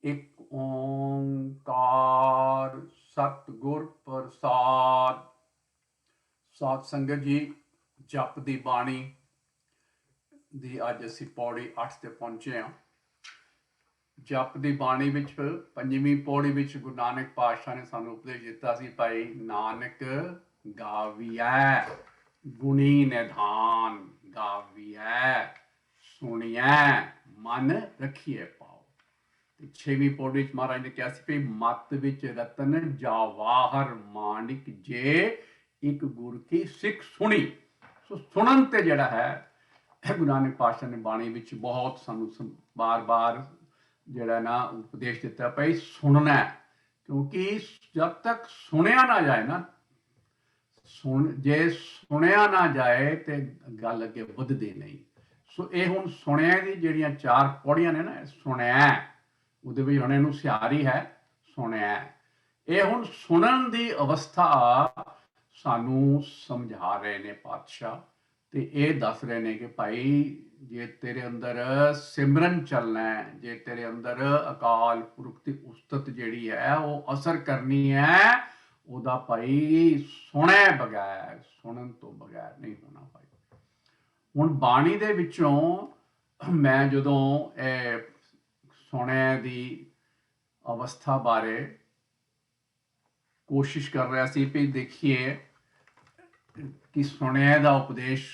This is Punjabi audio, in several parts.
ਇੱਕ ਓਂਕਾਰ ਸਤਿਗੁਰ ਪ੍ਰਸਾਦ। ਸਾਧ ਸੰਗਤ ਜੀ, ਜਪ ਦੀ ਬਾਣੀ ਦੀ ਅੱਜ ਅਸੀਂ ਪੌੜੀ 8 ਤੇ ਪਹੁੰਚੇ ਹਾਂ। ਜਪ ਦੀ ਬਾਣੀ ਵਿੱਚ ਪੰਜਵੀਂ ਪੌੜੀ ਵਿੱਚ ਗੁਰੂ ਨਾਨਕ ਪਾਤਸ਼ਾਹ ਨੇ ਸਾਨੂੰ ਉਪਦੇਸ਼ ਦਿੱਤਾ ਸੀ, ਭਾਈ ਨਾਨਕ ਗਾਵੀਐ ਗੁਣੀ ਨਿਧਾਨ, ਗਾਵੀਐ ਸੁਣੀਐ ਮਨ ਰੱਖੀਏ ਪਾਓ। ਤੇ 6ਵੀਂ ਪੌੜੀ ਵਿੱਚ ਮਹਾਰਾਜ ਨੇ ਕਿਹਾ ਸੀ ਵੀ ਮੱਤ ਵਿੱਚ ਰਤਨ ਜਾਵਾਹਰ ਮਾਣਿਕ ਜੇ ਇੱਕ ਗੁਰ ਕੀ ਸਿੱਖ ਸੁਣੀ। ਸੋ ਸੁਣਨ ਤੇ ਜਿਹੜਾ ਹੈ ਗੁਰੂ ਨਾਨਕ ਪਾਤਸ਼ਾਹ ਨੇ ਬਾਣੀ ਵਿੱਚ ਬਹੁਤ ਸਾਨੂੰ ਬਾਰ-ਬਾਰ ਜਿਹੜਾ ਨਾ ਉਪਦੇਸ਼ ਦਿੱਤਾ, ਭਾਈ ਸੁਣਨਾ, ਕਿਉਂਕਿ ਜਦ ਤੱਕ ਸੁਣਿਆ ਨਾ ਜਾਏ ਨਾ, ਜੇ ਸੁਣਿਆ ਨਾ ਜਾਏ ਤੇ ਗੱਲ ਅੱਗੇ ਵੱਧਦੀ ਨਹੀਂ। ਸੋ ਇਹ ਹੁਣ ਸੁਣਿਆ ਦੀ ਜਿਹੜੀਆਂ 4 ਪੌੜੀਆਂ ਨੇ ਨਾ, ਸੁਣਿਆ ਉਹਦੇ ਵਿੱਚ ਹੁਣ ਇਹਨੂੰ ਸਿਆਰੀ ਹੈ, ਸੁਣਿਆ। ਇਹ ਹੁਣ ਸੁਣਨ ਦੀ ਅਵਸਥਾ ਸਾਨੂੰ ਸਮਝਾ ਰਹੇ ਨੇ ਪਾਤਸ਼ਾਹ, ਤੇ ਇਹ ਦੱਸ ਰਹੇ ਨੇ ਕਿ ਭਾਈ ਜੇ ਤੇਰੇ ਅੰਦਰ ਸਿਮਰਨ ਚੱਲਣਾ ਹੈ, ਜੇ ਤੇਰੇ ਅੰਦਰ ਅਕਾਲ ਪੁਰਖ ਦੀ ਉਸਤਤ ਜਿਹੜੀ ਹੈ ਉਹ ਅਸਰ ਕਰਨੀ ਹੈ, ਉਹਦਾ ਭਾਈ ਸੁਣੇ ਬਗੈਰ, ਸੁਣਨ ਤੋਂ ਬਗੈਰ ਨਹੀਂ ਹੋਣਾ ਭਾਈ। ਹੁਣ ਬਾਣੀ ਦੇ ਵਿੱਚੋਂ ਮੈਂ ਜਦੋਂ ਇਹ ਸੁਣੇ ਦੀ ਅਵਸਥਾ ਬਾਰੇ ਕੋਸ਼ਿਸ਼ ਕਰ ਰਿਹਾ ਸੀ ਵੀ ਦੇਖੀਏ ਕਿ ਸੁਣਿਆ ਦਾ ਉਪਦੇਸ਼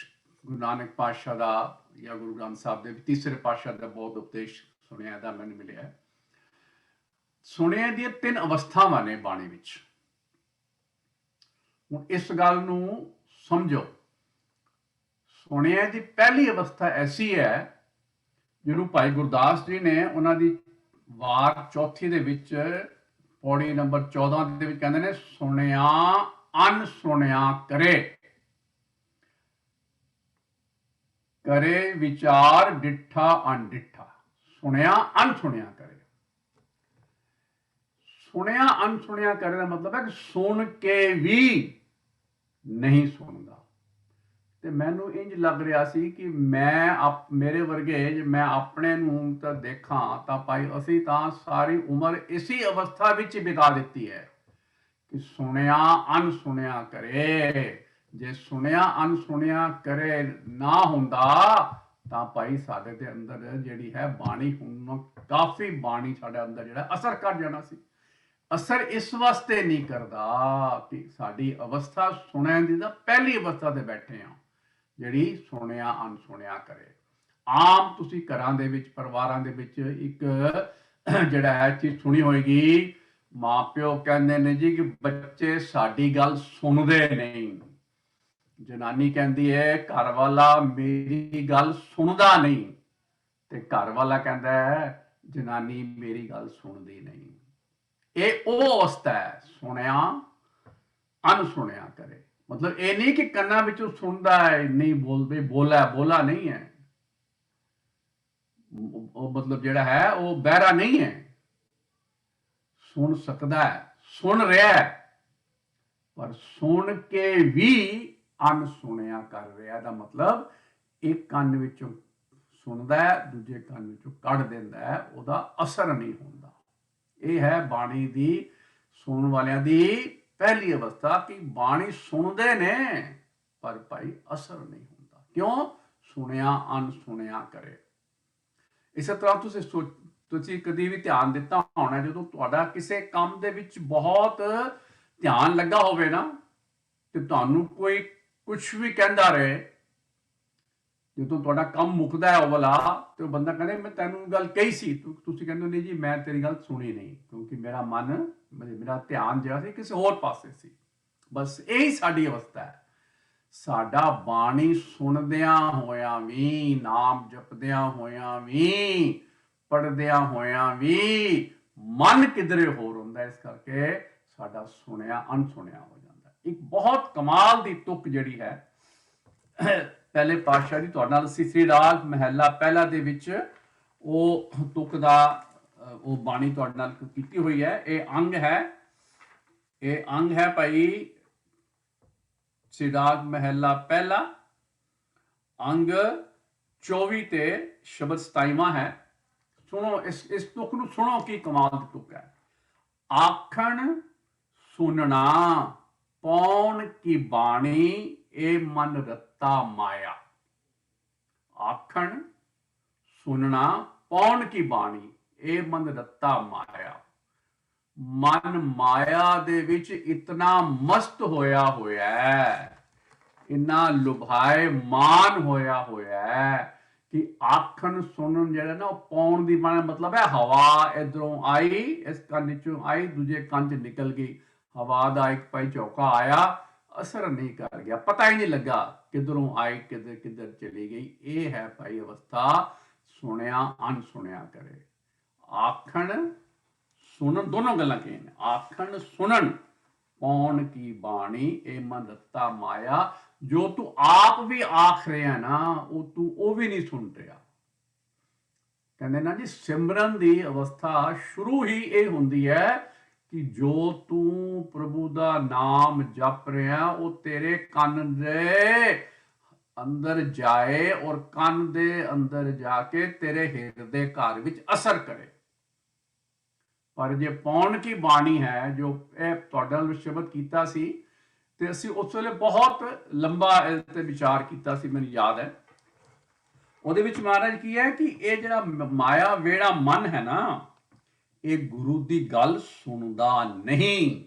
ਗੁਰੂ ਨਾਨਕ ਪਾਤਸ਼ਾਹ ਦਾ ਜਾਂ ਗੁਰੂ ਗ੍ਰੰਥ ਸਾਹਿਬ ਦੇ ਤੀਸਰੇ ਪਾਤਸ਼ਾਹ ਦਾ ਬਹੁਤ ਉਪਦੇਸ਼ ਸੁਣਿਆ ਦਾ ਮੈਨੂੰ ਮਿਲਿਆ। ਸੁਣਿਆ ਦੀਆਂ 3 ਅਵਸਥਾਵਾਂ ਨੇ ਬਾਣੀ ਵਿੱਚ। ਹੁਣ ਇਸ ਗੱਲ ਨੂੰ ਸਮਝੋ। ਸੁਣਿਆ ਦੀ ਪਹਿਲੀ ਅਵਸਥਾ ਐਸੀ ਹੈ ਜਿਹਨੂੰ ਭਾਈ ਗੁਰਦਾਸ ਜੀ ਨੇ ਉਹਨਾਂ ਦੀ ਵਾਰ ਚੌਥੀ ਦੇ ਵਿੱਚ ਪੌੜੀ ਨੰਬਰ 14 ਦੇ ਵਿੱਚ ਕਹਿੰਦੇ ਨੇ, ਸੁਣਿਆ ਅਨਸੁਣਿਆ ਕਰੇ, ਕਰੇ ਵਿਚਾਰ ਡਿੱਠਾ ਅਣਡਿੱਠਾ। ਸੁਣਿਆ ਅਨਸੁਣਿਆ ਕਰੇ। ਸੁਣਿਆ ਅਨਸੁਣਿਆ ਕਰੇ ਦਾ ਮਤਲਬ ਹੈ ਕਿ ਸੁਣ ਕੇ ਵੀ ਨਹੀਂ ਸੁਣਦਾ। ਤੇ ਮੈਨੂੰ ਇੰਜ ਲੱਗ ਰਿਹਾ ਸੀ ਕਿ ਮੇਰੇ ਵਰਗੇ ਜੇ ਮੈਂ ਆਪਣੇ ਨੂੰ ਤਾਂ ਦੇਖਾਂ ਤਾਂ ਭਾਈ ਅਸੀਂ ਤਾਂ ਸਾਰੀ ਉਮਰ ਇਸੀ ਅਵਸਥਾ ਵਿੱਚ ਬਿਤਾ ਦਿੱਤੀ ਹੈ ਕਿ ਸੁਣਿਆ ਅਨਸੁਣਿਆ ਕਰੇ। ਜੇ ਸੁਣਿਆ ਅਨਸੁਣਿਆ ਕਰੇ ਨਾ ਹੁੰਦਾ ਤਾਂ ਭਾਈ ਸਾਡੇ ਦੇ ਅੰਦਰ ਜਿਹੜੀ ਹੈ ਬਾਣੀ ਹੁਣ ਕਾਫੀ ਬਾਣੀ ਸਾਡੇ ਅੰਦਰ ਜਿਹੜਾ ਅਸਰ ਕਰ ਜਾਣਾ ਸੀ। ਅਸਰ ਇਸ ਵਾਸਤੇ ਨਹੀਂ ਕਰਦਾ ਕਿ ਸਾਡੀ ਅਵਸਥਾ ਸੁਣਨ ਦੀ ਤਾਂ ਪਹਿਲੀ ਅਵਸਥਾ ਤੇ ਬੈਠੇ ਹਾਂ, ਜਿਹੜੀ ਸੁਣਿਆ ਅਨਸੁਣਿਆ ਕਰੇ। ਆਮ ਤੁਸੀਂ ਘਰਾਂ ਦੇ ਵਿੱਚ, ਪਰਿਵਾਰਾਂ ਦੇ ਵਿੱਚ ਇੱਕ ਜਿਹੜਾ ਹੈ ਚੀਜ਼ ਸੁਣੀ ਹੋਏਗੀ, ਮਾਂ ਪਿਓ ਕਹਿੰਦੇ ਨੇ ਜੀ ਕਿ ਬੱਚੇ ਸਾਡੀ ਗੱਲ ਸੁਣਦੇ ਨਹੀਂ। ਜਨਾਨੀ ਕਹਿੰਦੀ ਹੈ ਘਰ ਵਾਲਾ ਮੇਰੀ ਗੱਲ ਸੁਣਦਾ ਨਹੀਂ, ਤੇ ਘਰ ਵਾਲਾ ਕਹਿੰਦਾ ਹੈ ਜਨਾਨੀ ਮੇਰੀ ਗੱਲ ਸੁਣਦੀ ਨਹੀਂ। ਇਹ ਉਹ ਅਵਸਥਾ ਹੈ ਸੁਣਿਆ ਅਨਸੁਣਿਆ ਕਰੇ। ਮਤਲਬ ਇਹ ਨਹੀਂ ਕਿ ਕੰਨਾਂ ਵਿੱਚੋਂ ਸੁਣਦਾ ਹੈ, ਨਹੀਂ ਬੋਲਦੇ, ਬੋਲਾ ਨਹੀਂ ਹੈ, ਉਹ ਮਤਲਬ ਜਿਹੜਾ ਹੈ ਉਹ ਬਹਿਰਾ ਨਹੀਂ ਹੈ, ਸੁਣ ਸਕਦਾ ਹੈ, ਸੁਣ ਰਿਹਾ ਹੈ, ਪਰ ਸੁਣ ਕੇ ਵੀ ਅਨਸੁਣਿਆ ਕਰ ਰਿਹਾ ਦਾ ਮਤਲਬ ਇੱਕ ਕੰਨ ਵਿੱਚੋਂ ਸੁਣਦਾ ਹੈ, ਦੂਜੇ ਕੰਨ ਵਿੱਚੋਂ ਕੱਢ ਦਿੰਦਾ ਹੈ, ਉਹਦਾ ਅਸਰ ਨਹੀਂ ਹੁੰਦਾ। ਇਹ ਹੈ ਬਾਣੀ ਦੀ ਸੁਣਨ ਵਾਲਿਆਂ ਦੀ ਪਹਿਲੀ ਅਵਸਥਾ ਕਿ ਬਾਣੀ ਸੁਣਦੇ ਨੇ ਪਰ ਭਾਈ ਅਸਰ ਨਹੀਂ ਹੁੰਦਾ। ਕਿਉਂ? ਸੁਣਿਆ ਅਨਸੁਣਿਆ ਕਰੇ। ਇਸੇ ਤਰ੍ਹਾਂ ਤੁਸੀਂ ਕਦੀ ਵੀ ਧਿਆਨ ਦਿੱਤਾ ਹੋਣਾ, ਜਦੋਂ ਤੁਹਾਡਾ ਕਿਸੇ ਕੰਮ ਦੇ ਵਿੱਚ ਬਹੁਤ ਧਿਆਨ ਲੱਗਾ ਹੋਵੇ ਨਾ, ਤੇ ਤੁਹਾਨੂੰ ਕੋਈ ਕੁਛ ਵੀ ਕਹਿੰਦਾ ਰਹੇ, ਜਦੋਂ ਤੁਹਾਡਾ ਕੰਮ ਮੁੱਕਦਾ ਹੈ ਉਹ ਵਾਲਾ, ਤੇ ਉਹ ਬੰਦਾ ਕਹਿੰਦੇ ਮੈਂ ਤੈਨੂੰ ਗੱਲ ਕਹੀ ਸੀ, ਤੁਸੀਂ ਕਹਿੰਦੇ ਨਹੀਂ ਜੀ ਮੈਂ ਤੇਰੀ ਗੱਲ ਸੁਣੀ ਨਹੀਂ, ਕਿਉਂਕਿ ਮੇਰਾ ਧਿਆਨ ਜਿਹੜਾ ਸੀ ਕਿਸੇ ਹੋਰ ਪਾਸੇ ਸੀ। ਬਸ ਇਹੀ ਸਾਡੀ ਅਵਸਥਾ ਹੈ। ਸਾਡਾ ਬਾਣੀ ਸੁਣਦਿਆਂ ਹੋਇਆਂ ਵੀ, ਨਾਮ ਜਪਦਿਆਂ ਹੋਇਆਂ ਵੀ, ਪੜ੍ਹਦਿਆਂ ਹੋਇਆਂ ਵੀ ਮਨ ਕਿਧਰੇ ਹੋਰ ਹੁੰਦਾ। ਇਸ ਕਰਕੇ ਸਾਡਾ ਸੁਣਿਆ ਅਨਸੁਣਿਆ ਹੋ ਜਾਂਦਾ। ਇੱਕ ਬਹੁਤ ਕਮਾਲ ਦੀ ਤੁਕ ਜਿਹੜੀ ਹੈ ਪਹਿਲੇ ਪਾਤਸ਼ਾਹ ਦੀ ਤੁਹਾਡੇ ਨਾਲ ਸਿਸਰੀ ਰਾਗ ਮਹਿਲਾ ਪਹਿਲਾ ਦੇ ਵਿੱਚ ਉਹ ਤੁਕ ਦਾ ਉਹ ਬਾਣੀ ਤੁਹਾਡੇ ਨਾਲ ਕੀਤੀ ਹੋਈ ਹੈ। ਇਹ ਅੰਗ ਹੈ ਭਾਈ ਸਿਰਾਗ ਮਹਿਲਾ ਪਹਿਲਾ, ਅੰਗ 24 ਤੇ ਸ਼ਬਦ 27ਵਾਂ ਹੈ। सुनो इस तुक नूं सुनो की कमाल दी तुक है। आखण सुनना पौन की बाणी ए मन रत्ता माया। आखण सुनना पौन की बाणी ए मन रत्ता माया। मन माया दे विच इतना मस्त होया होया है, इन्ना लुभाए मान होया होया है कि आखन सुनन जेड़ा ना पौन दी बाणी मतलब है हवा इधरों आई, इस कंन चों आई, दूजे कंन च निकल गई। हवा दा एक पाई झोंका आया, असर नहीं कर गया, पता ही नहीं लगा किधरों आई किधर किधर चली गई। ये है भाई अवस्था सुनिया अनसुनिया करे। आखण सुनन दोनों गल्लां कही ने। आखण सुनन पौन की बाणी ए मन रत्ता माया। जो तू आप भी आख रहा ना वो तू वो भी नहीं सुन रहा। कहते ना जी सिमरन की अवस्था शुरू ही ये होंगी है कि जो तू प्रभु का नाम जप रहा वो तेरे कान दे अंदर जाए और कान दे अंदर जाके तेरे हिरदे घर विच असर करे। पर जे पौन की बाणी है जो तुहाडे नाल शब्द कीता सी ते असीं उस वेले बहुत लंबा इस ते विचार कीता सी, मैनूं याद है। ਉਹਦੇ ਵਿੱਚ ਮਹਾਰਾਜ ਕੀ ਹੈ ਕਿ ਇਹ ਜਿਹੜਾ ਮਾਇਆ ਵੇੜਾ ਮਨ ਹੈ ਨਾ ਇਹ ਗੁਰੂ ਦੀ ਗੱਲ ਸੁਣਦਾ ਨਹੀਂ,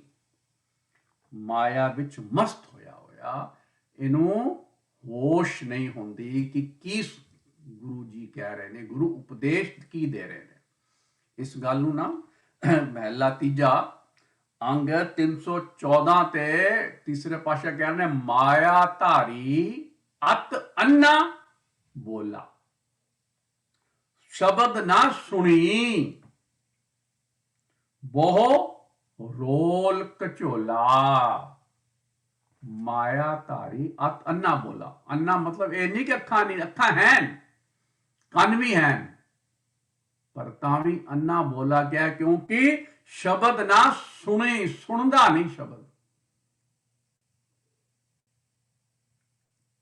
ਮਾਇਆ ਵਿੱਚ ਮਸਤ ਹੋਇਆ ਹੋਇਆ, ਇਹਨੂੰ ਹੋਸ਼ ਨਹੀਂ ਹੁੰਦੀ ਕਿ ਕੀ ਗੁਰੂ ਜੀ ਕਹਿ ਰਹੇ ਨੇ, ਗੁਰੂ ਉਪਦੇਸ਼ ਕੀ ਦੇ ਰਹੇ ਨੇ। ਇਸ ਗੱਲ ਨੂੰ ਨਾ ਮਹਿਲਾ ਤੀਜਾ अंग 314 ते तीसरे पातशाह कह रहे माया धारी अत अन्ना बोला, शब्द ना सुनी बहु रोल कचोला। माया धारी अत अन्ना बोला। अन्ना मतलब ये नहीं कि अखा नहीं, अखा हैं, कन भी हैं, पर तावी अन्ना बोला गया क्योंकि शब्द ना सुने, सुनदा नहीं शब्द।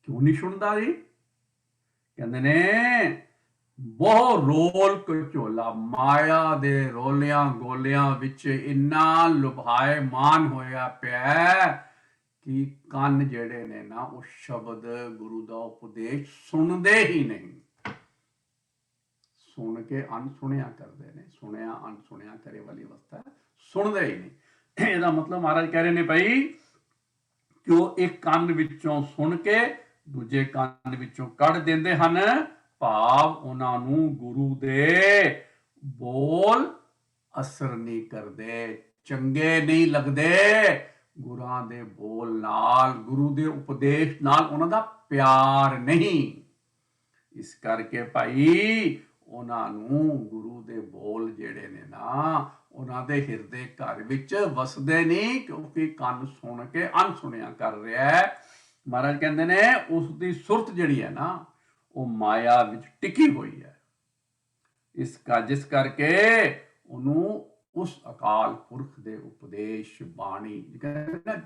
क्यों नहीं सुनदा जी? कहते ने बहु रोल कचोला, माया दे रोलियां गोलियां विच इन्ना लुभाए मान होया पिया कि कान जेड़े ने ना वो शब्द गुरु दा उपदेश सुनदे ही नहीं, सुन के अनसुनिया करते हैं। सुनिया अनसुनिया करे वाली अवस्था है, सुनते ही नहीं। ਇਹਦਾ मतलब महाराज कह रहे ने भाई कि वो एक ਕੰਨ ਵਿੱਚੋਂ ਸੁਣ ਕੇ ਦੂਜੇ ਕੰਨ ਵਿੱਚੋਂ ਕੱਢ ਦਿੰਦੇ ਹਨ। ਭਾਵ ਉਹਨਾਂ ਨੂੰ ਗੁਰੂ ਦੇ ਬੋਲ ਅਸਰ ਨਹੀਂ ਕਰਦੇ, ਚੰਗੇ ਨਹੀਂ ਲੱਗਦੇ। ਗੁਰਾਂ ਦੇ ਬੋਲ ਨਾਲ, ਗੁਰੂ ਦੇ ਉਪਦੇਸ਼ ਨਾਲ ਉਹਨਾਂ ਦਾ ਪਿਆਰ ਨਹੀਂ। ਇਸ ਕਰਕੇ ਭਾਈ ਉਹਨਾਂ ਨੂੰ ਗੁਰੂ ਦੇ ਬੋਲ ਜਿਹੜੇ ਨੇ ਨਾ ਉਹਨਾਂ ਦੇ ਹਿਰਦੇ ਘਰ ਵਿੱਚ ਵਸਦੇ ਨਹੀਂ, ਕਿਉਂਕਿ ਕੰਨ ਸੁਣ ਕੇ ਅਣਸੁਣਿਆ ਕਰ ਰਿਹਾ ਹੈ। ਮਹਾਰਾਜ ਕਹਿੰਦੇ ਨੇ ਉਸ ਦੀ ਸੁਰਤ ਜਿਹੜੀ ਹੈ ਨਾ ਉਹ ਮਾਇਆ ਵਿੱਚ ਟਿਕੀ ਹੋਈ ਹੈ। ਜਿਸ ਕਰਕੇ ਉਹਨੂੰ ਉਸ ਅਕਾਲ ਪੁਰਖ ਦੇ ਉਪਦੇਸ਼ ਬਾਣੀ ਕਹਿੰਦੇ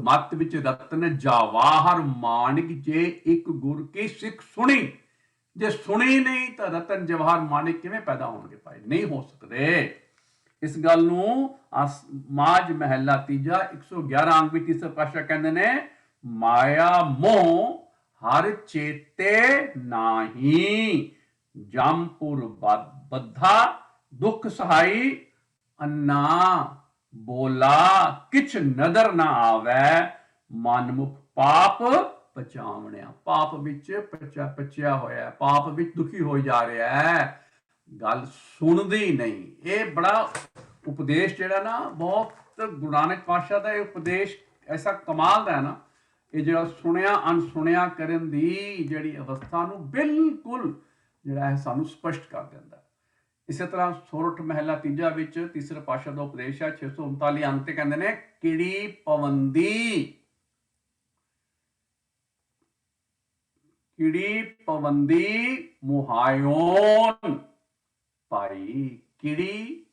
ਮਤ ਵਿੱਚ ਰਤਨ ਜਵਾਹਰ ਮਾਨਿਕ, ਜੇ ਇੱਕ ਗੁਰ ਕੀ ਸਿੱਖ ਸੁਣੀ, ਜੇ ਸੁਣੀ ਨਹੀਂ ਤਾਂ ਰਤਨ ਜਵਾਹਰ ਮਾਨਿਕ ਕਿਵੇਂ ਪੈਦਾ ਹੋਣਗੇ ਭਾਈ? ਨਹੀਂ ਹੋ ਸਕਦੇ। ਇਸ ਗੱਲ ਨੂੰ ਮਾਝ ਮਹਿਲਾ ਤੀਜਾ 111 ਅੰਗ ਵਿੱਚ ਤੀਸਰਾ ਪਾਤਸ਼ਾਹ ਕਹਿੰਦੇ ਨੇ ਮਾਇਆ ਮੋਹ ਹਰ ਚੇਤੇ ਨਾਹੀ, ਜਮਪੁਰ ਬੱਧਾ ਦੁੱਖ ਸਹਾਈ, ਅੰਨਾ ਬੋਲਾ ਕਿਛ ਨਦਰ ਨਾ ਆਵੈ, ਮਨਮੁਖ ਪਾਪ ਪਚਾਵਣਿਆ। ਪਾਪ ਵਿੱਚ ਪਚਿਆ ਹੋਇਆ, ਪਾਪ ਵਿੱਚ ਦੁਖੀ ਹੋ ਜਾ ਰਿਹਾ ਹੈ, ਗੱਲ ਸੁਣਦੀ ਨਹੀਂ। ਇਹ ਬੜਾ ਉਪਦੇਸ਼ ਜਿਹੜਾ ਨਾ ਬਹੁਤ ਗੁਰੂ ਨਾਨਕ ਪਾਤਸ਼ਾਹ ਦਾ ਇਹ ਉਪਦੇਸ਼ ਐਸਾ ਕਮਾਲ ਦਾ ਹੈ ਨਾ, ਇਹ ਜਿਹੜਾ ਸੁਣਿਆ ਅਣਸੁਣਿਆ ਕਰਨ ਦੀ ਜਿਹੜੀ ਅਵਸਥਾ ਨੂੰ ਬਿਲਕੁਲ ਜਿਹੜਾ ਹੈ ਸਾਨੂੰ ਸਪਸ਼ਟ ਕਰ ਦਿੰਦਾ। ਇਸੇ ਤਰ੍ਹਾਂ ਸੋਰਠ ਮਹਿਲਾ ਤੀਜਾ ਵਿੱਚ ਤੀਸਰੇ ਪਾਤਸ਼ਾਹ ਦਾ ਉਪਦੇਸ਼ ਹੈ 639 ਅੰਗ ਤੇ ਕਹਿੰਦੇ ਨੇ ਕਿੜੀ ਪਵੰਦੀ, ਕਿੜੀ ਪਵੰਦੀ ਮੁਹਾਇਓਨ ਭਾਈ, ਕਿੜੀ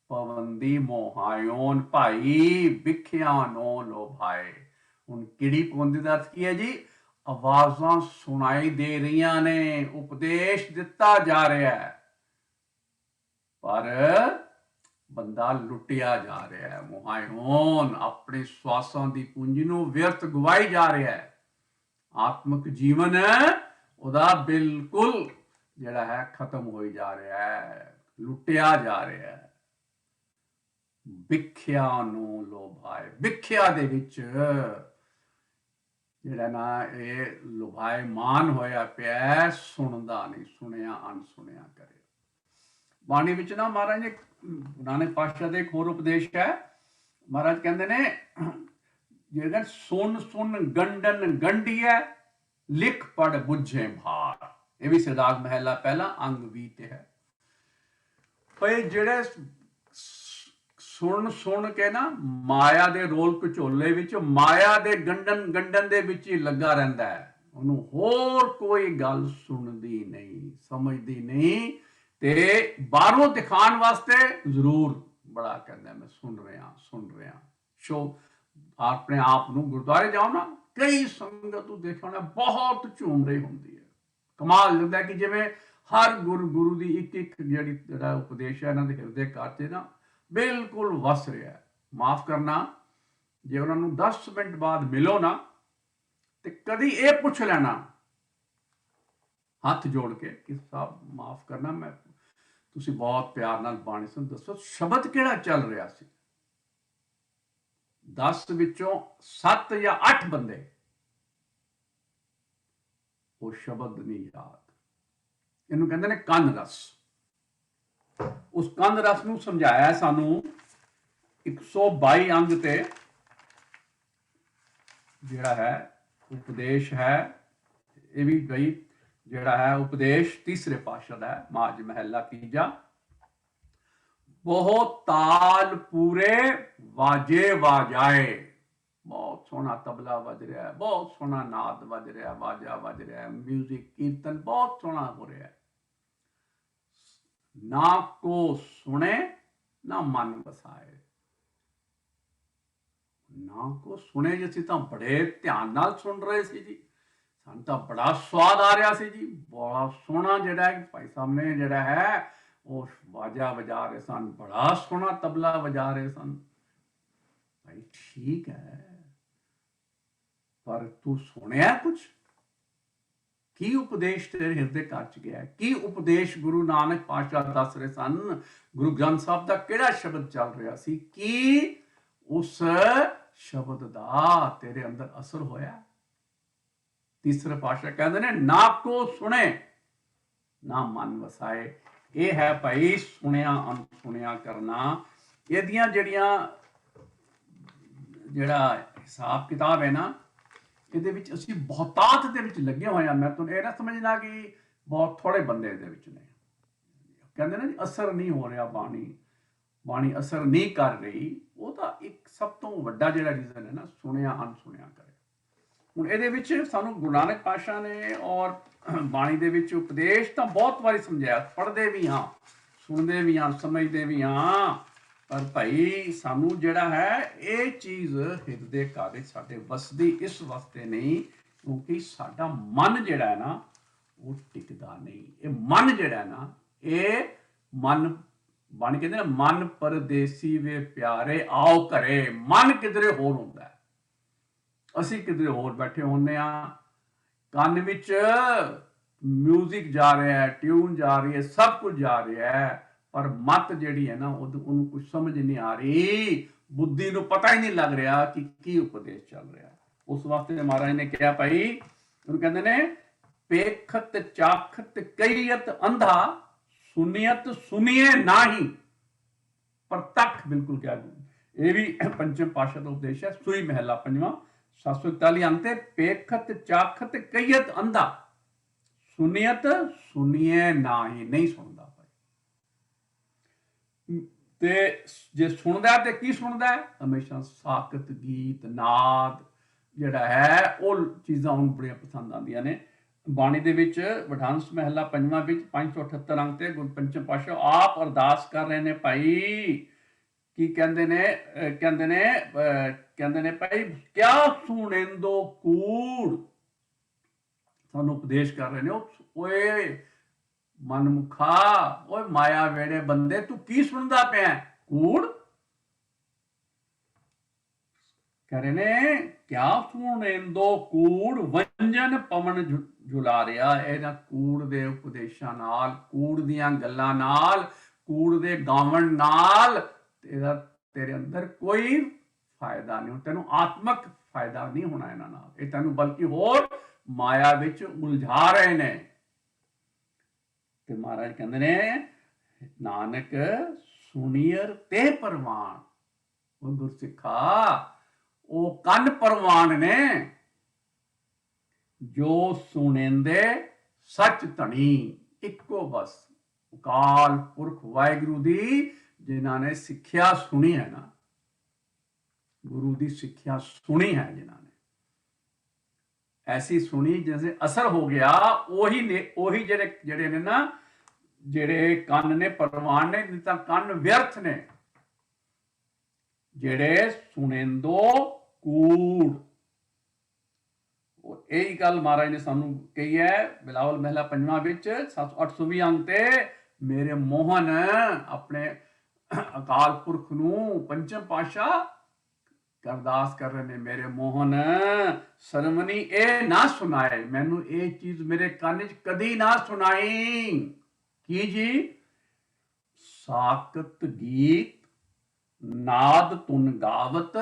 ਪਵੰਦੀ ਮੋਹਾਇਓਨ ਭਾਈ, ਵਿਖਿਆ ਨੋ ਲੋਭਾਏ। ਹੁਣ ਕਿੜੀ ਪਵੰਦੀ ਦਾ ਅਰਥ ਕੀ ਹੈ ਜੀ? ਆਵਾਜ਼ਾਂ ਸੁਣਾਈ ਦੇ ਰਹੀਆਂ ਨੇ, ਉਪਦੇਸ਼ ਦਿੱਤਾ ਜਾ ਰਿਹਾ ਹੈ, पर ਬੰਦਾ ਲੁੱਟਿਆ ਜਾ ਰਿਹਾ ਹੈ। ਮੁਹਾਇਓਨ ਆਪਣੀ ਸਵਾਸਾਂ ਦੀ ਪੂੰਜੀ ਨੂੰ ਵਿਅਰਥ ਗਵਾਈ ਜਾ ਰਿਹਾ ਹੈ। ਆਤਮਿਕ ਜੀਵਨ ਉਹਦਾ ਬਿਲਕੁਲ ਜਿਹੜਾ ਹੈ ਖਤਮ ਹੋਈ ਜਾ ਰਿਹਾ ਹੈ, ਲੁੱਟਿਆ ਜਾ ਰਿਹਾ ਹੈ। ਵਿਖਿਆ ਨੂੰ ਲੋਭਾਏ, ਵਿਖਿਆ ਦੇ ਵਿੱਚ ਜਿਹੜਾ ਨਾ ਇਹ ਲੋਭਾਇਮਾਨ ਹੋਇਆ ਪਿਆ, ਸੁਣਦਾ ਨਹੀਂ, ਸੁਣਿਆ ਅਣਸੁਣਿਆ ਕਰੇ। ਬਾਣੀ ਵਿੱਚ ਨਾ ਮਹਾਰਾਜ ਨੇ ਨਾਨਕ ਪਾਤਸ਼ਾਹ ਦੇ ਇੱਕ ਹੋਰ ਉਪਦੇਸ਼ ਹੈ। ਮਹਾਰਾਜ ਕਹਿੰਦੇ ਨੇ ਜਿਹੜਾ ਸੁਣ ਸੁਣ ਗੰਡਨ ਗੰਢੀਐ, ਲਿਖ ਪੜ ਬੁੱਝੇ ਭਾਰ। ਇਹ ਵੀ ਸਿਧਾਰਥ ਮਹਿਲਾ ਪਹਿਲਾ ਅੰਗ 20 ਤੇ ਹੈ। ਭਈ ਜਿਹੜੇ ਸੁਣ ਕੇ ਨਾ ਮਾਇਆ ਦੇ ਰੋਲ ਘਚੋਲੇ ਵਿੱਚ, ਮਾਇਆ ਦੇ ਗੰਡਨ ਦੇ ਵਿੱਚ ਹੀ ਲੱਗਾ ਰਹਿੰਦਾ ਹੈ। ਉਹਨੂੰ ਹੋਰ ਕੋਈ ਗੱਲ ਸੁਣਦੀ ਨਹੀਂ, ਸਮਝਦੀ ਨਹੀਂ, ਤੇ ਬਾਹਰੋਂ ਦਿਖਾਉਣ ਵਾਸਤੇ ਜ਼ਰੂਰ ਬੜਾ ਕਹਿੰਦਾ ਮੈਂ ਸੁਣ ਰਿਹਾ। ਸ਼ੋ ਆਪਣੇ ਆਪ ਨੂੰ ਗੁਰਦੁਆਰੇ ਜਾਓ ਨਾ, ਕਈ ਸੰਗਤ ਨੂੰ ਦੇਖਿਆ ਹੋਣਾ ਬਹੁਤ ਝੂਮ ਰਹੀ ਹੁੰਦੀ ਹੈ। ਕਮਾਲ ਲੱਗਦਾ ਕਿ ਜਿਵੇਂ ਹਰ ਗੁਰੂ ਦੀ ਇੱਕ ਜਿਹੜਾ ਉਪਦੇਸ਼ ਹੈ ਇਹਨਾਂ ਦੇ ਹਿਰਦੇ ਘਰ ਨਾ ਬਿਲਕੁਲ ਵਸ ਰਿਹਾ। ਮਾਫ ਕਰਨਾ, ਜੇ ਉਹਨਾਂ ਨੂੰ 10 ਮਿੰਟ ਬਾਅਦ ਮਿਲੋ ਨਾ ਤੇ ਕਦੀ ਇਹ ਪੁੱਛ ਲੈਣਾ ਹੱਥ ਜੋੜ ਕੇ ਕਿ ਸਾਹਿਬ ਮਾਫ ਕਰਨਾ, ਮੈਂ ਤੁਸੀਂ ਬਹੁਤ ਪਿਆਰ ਨਾਲ ਬਾਣੀ ਸੁਣ, ਦੱਸੋ ਸ਼ਬਦ ਕਿਹੜਾ ਚੱਲ ਰਿਹਾ ਸੀ? 10 ਵਿੱਚੋਂ 7 ਜਾਂ 8 ਬੰਦੇ ਉਹ ਸ਼ਬਦ ਨਹੀਂ ਯਾਦ। ਇਹਨੂੰ ਕਹਿੰਦੇ ਨੇ ਕੰਨ ਰਸ। ਉਸ ਕੰਨ ਰਸ ਨੂੰ ਸਮਝਾਇਆ ਸਾਨੂੰ 122 ਅੰਗ ਤੇ ਜਿਹੜਾ ਹੈ ਉਪਦੇਸ਼ ਹੈ। ਇਹ ਵੀ ਗਈ ਜਿਹੜਾ ਹੈ ਉਪਦੇਸ਼ ਤੀਸਰੇ ਪਾਤਸ਼ਾਹ ਦਾ ਹੈ, ਮਾਝ ਮਹਿਲਾ ਤੀਜਾ। ਬਹੁਤ ਤਾਲ ਪੂਰੇ ਵਾਜੇ ਵਾਜਾਏ। ਬਹੁਤ ਸੋਹਣਾ ਤਬਲਾ ਵੱਜ ਰਿਹਾ ਹੈ, ਬਹੁਤ ਸੋਹਣਾ ਨਾਦ ਵੱਜ ਰਿਹਾ, ਵਾਜਾ ਵੱਜ ਰਿਹਾ, ਮਿਊਜ਼ਿਕ ਕੀਰਤਨ ਬਹੁਤ ਸੋਹਣਾ ਹੋ ਰਿਹਾ ਹੈ। ਨਾ ਕੋ ਸੁਣੇ ਨਾ ਮਨ ਵਸਾਏ। ਨਾ ਕੋ ਸੁਣੇ ਜੀ, ਅਸੀਂ ਤਾਂ ਬੜੇ ਧਿਆਨ ਨਾਲ ਸੁਣ ਰਹੇ ਸੀ ਜੀ, ਸਾਨੂੰ ਤਾਂ ਬੜਾ ਸਵਾਦ ਆ ਰਿਹਾ ਸੀ ਜੀ, ਬੜਾ ਸੋਹਣਾ ਜਿਹੜਾ ਹੈ ਭਾਈ ਸਾਹਿਬ ਨੇ ਜਿਹੜਾ ਹੈ ਉਹ ਵਾਜਾ ਵਜਾ ਰਹੇ ਸਨ, ਬੜਾ ਸੋਹਣਾ ਤਬਲਾ ਵਜਾ ਰਹੇ ਸਨ। ਭਾਈ ਠੀਕ ਹੈ, ਪਰ ਤੂੰ ਸੁਣਿਆ ਕੁਛ? ਕੀ ਉਪਦੇਸ਼ ਤੇਰੇ ਹਿਰਦੇ ਘਰ ਚ ਗਿਆ? ਕੀ ਉਪਦੇਸ਼ ਗੁਰੂ ਨਾਨਕ ਪਾਤਸ਼ਾਹ ਦੱਸ ਰਹੇ ਸਨ? ਗੁਰੂ ਗ੍ਰੰਥ ਸਾਹਿਬ ਦਾ ਕਿਹੜਾ ਸ਼ਬਦ ਚੱਲ ਰਿਹਾ ਸੀ? ਕੀ ਉਸ ਸ਼ਬਦ ਦਾ ਤੇਰੇ ਅੰਦਰ ਅਸਰ ਹੋਇਆ? ਤੀਸਰੇ ਪਾਤਸ਼ਾਹ ਕਹਿੰਦੇ ਨੇ ਨਾ ਕੋ ਸੁਣੇ ਨਾ ਮਨ ਵਸਾਏ। ਇਹ ਹੈ ਭਾਈ ਸੁਣਿਆ ਅਣਸੁਣਿਆ ਕਰਨਾ। ਇਹਦੀਆਂ ਜਿਹੜਾ ਹਿਸਾਬ ਕਿਤਾਬ ਹੈ ਨਾ, ਇਹਦੇ ਵਿੱਚ ਅਸੀਂ ਬਹੁਤਾਤ ਦੇ ਵਿੱਚ ਲੱਗੇ ਹੋਏ ਹਾਂ। ਮੈਂ ਤੁਹਾਨੂੰ ਇਹ ਨਾ ਸਮਝਣਾ ਕਿ ਬਹੁਤ ਥੋੜੇ ਬੰਦੇ ਇਹਦੇ ਵਿੱਚ ਨੇ। ਕਹਿੰਦੇ ਨਾ ਜੀ ਅਸਰ ਨਹੀਂ ਹੋ ਰਿਹਾ, ਬਾਣੀ ਅਸਰ ਨਹੀਂ ਕਰ ਰਹੀ। ਉਹ ਤਾਂ ਇੱਕ ਸਭ ਤੋਂ ਵੱਡਾ ਜਿਹੜਾ ਰੀਜ਼ਨ ਹੈ ਨਾ, ਸੁਣਿਆ ਅਣਸੁਣਿਆ ਕਰੇ। ਹੁਣ ਇਹਦੇ ਵਿੱਚ ਸਾਨੂੰ ਗੁਰੂ ਨਾਨਕ ਪਾਤਸ਼ਾਹ ਨੇ ਔਰ ਬਾਣੀ ਦੇ ਵਿੱਚ ਉਪਦੇਸ਼ ਤਾਂ ਬਹੁਤ ਵਾਰੀ ਸਮਝਾਇਆ, ਪੜ੍ਹਦੇ ਵੀ ਹਾਂ, ਸੁਣਦੇ ਵੀ ਹਾਂ, ਸਮਝਦੇ ਵੀ ਹਾਂ, ਪਰ ਭਾਈ ਸਾਨੂੰ ਜਿਹੜਾ ਹੈ ਇਹ ਚੀਜ਼ ਹਿਰਦੇ ਘਰ ਸਾਡੇ ਵਸਦੀ ਇਸ ਵਾਸਤੇ ਨਹੀਂ ਕਿਉਂਕਿ ਸਾਡਾ ਮਨ ਜਿਹੜਾ ਹੈ ਨਾ ਉਹ ਟਿਕਦਾ ਨਹੀਂ। ਇਹ ਮਨ ਜਿਹੜਾ ਹੈ ਨਾ, ਇਹ ਮਨ ਬਣ ਕਹਿੰਦੇ ਨੇ ਮਨ ਪਰਦੇਸੀ ਵੇ ਪਿਆਰੇ ਆਓ ਘਰੇ। ਮਨ ਕਿਧਰੇ ਹੋਰ ਹੁੰਦਾ, ਅਸੀਂ ਕਿਧਰੇ ਹੋਰ ਬੈਠੇ ਹੁੰਦੇ ਹਾਂ। ਕੰਨ ਵਿੱਚ ਮਿਊਜ਼ਿਕ ਜਾ ਰਿਹਾ ਹੈ, ਟਿਊਨ ਜਾ ਰਹੀ ਹੈ, ਸਭ ਕੁਝ ਜਾ ਰਿਹਾ ਹੈ, ਪਰ ਮਤ ਜਿਹੜੀ ਹੈ ਨਾ ਉਹਨੂੰ ਕੁਝ ਸਮਝ ਨਹੀਂ ਆ ਰਹੀ। ਬੁੱਧੀ ਨੂੰ ਪਤਾ ਹੀ ਨਹੀਂ ਲੱਗ ਰਿਹਾ ਕਿ ਕੀ ਉਪਦੇਸ਼ ਚੱਲ ਰਿਹਾ। ਉਸ ਵਾਸਤੇ ਮਹਾਰਾਜ ਨੇ ਕਿਹਾ ਭਾਈ, ਉਹਨੂੰ ਕਹਿੰਦੇ ਨੇ ਪੇਖਤ ਚਾਖਤ ਕਈਅਤ ਅੰਧਾ, ਸੁਨੀਅਤ ਸੁਨੀਏ ਨਾਹੀ। ਪ੍ਰਤੱਖ ਬਿਲਕੁਲ ਕਿਹਾ। ਇਹ ਵੀ ਪੰਚਮ ਪਾਤਸ਼ਾਹ ਦਾ ਉਪਦੇਸ਼ ਹੈ, ਸੂਈ ਮਹਿਲਾ ਪੰਜਵਾਂ 741 ਅੰਗ ਤੇ। ਪੇਖਤ ਚਾਖਤ ਕਈਅਤ ਅੰਧਾ, ਸੁਨੀਅਤ ਸੁਨੀਏ ਨਾਹੀ। ਨਹੀਂ ਸੁਣਦਾ ਭਾਈ। ਤੇ ਜੇ ਸੁਣਦਾ ਤੇ ਕੀ ਸੁਣਦਾ? ਹਮੇਸ਼ਾ ਸਾਕਤ ਗੀਤ ਨਾਦ ਜਿਹੜਾ ਹੈ ਉਹ ਚੀਜ਼ਾਂ ਉਹਨੂੰ ਬੜੀਆਂ ਪਸੰਦ ਆਉਂਦੀਆਂ ਨੇ। ਬਾਣੀ ਦੇ ਵਿੱਚ ਵਡਹੰਸ ਮਹਿਲਾ ਪੰਜਵਾਂ ਵਿੱਚ 578 ਅੰਗ ਤੇ ਗੁਰੂ ਪੰਚਮ ਪਾਤਸ਼ਾਹ ਆਪ ਅਰਦਾਸ ਕਰ ਰਹੇ ਨੇ ਭਾਈ। ਕੀ ਕਹਿੰਦੇ ਨੇ ਭਾਈ, ਕਿਆ ਸੁਣੇਂਦੋ ਕੂੜ। ਸਾਨੂੰ ਉਪਦੇਸ਼ ਕਰ ਰਹੇ ਨੇ, ਓਏ ਮਨਮੁਖਾ, ਓਏ ਮਾਇਆ ਵੇੜੇ ਬੰਦੇ ਤੂੰ ਕੀ ਸੁਣਦਾ ਪਿਆ? ਕੂੜ ਕਰੇ ਨੇ ਕਿਆ ਸੁਣੇਂਦੋ ਕੂੜ ਵੰਜਨ ਪਵਨ ਝੁਲਾ ਰਿਹਾ। ਇਹਨਾਂ ਕੂੜ ਦੇ ਉਪਦੇਸ਼ਾਂ ਨਾਲ, ਕੂੜ ਦੀਆਂ ਗੱਲਾਂ ਨਾਲ, ਕੂੜ ਦੇ ਗਾਵਣ ਨਾਲ ਤੇਰੇ ਅੰਦਰ ਕੋਈ ਫਾਇਦਾ ਨਹੀਂ, ਤੈਨੂੰ ਆਤਮਕ ਫਾਇਦਾ ਨਹੀਂ ਹੋਣਾ ਇਹਨਾਂ ਨਾਲ। ਇਹ ਤੈਨੂੰ ਬਲਕਿ ਹੋਰ ਮਾਇਆ ਵਿੱਚ ਉਲਝਾ ਰਹੇ ਨੇ। ਤੇ ਮਹਾਰਾਜ ਕਹਿੰਦੇ ਨੇ ਨਾਨਕ ਸੁਣੀਅਰ ਤੇ ਪ੍ਰਵਾਨ। ਉਹ ਗੁਰਸਿੱਖਾ, ਉਹ ਕੰਨ ਪ੍ਰਵਾਨ ਨੇ ਜੋ ਸੁਣੇਂਦੇ ਸੱਚ ਧਣੀ। ਇੱਕੋ ਬਸ ਅਕਾਲ ਪੁਰਖ ਵਾਹਿਗੁਰੂ ਦੀ ਜਿਨ੍ਹਾਂ ਨੇ ਸਿੱਖਿਆ ਸੁਣੀ ਹੈ ਨਾ, ਗੁਰੂ ਦੀ ਸਿੱਖਿਆ ਸੁਣੀ ਹੈ ਜਿਨ੍ਹਾਂ ਨੇ, ਐਸੀ ਸੁਣੀ ਜਿਵੇਂ ਅਸਰ ਹੋ ਗਿਆ, ਉਹੀ ਜਿਹੜੇ ਨੇ ਨਾ, ਜਿਹੜੇ ਕੰਨ ਨੇ ਪ੍ਰਵਾਨ ਨੇ, ਨਹੀਂ ਤਾਂ ਕੰਨ ਵਿਅਰਥ ਨੇ। ਜਿਹੜੇ ਸੁਣੇਂਦੋ ਕੂੜ, ਇਹੀ ਗੱਲ ਮਹਾਰਾਜ ਨੇ ਸਾਨੂੰ ਕਹੀ ਹੈ ਬਿਲਾਵਲ ਮਹਿਲਾ ਪੰਜਵਾਂ ਵਿੱਚ 820 ਅੰਗ ਤੇ। ਮੇਰੇ ਮੋਹਨ ਆਪਣੇ ਅਕਾਲ ਪੁਰਖ ਨੂੰ ਪੰਚਮ ਪਾਤਸ਼ਾਹ ਅਰਦਾਸ ਕਰ ਰਹੇ ਨੇ, ਮੇਰੇ ਮੋਹਨ ਸਰਵਣੀ ਇਹ ਨਾ ਸੁਣਾਏ, ਮੈਨੂੰ ਇਹ ਚੀਜ਼ ਮੇਰੇ ਕੰਨ 'ਚ ਕਦੀ ਨਾ ਸੁਣਾਈ। ਕੀ ਜੀ? ਸਾਕਤ ਗੀਤ ਨਾਦ ਤੁਨ ਗਾਵਤ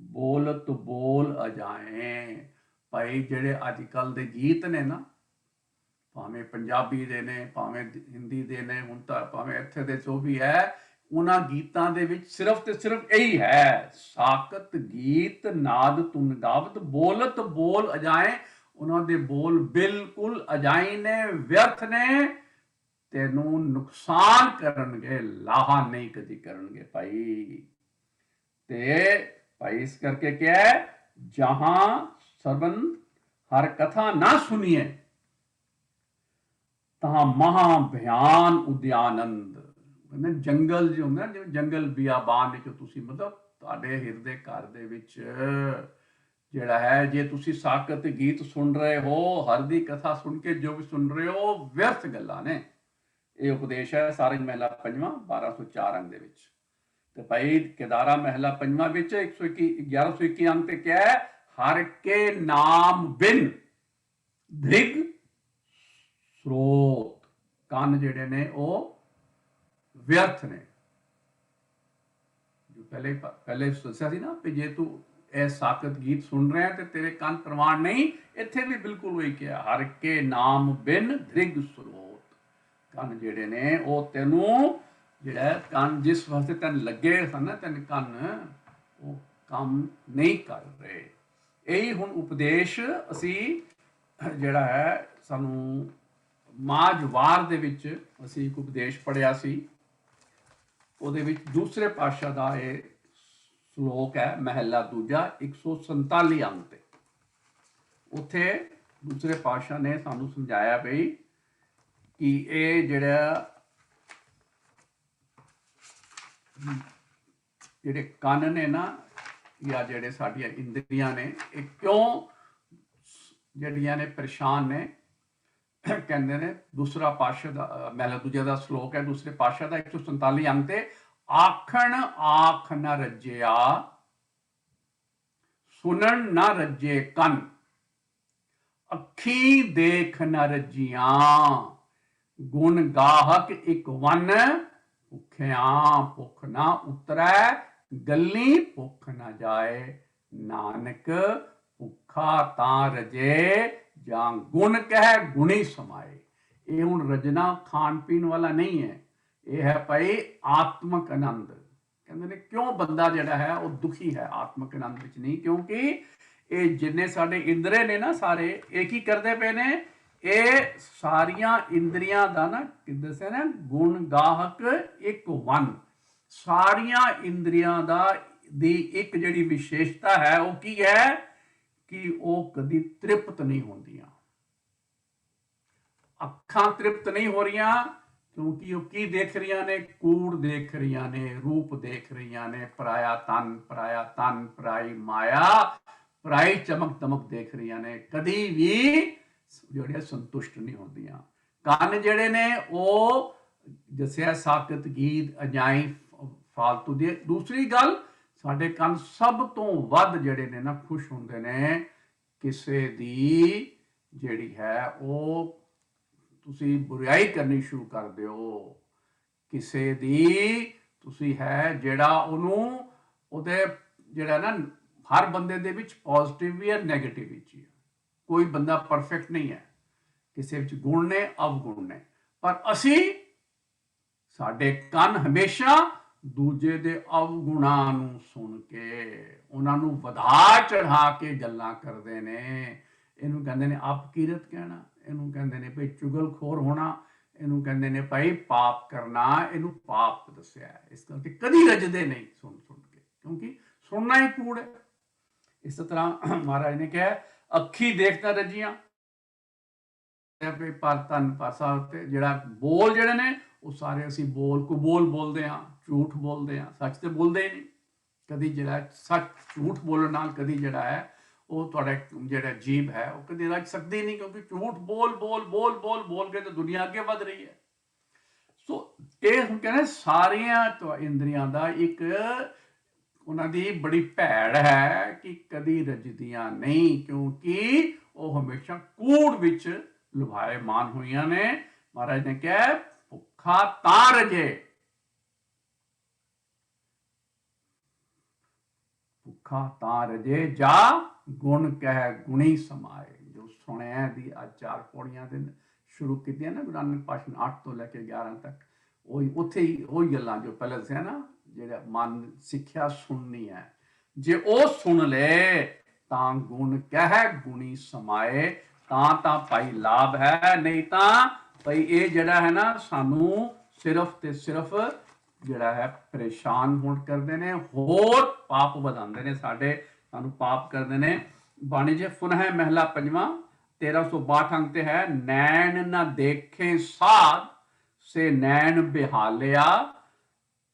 ਬੋਲਤ ਬੋਲ ਅਜਾਏ। ਭਾਈ ਜਿਹੜੇ ਅੱਜ ਕੱਲ ਦੇ ਗੀਤ ਨੇ ਨਾ, ਭਾਵੇਂ ਪੰਜਾਬੀ ਦੇ ਨੇ, ਭਾਵੇਂ ਹਿੰਦੀ ਦੇ ਨੇ, ਹੁਣ ਤਾਂ ਭਾਵੇਂ ਇੱਥੇ ਦੇ ਜੋ ਵੀ ਹੈ, ਉਹਨਾਂ ਗੀਤਾਂ ਦੇ ਵਿੱਚ ਸਿਰਫ ਤੇ ਸਿਰਫ ਇਹੀ ਹੈ, ਸਾਕਤ ਗੀਤ ਨਾਦ ਤੁਨ ਗਾਵਤ ਬੋਲਤ ਬੋਲ ਅਜਾਏ। ਉਹਨਾਂ ਦੇ ਬੋਲ ਬਿਲਕੁਲ ਅਜਾਈ ਨੇ, ਵਿਅਰਥ ਨੇ, ਤੈਨੂੰ ਨੁਕਸਾਨ ਕਰਨਗੇ, ਲਾਹਾ ਨਹੀਂ ਕਦੀ ਕਰਨਗੇ ਭਾਈ। ਤੇ ਭਾਈ ਇਸ ਕਰਕੇ ਕਿਹਾ ਹੈ, ਜਹਾਂ ਸਰਵਨ ਹਰ ਕਥਾ ਨਾ ਸੁਣੀਏ ਤਾਂ ਮਹਾ ਭਿਆਨ ਉਦਿਆਨੰਦ। ਜੰਗਲ ਜੋ ਹੁੰਦਾ, ਜਿਵੇਂ ਜੰਗਲ ਬਿਆਬਾਨ ਵਿੱਚ ਤੁਸੀਂ, ਮਤਲਬ ਤੁਹਾਡੇ ਹਿਰਦੇ ਘਰ ਦੇ ਵਿੱਚ ਜਿਹੜਾ ਹੈ, ਜੇ ਤੁਸੀਂ ਸਾਕਤ ਗੀਤ ਸੁਣ ਰਹੇ ਹੋ, ਹਰ ਦੀ ਕਥਾ ਸੁਣ ਕੇ ਜੋ ਵੀ ਸੁਣ ਰਹੇ ਹੋ, ਵਿਅਰਥ ਗੱਲਾਂ ਨੇ। ਇਹ ਉਪਦੇਸ਼ ਹੈ ਸਾਰੰਗ ਮਹਿਲਾ ਪੰਜਵਾਂ 1204 ਅੰਗ ਦੇ ਵਿੱਚ। ਤੇ ਭਾਈ ਕੇਦਾਰਾ ਮਹਿਲਾ ਪੰਜਵਾਂ ਵਿੱਚ 1121 ਅੰਗ ਤੇ ਕਿਹਾ ਹੈ, ਹਰ ਕੇ ਨਾਮ ਬਿਨ ਧ੍ਰਿਗ ਸਰੋਤ। ਕੰਨ ਜਿਹੜੇ ਨੇ ਉਹ ਵਿਅਰਥ ਨੇ। ਜੋ ਪਹਿਲੇ ਦੱਸਿਆ ਸੀ ਨਾ ਕਿ ਜੇ ਤੂੰ ਇਹ ਸਾਕਤ ਗੀਤ ਸੁਣ ਰਿਹਾ ਤੇ ਤੇਰੇ ਕੰਨ ਪ੍ਰਵਾਨ ਨਹੀਂ, ਇੱਥੇ ਵੀ ਬਿਲਕੁਲ ਉਹੀ ਕਿਹਾ, ਹਰ ਕੇ ਨਾਮ ਬਿਨ ਧ੍ਰਿਗ ਸਰੋਤ। ਕੰਨ ਜਿਹੜੇ ਨੇ ਉਹ ਤੈਨੂੰ, ਜਿਹੜਾ ਕੰਨ ਜਿਸ ਵਾਸਤੇ ਤੈਨੂੰ ਲੱਗੇ ਸਨ ਨਾ, ਤੈਨੂੰ ਕੰਨ, ਉਹ ਕੰਮ ਨਹੀਂ ਕਰ ਰਹੇ। ਇਹੀ ਹੁਣ ਉਪਦੇਸ਼ ਅਸੀਂ ਜਿਹੜਾ ਹੈ, ਸਾਨੂੰ ਮਾਝਵਾਰ ਦੇ ਵਿੱਚ ਅਸੀਂ ਇੱਕ ਉਪਦੇਸ਼ ਪੜ੍ਹਿਆ ਸੀ, ਉਹਦੇ ਵਿੱਚ ਦੂਸਰੇ ਪਾਤਸ਼ਾਹ ਦਾ ਇਹ ਸ਼ਲੋਕ ਹੈ, ਮਹਿਲਾ ਦੂਜਾ 147 ਅੰਗ ਤੇ। ਉੱਥੇ ਦੂਸਰੇ ਪਾਤਸ਼ਾਹ ਨੇ ਸਾਨੂੰ ਸਮਝਾਇਆ ਬਈ ਕਿ ਇਹ ਜਿਹੜੇ ਕੰਨ ਨੇ ਨਾ, ਜਾਂ ਜਿਹੜੇ ਸਾਡੀਆਂ ਇੰਦਰੀਆਂ ਨੇ, ਇਹ ਕਿਉਂ ਜਿਹੜੀਆਂ ਨੇ ਪਰੇਸ਼ਾਨ ਨੇ। ਕਹਿੰਦੇ ਨੇ ਦੂਸਰਾ ਪਾਤਸ਼ਾਹ ਦਾ ਮਹਿਲਾ ਦੂਜਾ ਦਾ ਸ਼ਲੋਕ ਹੈ, ਦੂਸਰੇ ਪਾਤਸ਼ਾਹ ਦਾ 147 ਅੰਗ ਤੇ, ਆਖਣ ਆਖ ਨਾ ਰੱਜਿਆ ਸੁਣਨ ਨਾ ਰੱਜੇ ਕੰਨ, ਅੱਖੀ ਦੇਖ ਨਾ ਰੱਜੀਆਂ ਗੁਣ ਗਾਹਕ ਇੱਕ ਵਨ, ਭੁੱਖਿਆਂ ਭੁੱਖ ਨਾ ਉਤਰੈ ਗੱਲੀ ਭੁੱਖ ਨਾ ਜਾਏ। ਨਾਨਕ ਭੁੱਖਾ ਤਾਂ ਰਜੇ ਜਾਂ ਗੁਣ ਕਹਿ ਗੁਣੀ ਸਮਾਏ। ਇਹ ਹੁਣ ਰਜਣਾ ਖਾਣ ਪੀਣ ਵਾਲਾ ਨਹੀਂ ਹੈ, ਇਹ ਹੈ ਭਾਈ ਆਤਮਕ ਆਨੰਦ। ਕਹਿੰਦੇ ਨੇ ਕਿਉਂ ਬੰਦਾ ਜਿਹੜਾ ਹੈ ਉਹ ਦੁਖੀ ਹੈ ਆਤਮਕ ਆਨੰਦ ਵਿੱਚ ਨਹੀਂ, ਕਿਉਂਕਿ ਇਹ ਜਿੰਨੇ ਸਾਡੇ ਇੰਦਰੇ ਨੇ ਨਾ ਸਾਰੇ, ਇਹ ਕੀ ਕਰਦੇ ਪਏ ਨੇ, ਇਹ ਸਾਰੀਆਂ ਇੰਦਰੀਆਂ ਦਾ ਨਾ ਦੱਸਿਆ ਨਾ, ਗੁਣ ਗਾਹਕ ਇੱਕ ਵਨ। ਸਾਰੀਆਂ ਇੰਦਰੀਆਂ ਦੀ ਇੱਕ ਜਿਹੜੀ ਵਿਸ਼ੇਸ਼ਤਾ ਹੈ ਉਹ ਕੀ ਹੈ ਕਿ ਉਹ ਕਦੀ ਤ੍ਰਿਪਤ ਨਹੀਂ ਹੁੰਦੀਆਂ। ਅੱਖਾਂ ਤ੍ਰਿਪਤ ਨਹੀਂ ਹੋ ਰਹੀਆਂ ਕਿਉਂਕਿ ਉਹ ਕੀ ਦੇਖ ਰਹੀਆਂ ਨੇ, ਕੂੜ ਦੇਖ ਰਹੀਆਂ ਨੇ, ਰੂਪ ਦੇਖ ਰਹੀਆਂ ਨੇ, ਪਰਾਇਆ ਤਨ ਪਰਾਈ ਮਾਇਆ, ਪਰਾਈ ਚਮਕ ਦਮਕ ਦੇਖ ਰਹੀਆਂ ਨੇ, ਕਦੀ ਵੀ ਜਿਹੜੀਆਂ ਸੰਤੁਸ਼ਟ ਨਹੀਂ ਹੁੰਦੀਆਂ। ਕੰਨ ਜਿਹੜੇ ਨੇ ਉਹ ਦੱਸਿਆ ਸਾਕਤ ਗੀਤ ਅਜਾਈ ਫਾਲਤੂ ਦੀ। ਦੂਸਰੀ ਗੱਲ, ਸਾਡੇ ਕੰਨ ਸਭ ਤੋਂ ਵੱਧ ਜਿਹੜੇ ਨੇ ਨਾ ਖੁਸ਼ ਹੁੰਦੇ ਨੇ ਕਿਸੇ ਦੀ ਜਿਹੜੀ ਹੈ ਉਹ ਤੁਸੀਂ ਬੁਰਾਈ ਕਰਨੀ ਸ਼ੁਰੂ ਕਰ ਦਿਓ, ਕਿਸੇ ਦੀ ਤੁਸੀਂ ਹੈ ਜਿਹੜਾ ਉਹਨੂੰ ਉਹਦੇ ਜਿਹੜਾ ਨਾ, ਹਰ ਬੰਦੇ ਦੇ ਵਿੱਚ ਪੋਜ਼ਿਟਿਵ ਵੀ ਹੈ ਨੈਗੇਟਿਵ ਵਿੱਚ ਹੀ ਹੈ, ਕੋਈ ਬੰਦਾ ਪਰਫੈਕਟ ਨਹੀਂ ਹੈ, ਕਿਸੇ ਵਿੱਚ ਗੁਣ ਨੇ ਅਵਗੁਣ ਨੇ, ਪਰ ਅਸੀਂ ਸਾਡੇ ਕੰਨ ਹਮੇਸ਼ਾ ਦੂਜੇ ਦੇ ਅਵਗੁਣਾਂ ਨੂੰ ਸੁਣ ਕੇ ਉਹਨਾਂ ਨੂੰ ਵਧਾ ਚੜ੍ਹਾ ਕੇ ਗੱਲਾਂ ਕਰਦੇ ਨੇ। ਇਹਨੂੰ ਕਹਿੰਦੇ ਨੇ ਅਪਕੀਰਤ ਕਹਿਣਾ, ਇਹਨੂੰ ਕਹਿੰਦੇ ਨੇ ਭਾਈ ਚੁਗਲਖੋਰ ਹੋਣਾ, ਇਹਨੂੰ ਕਹਿੰਦੇ ਨੇ ਭਾਈ ਪਾਪ ਕਰਨਾ, ਇਹਨੂੰ ਪਾਪ ਦੱਸਿਆ ਹੈ। ਇਸ ਕਰਕੇ ਕਦੀ ਰੱਜਦੇ ਨਹੀਂ ਸੁਣ ਕੇ, ਕਿਉਂਕਿ ਸੁਣਨਾ ਹੀ ਕੂੜ ਹੈ। ਇਸ ਤਰ੍ਹਾਂ ਮਹਾਰਾਜ ਨੇ ਕਿਹਾ ਅੱਖੀ ਦੇਖਦਾ ਰੱਜੀਆਂ, ਪਰ ਧੰਨ ਪਾਸਾ ਉੱਤੇ ਜਿਹੜਾ ਬੋਲ ਜਿਹੜੇ ਨੇ ਉਹ ਸਾਰੇ ਅਸੀਂ ਕੁਬੋਲ ਬੋਲਦੇ ਹਾਂ, ਝੂਠ ਬੋਲਦੇ ਹਾਂ, ਸੱਚ ਤੇ ਬੋਲਦੇ ਹੀ ਨਹੀਂ ਕਦੀ। ਜਿਹੜਾ ਸੱਚ ਝੂਠ ਬੋਲਣ ਨਾਲ ਕਦੀ ਜਿਹੜਾ ਹੈ ਉਹ ਤੁਹਾਡਾ ਜਿਹੜਾ ਜੀਭ ਹੈ ਉਹ ਕਦੀ ਰੱਜ ਸਕਦੀ ਨਹੀਂ, ਕਿਉਂਕਿ ਝੂਠ ਬੋਲ ਕੇ ਤਾਂ ਦੁਨੀਆ ਅੱਗੇ ਵੱਧ ਰਹੀ ਹੈ। ਸੋ ਇਹ ਹੁਣ ਕਹਿੰਦੇ ਸਾਰੀਆਂ ਇੰਦਰੀਆਂ ਦਾ ਇੱਕ ਉਹਨਾਂ ਦੀ ਬੜੀ ਭੈੜ ਹੈ ਕਿ ਕਦੀ ਰੱਜਦੀਆਂ ਨਹੀਂ, ਕਿਉਂਕਿ ਉਹ ਹਮੇਸ਼ਾ ਕੂੜ ਵਿੱਚ ਲੁਭਾਏਮਾਨ ਹੋਈਆਂ ਨੇ। ਮਹਾਰਾਜ ਨੇ ਕਿਹਾ ਭੁੱਖਾ ਤਾਂ ਰਜੇ, ਭੁੱਖਾ ਤਾਂ ਰਜੇ ਜਾ ਗੁਣ ਕਹਿ ਗੁਣੀ ਸਮਾਏ। ਜੋ ਸੁਣਿਆ ਦੀ ਅੱਜ 4 ਪੌੜੀਆਂ ਦੇ ਸ਼ੁਰੂ ਕੀਤੀਆਂ ਨਾ ਗੁਰੂ ਨਾਨਕ ਪਾਤਸ਼ਾਹ ਨੇ 8 ਤੋਂ ਲੈ ਕੇ 11 ਤੱਕ, ਉੱਥੇ ਹੀ ਉਹੀ ਗੱਲਾਂ ਜੋ ਪਹਿਲਾਂ ਦੱਸਿਆ ਨਾ, ਜਿਹੜਾ ਮਨ ਸਿੱਖਿਆ ਸੁਣਨੀ ਹੈ, ਜੇ ਉਹ ਸੁਣ ਲੈ ਤਾਂ ਗੁਣ ਕਹਿ ਗੁਣੀ ਸਮਾਏ, ਤਾਂ ਭਾਈ ਲਾਭ ਹੈ, ਨਹੀਂ ਤਾਂ ਭਾਈ ਇਹ ਜਿਹੜਾ ਹੈ ਨਾ ਸਾਨੂੰ ਸਿਰਫ ਤੇ ਸਿਰਫ ਜਿਹੜਾ ਹੈ ਪਰੇਸ਼ਾਨ ਹੋਣ ਕਰਦੇ ਨੇ, ਹੋਰ ਪਾਪ ਵਧਾਉਂਦੇ ਨੇ, ਸਾਨੂੰ ਪਾਪ ਕਰਦੇ ਨੇ। ਬਾਣੀ ਜੇ ਫੁਨ ਹੈ ਮਹਿਲਾ 5ਵਾਂ 1362 ਅੰਕ ਤੇ ਹੈ, ਨੈਣ ਨਾ ਦੇਖੇ ਸਾਧ ਸੇ ਨੈਣ ਬਿਹਾਲਿਆ,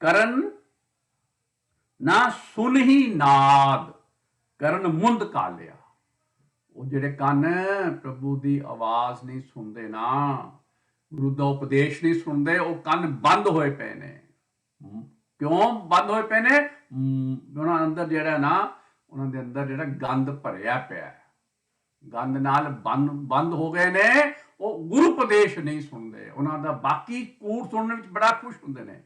ਕਰਨ ਨਾ ਸੁਨ ਹੀ ਨਾਦ ਕਰਨ ਮੁੰਦ ਕਾਲਿਆ। ਉਹ ਜਿਹੜੇ ਕੰਨ ਪ੍ਰਭੂ ਦੀ ਆਵਾਜ਼ ਨਹੀਂ ਸੁਣਦੇ ਨਾ, ਗੁਰੂ ਦਾ ਉਪਦੇਸ਼ ਨਹੀਂ ਸੁਣਦੇ, ਉਹ ਕੰਨ ਬੰਦ ਹੋਏ ਪਏ ਨੇ। ਕਿਉਂ ਬੰਦ ਹੋਏ ਪਏ ਨੇ? ਉਹਨਾਂ ਅੰਦਰ ਜਿਹੜਾ ਨਾ, ਉਹਨਾਂ ਦੇ ਅੰਦਰ ਜਿਹੜਾ ਗੰਦ ਭਰਿਆ ਪਿਆ, ਗੰਦ ਨਾਲ ਬੰਦ ਹੋ ਗਏ ਨੇ। ਉਹ ਗੁਰੂ ਉਪਦੇਸ਼ ਨਹੀਂ ਸੁਣਦੇ, ਉਹਨਾਂ ਦਾ ਬਾਕੀ ਕੂੜ ਸੁਣਨ ਵਿੱਚ ਬੜਾ ਖੁਸ਼ ਹੁੰਦੇ ਨੇ,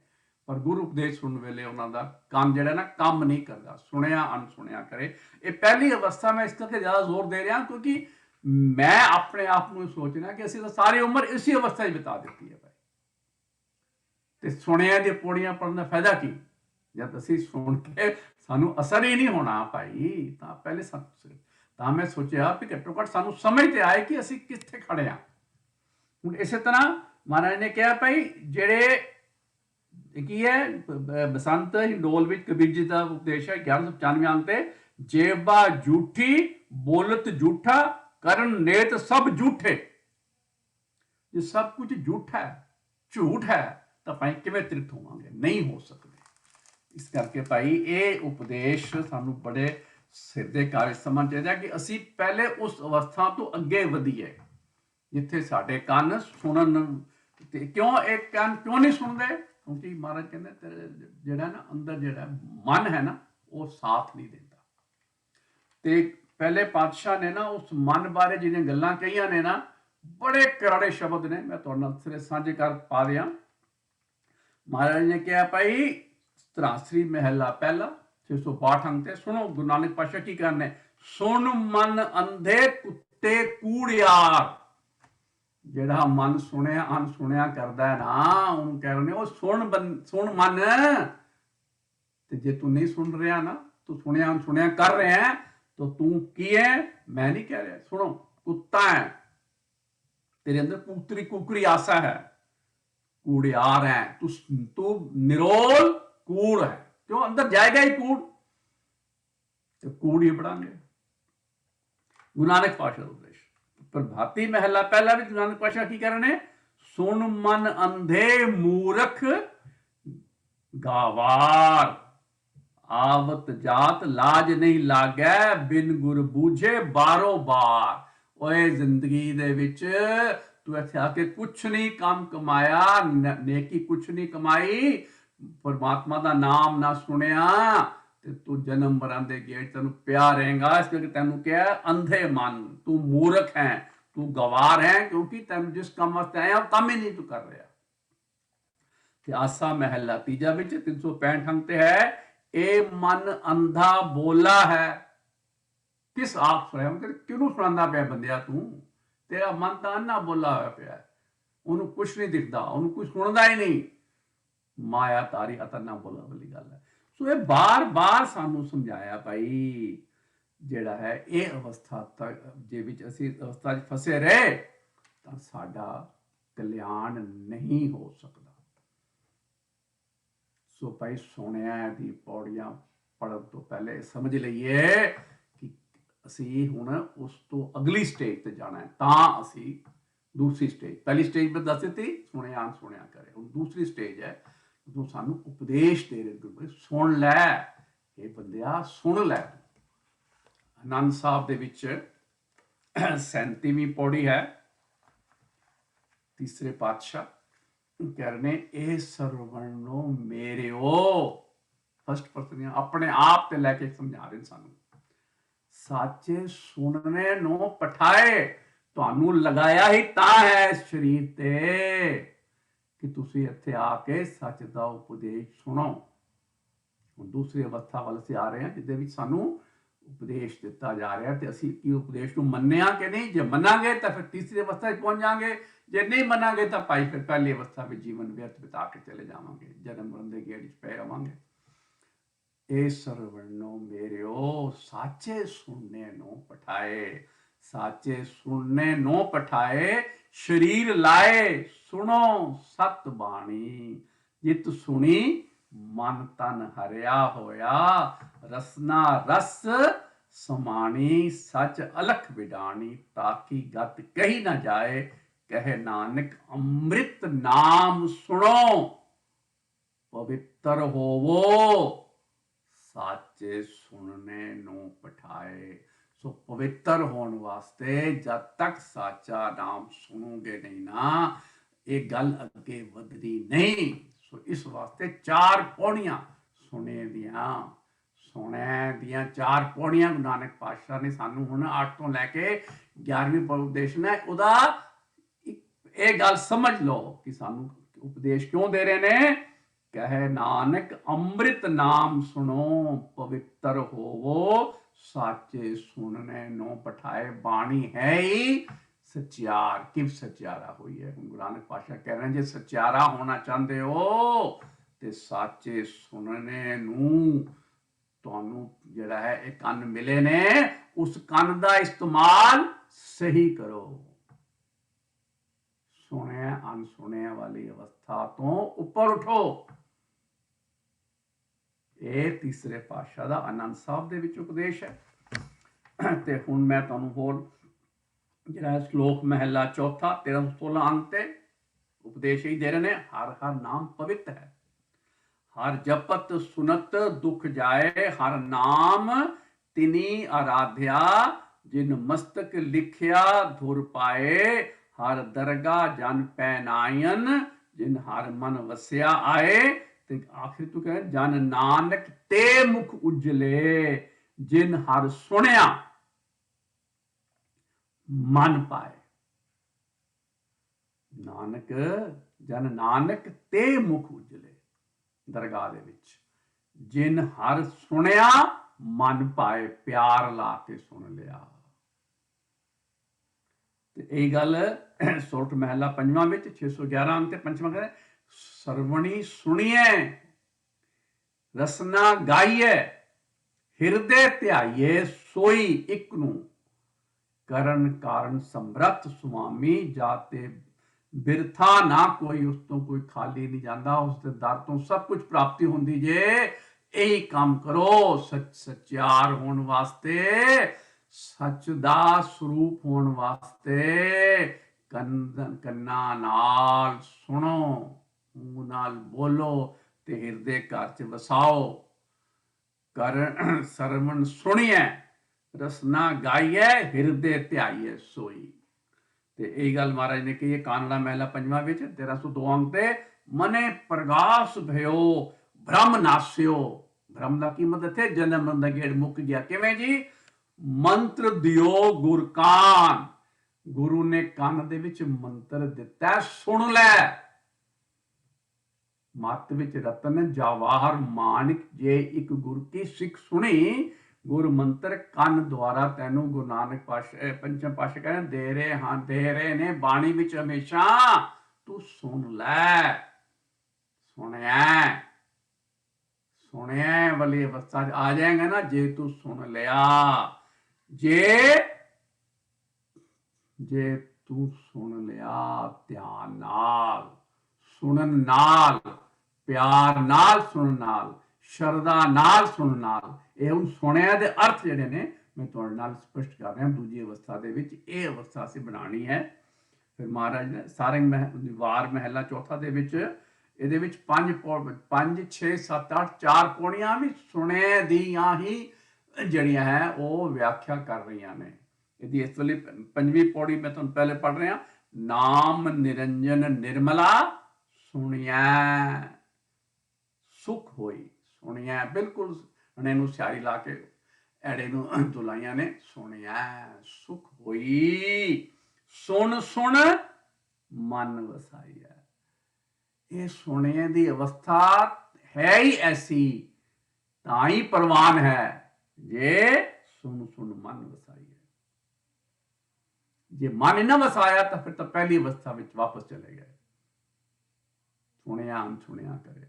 ਪਰ ਗੁਰੂ ਉਪਦੇਸ਼ ਸੁਣਨ ਵੇਲੇ ਉਹਨਾਂ ਦਾ ਕੰਨ ਜਿਹੜਾ ਨਾ ਕੰਮ ਨਹੀਂ ਕਰਦਾ, ਸੁਣਿਆ ਅਣਸੁਣਿਆ ਕਰੇ। ਇਹ ਪਹਿਲੀ ਅਵਸਥਾ ਮੈਂ ਇਸ ਕਰਕੇ ਜ਼ਿਆਦਾ ਜ਼ੋਰ ਦੇ ਰਿਹਾ ਕਿਉਂਕਿ ਮੈਂ ਆਪਣੇ ਆਪ ਨੂੰ ਸੋਚਣਾ ਕਿ ਅਸੀਂ ਤਾਂ ਸਾਰੀ ਉਮਰ ਇਸੇ ਅਵਸਥਾ 'ਚ ਬਿਤਾ ਦਿੱਤੀ ਹੈ ਭਾਈ, ਤੇ ਸੁਣਿਆ ਦੀਆਂ ਪੌੜੀਆਂ ਪੜ੍ਹਨ ਦਾ ਫਾਇਦਾ ਕੀ ਜਦ ਅਸੀਂ ਸੁਣ ਕੇ ਸਾਨੂੰ ਅਸਰ ਹੀ ਨਹੀਂ ਹੋਣਾ ਭਾਈ। ਤਾਂ ਪਹਿਲੇ ਤਾਂ ਮੈਂ ਸੋਚਿਆ ਕਿ ਘੱਟੋ ਘੱਟ ਸਾਨੂੰ ਸਮਝ ਤੇ ਆਏ ਕਿ ਅਸੀਂ ਕਿੱਥੇ ਖੜੇ ਹਾਂ। ਹੁਣ ਇਸੇ ਤਰ੍ਹਾਂ ਮਹਾਰਾਜ ਨੇ ਕਿਹਾ ਭਾਈ ਜਿਹੜੇ ਕੀ ਹੈ ਬਸੰਤ ਹਿੰਡੋਲ ਵਿੱਚ ਕਬੀਰ ਜੀ ਦਾ ਉਪਦੇਸ਼ ਹੈ 1195 ਅੰਕ ਤੇ, ਜੇਬਾ ਝੂਠੀ ਬੋਲਤ ਝੂਠਾ ਕਰਨ ਨੇਤ ਸਭ ਝੂਠੇ। ਜੇ ਸਭ ਕੁਝ ਝੂਠਾ ਹੈ, ਝੂਠ ਹੈ, ਤਾਂ ਭਾਈ ਕਿਵੇਂ ਤ੍ਰਿਪਤ ਹੋਵਾਂਗੇ? ਨਹੀਂ ਹੋ ਸਕਦੇ। ਇਸ ਕਰਕੇ ਭਾਈ ਇਹ ਉਪਦੇਸ਼ ਸਾਨੂੰ ਬੜੇ ਸਿਰ ਦੇ ਕਾਰਜ ਸਮਝਣਾ ਚਾਹੀਦਾ ਕਿ ਅਸੀਂ ਪਹਿਲੇ ਉਸ ਅਵਸਥਾ ਤੋਂ ਅੱਗੇ ਵਧੀਏ ਜਿੱਥੇ ਸਾਡੇ ਕੰਨ ਸੁਣਨ। ਤੇ ਕਿਉਂ ਇਹ ਕੰਨ ਕਿਉਂ ਨਹੀਂ ਸੁਣਦੇ? ਕਿਉਂਕਿ ਮਹਾਰਾਜ ਕਹਿੰਦੇ ਤੇਰੇ ਜਿਹੜਾ ਨਾ ਅੰਦਰ ਜਿਹੜਾ ਮਨ ਹੈ ਨਾ ਉਹ ਸਾਥ ਨਹੀਂ ਦਿੰਦਾ। ਤੇ ਪਹਿਲੇ ਪਾਤਸ਼ਾਹ ਨੇ ਨਾ ਉਸ ਮਨ ਬਾਰੇ ਜਿਹੜੀਆਂ ਗੱਲਾਂ ਕਹੀਆਂ ਨੇ ਨਾ, ਬੜੇ ਕਰਾੜੇ ਸ਼ਬਦ ਨੇ, ਮੈਂ ਤੁਹਾਡੇ ਨਾਲ ਸਿਰੇ ਸਾਂਝੇ ਕਰ ਪਾ ਰਿਹਾ। ਮਹਾਰਾਜ ਨੇ ਕਿਹਾ ਭਾਈ ਤਰਾਸਰੀ ਮਹਿਲਾ ਪਹਿਲਾ 662 ਅੰਕ ਤੇ ਸੁਣੋ ਗੁਰੂ ਨਾਨਕ ਪਾਤਸ਼ਾਹ ਕੀ ਕਰਨੇ, ਸੁਣ ਮਨ ਅੰਧੇ ਕੁੱਤੇ ਕੂੜਿਆਰ। ਜਿਹੜਾ ਮਨ ਸੁਣਿਆ ਅਣਸੁਣਿਆ ਕਰਦਾ ਹੈ ਨਾ, ਉਹਨੂੰ ਕਹਿ ਰਹੇ ਉਹ ਸੁਣ ਮਨ। ਤੇ ਜੇ ਤੂੰ ਨਹੀਂ ਸੁਣ ਰਿਹਾ ਨਾ, ਤੂੰ ਸੁਣਿਆ ਅਣਸੁਣਿਆ ਕਰ ਰਿਹਾ ਹੈ, ਤਾਂ ਤੂੰ ਕੀ ਹੈ? ਮੈਂ ਨਹੀਂ ਕਹਿ ਰਿਹਾ, ਸੁਣੋ ਕੁੱਤਾ ਹੈ, ਤੇਰੇ ਅੰਦਰ ਪੁੱਤਰੀ ਕੁਕਰੀ ਆਸਾ ਹੈ, ਕੂੜਿਆਰ ਹੈ ਤੂੰ ਨਿਰੋਲ ਕੂੜ ਹੈ। ਕਿਉਂ? ਅੰਦਰ ਜਾਏਗਾ ਹੀ ਕੂੜ, ਤੇ ਕੂੜ ਹੀ ਪੜਾਂਗੇ। ਗੁਰੂ ਨਾਨਕ ਪਾਤਸ਼ਾਹ ਦਾ ਉਪਦੇਸ਼ ਪ੍ਰਭਾਤੀ ਮਹਿਲਾ ਪਹਿਲਾ ਵੀ ਗੁਰੂ ਨਾਨਕ ਪਾਤਸ਼ਾਹ ਕੀ ਕਰ ਰਹੇ ਨੇ, ਸੁਣ ਮਨ ਅੰਧੇ ਮੂਰਖ ਗਾਵਾਰ, ਆਵਤ ਜਾਤ ਲਾਜ ਨਹੀਂ ਲਾਗੈ ਬਿਨ ਗੁਰ ਬੂਝੇ ਬਾਰੋ ਬਾਰ। ਓਏ ਜ਼ਿੰਦਗੀ ਦੇ ਵਿੱਚ तू इत्थे आके कुछ नहीं काम कमाया, नेकी कुछ नहीं कमाई, परमात्मा का नाम ना सुनिया, ते तू जन्म मरण दे गेट तेन पिया रहेगा। इस करके तेन क्या अंधे मन, तू मूर्ख है, तू गवार है, क्योंकि तेन जिस काम वास्ते आया काम ही नहीं तू कर रहा। आसा महला तीजा विच 365 अंक ते है, ए मन अंधा बोला है, किस आप सुनाया, क्यों सुना पाया बंदिया तू, तेरा मन तो अन्ना बोला होया पिया, उन्होंने कुछ नहीं दिखता, उन्होंने कुछ सुनता ही नहीं, माया तारी अतना बोला वाली गल है। सो ये बार बार सानू समझाया भाई ਜਿਹੜਾ है ये अवस्था तक जे विच असी अवस्था च फसे रहे तो साडा कल्याण नहीं हो सकता। सो भाई सोनिया दी पौड़ियां पढ़न तो पहले समझ लईए कि असी हुण उस तो अगली स्टेज ते जाना है, तां असी दूसरी स्टेज, पहली स्टेज पर दस दी सुनिया सुनिया करे, हुण दूसरी स्टेज है जो सानू उपदेश दे रहे, सुन लै ये बंदिया सुन लै। आनंद साहब दे विच 37वीं पौड़ी है, तीसरे पातशाह कह रहे ने, ए सरवणो मेरेओ, फर्स्ट पर्सन अपने आप ते लैके समझा रहे सानू, साचे सुनने नो पठाए, तुहानू लगाया ही ता है इस शरीर ते कि तुसी इत्थे आके सच दा उपदेश सुनो। हुण दूसरी अवस्था वाल असीं आ रहे हैं जिहदे विच सानू उपदेश दिता जा रहा है, तो असी की उपदेश को मन्निया कि नहीं, जो मनांगे तो फिर तीसरी अवस्था पहुंच जाएंगे, जे नहीं मनांगे तो भाई फिर पहली अवस्था में जीवन व्यर्थ बिता के चले जावांगे, जन्म मरण के गेड़ पे रवांगे। ए सरवणो मेरेओ, साचे सुनने नो पठाए, साचे सुनने नो पठाए, शरीर लाए सुनो सत बाणी, जित सुनी मन तन हरिया होया, रसना रस समानी, सच अलख विडानी, ताकि गत कही ना जाए, कहे नानक अमृत नाम सुनो, पवित्र होवो, साचे सुनने नो पठाए। सो पवित्र होने वास्ते जब तक साचा नाम सुनोगे नहीं ना, ये गल अगे वधदी नहीं। सो इस वास्ते 4 पौड़ियां सुने दियां 4 पौड़ियां गुरु नानक पातशाह ने सानू हुण 8 तो लैके 11वीं उपदेश ने उदा ये गल समझ लो कि सानू उपदेश क्यों दे रहे ने। कहे नानक अमृत नाम सुनो, पवित्र होवो, साचे सुनने नो पठाए। बाणी है ही सचियार, किव सचियारा हुई है। गुरु नानक पातशाह कह रहे हैं जे सचियारा होना चाहते हो तो साचे सुनने नू तुहानू जिहड़ा है एक कन मिले ने, उस कन का इस्तेमाल सही करो। सुने अनसुने वाली अवस्था तो ऊपर उठो। ये तीसरे पातशाह का आनंद साहब दे विच उपदेश है। ते हुण मैं तुहानू होर जिहड़ा श्लोक महला चौथा 1316 अंक ते उपदेश ही दे रहे ने। हर हर नाम पवित्र है, हर जपत सुनत दुख जाए, हर नाम तिनी आराध्या, जिन मस्तक लिखिया धुर पाए, हर दरगा जन पैनायन, जिन हर मन वसिया आए। आखिर तू कह जन नानक ते मुख उजले, जिन हर सुनिया मन पाए। नानक जन नानक ते मुख उजले दरगाह दे विच, जिन हर सुनिया मन पाए, प्यार ला के सुन लिया। यही गल सोठ महला पंजवां विच 611 अंक ते पंचवां कहते, सरवणी सुनिए रसना गाइए, हिरदे ध्याइए सोई इक नू, करन कारण समरथ सुआमी, जाते बिरथा ना कोई, उस तो कोई खाली नहीं जाता, उसके दर तो सब कुछ प्राप्ति होंदी जे। यही काम करो सच सचियार होने वास्ते, सच दा स्वरूप होने वास्ते कन्ना नाल सुनो, मूंह नाल बोलो ते हिरदे घर च वसाओ। कर सरवण सुनिए रसना गाइए, हिरदे ध्याइए सोई। ਤੇ ਇਹ ਗੱਲ ਮਹਾਰਾਜ ਨੇ ਕਹੀ ਹੈ ਕਾਨੜਾ ਮਹਿਲਾ ਪੰਜਵਾਂ ਵਿੱਚ 1302 ਅੰਕ ਤੇ ਮਨੇ ਪ੍ਰਗਾਸ ਭਇਓ ਬ੍ਰਹਮ ਨਾਸਿਓ। ਬ੍ਰਹਮ ਦਾ ਕੀ ਮਤਲਬ ਹੈ? ਜਨਮ ਦਾ ਗੇੜ ਮੁੱਕ ਗਿਆ। ਕਿਵੇਂ ਜੀ? ਮੰਤਰ ਦਿਓ ਗੁਰ ਕਾਨ, ਗੁਰੂ ਨੇ ਕੰਨ ਦੇ ਵਿੱਚ ਮੰਤਰ ਦਿੱਤਾ, ਸੁਣ ਲੈ। ਮੱਤ ਵਿੱਚ ਰਤਨ ਜਵਾਹਰ ਮਾਨਿਕ, ਜੇ ਇੱਕ ਗੁਰ ਕੀ ਸਿੱਖ ਸੁਣੀ, ਗੁਰ ਮੰਤਰ ਕੰਨ ਦੁਆਰਾ ਤੈਨੂੰ ਗੁਰੂ ਨਾਨਕ ਪਾਤਸ਼ਾਹ ਪੰਚਮ ਪਾਤਸ਼ਾਹ ਕਹਿੰਦੇ ਦੇ ਰਹੇ ਹਾਂ, ਦੇ ਰਹੇ ਨੇ ਬਾਣੀ ਵਿੱਚ ਹਮੇਸ਼ਾ, ਤੂੰ ਸੁਣ ਲੈ। ਸੁਣਿਆ ਸੁਣਿਆ ਵਾਲੀ ਅਵਸਥਾ ਆ ਜਾਏਗਾ ਨਾ, ਜੇ ਤੂੰ ਸੁਣ ਲਿਆ। ਜੇ ਤੂੰ ਸੁਣ ਲਿਆ ਧਿਆਨ ਨਾਲ, ਸੁਣਨ ਨਾਲ, ਪਿਆਰ ਨਾਲ ਸੁਣਨ ਨਾਲ, ਸ਼ਰਧਾ ਨਾਲ ਸੁਣਨ ਨਾਲ। ਇਹ ਹੁਣ ਸੁਣਿਆ ਦੇ ਅਰਥ ਜਿਹੜੇ ਨੇ ਮੈਂ ਤੁਹਾਡੇ ਨਾਲ ਸਪਸ਼ਟ ਕਰ ਰਿਹਾ। ਦੂਜੀ ਅਵਸਥਾ ਦੇ ਵਿੱਚ ਇਹ ਅਵਸਥਾ ਅਸੀਂ ਬਣਾਉਣੀ ਹੈ। ਫਿਰ ਮਹਾਰਾਜ ਨੇ ਸਾਰੰਗ ਵਾਰ ਮਹਿਲਾ ਚੌਥਾ ਦੇ ਵਿੱਚ ਇਹਦੇ ਵਿੱਚ 5 6 7 8 4 ਪੌੜੀਆਂ ਵੀ ਸੁਣੇ ਦੀਆਂ ਹੀ ਜਿਹੜੀਆਂ ਹੈ ਉਹ ਵਿਆਖਿਆ ਕਰ ਰਹੀਆਂ ਨੇ। ਇਹਦੀ ਇਸ ਵੇਲੇ 5ਵੀਂ ਪੌੜੀ ਮੈਂ ਤੁਹਾਨੂੰ ਪਹਿਲੇ ਪੜ੍ਹ ਰਿਹਾ। ਨਾਮ ਨਿਰੰਜਨ ਨਿਰਮਲਾ ਸੁਣਿਆ ਸੁਖ ਹੋਈ। ਸੁਣਿਆ ਬਿਲਕੁਲ ਹਣੇ ਨੂੰ ਸਿਆਰੀ ਲਾ ਕੇ ਐੜੇ ਨੂੰ ਦੁਲਾਈਆਂ ਨੇ। ਸੁਣਿਆ ਸੁਖ ਹੋਈ, ਸੁਣ ਸੁਣ ਮਨ ਵਸਾਈ ਹੈ। ਇਹ ਸੁਣਿਆ ਦੀ ਅਵਸਥਾ ਹੈ ਹੀ ਐਸੀ, ਤਾਂ ਹੀ ਪ੍ਰਵਾਨ ਹੈ ਜੇ ਸੁਣ ਸੁਣ ਮਨ ਵਸਾਈ ਹੈ। ਜੇ ਮਨ ਨਾ ਵਸਾਇਆ ਤਾਂ ਫਿਰ ਤਾਂ ਪਹਿਲੀ ਅਵਸਥਾ ਵਿੱਚ ਵਾਪਸ ਚਲੇ ਗਏ। ਸੁਣਿਆ ਅਣਸੁਣਿਆ ਕਰੇ।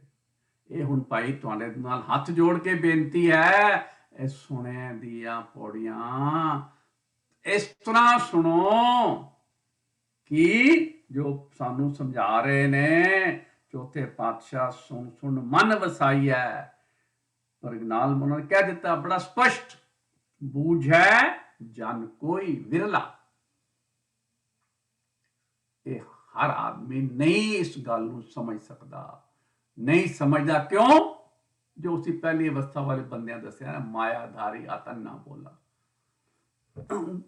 ਇਹ ਹੁਣ ਭਾਈ ਤੁਹਾਡੇ ਨਾਲ ਹੱਥ ਜੋੜ ਕੇ ਬੇਨਤੀ ਹੈ, ਇਹ ਸੁਣਿਆ ਦੀਆਂ ਪੌੜੀਆਂ ਇਸ ਤਰ੍ਹਾਂ ਸੁਣੋ ਕਿ ਜੋ ਸਾਨੂੰ ਸਮਝਾ ਰਹੇ ਨੇ ਚੌਥੇ ਪਾਤਸ਼ਾਹ, ਸੁਣ ਸੁਣ ਮਨ ਵਸਾਈ ਹੈ। ਪਰ ਨਾਲ ਉਹਨਾਂ ਨੇ ਕਹਿ ਦਿੱਤਾ ਬੜਾ ਸਪਸ਼ਟ, ਬੂਝੈ ਜਨ ਕੋਈ ਵਿਰਲਾ। ਇਹ ਹਰ ਆਦਮੀ ਨਹੀਂ ਇਸ ਗੱਲ ਨੂੰ ਸਮਝ ਸਕਦਾ, ਨਹੀਂ ਸਮਝਦਾ। ਕਿਉਂ? ਜੋ ਅਸੀਂ ਪਹਿਲੀ ਅਵਸਥਾ ਵਾਲੇ ਬੰਦਿਆਂ ਦੱਸਿਆ ਨਾ, ਮਾਇਆਧਾਰੀ ਆਤਨ ਨਾ ਬੋਲਾ,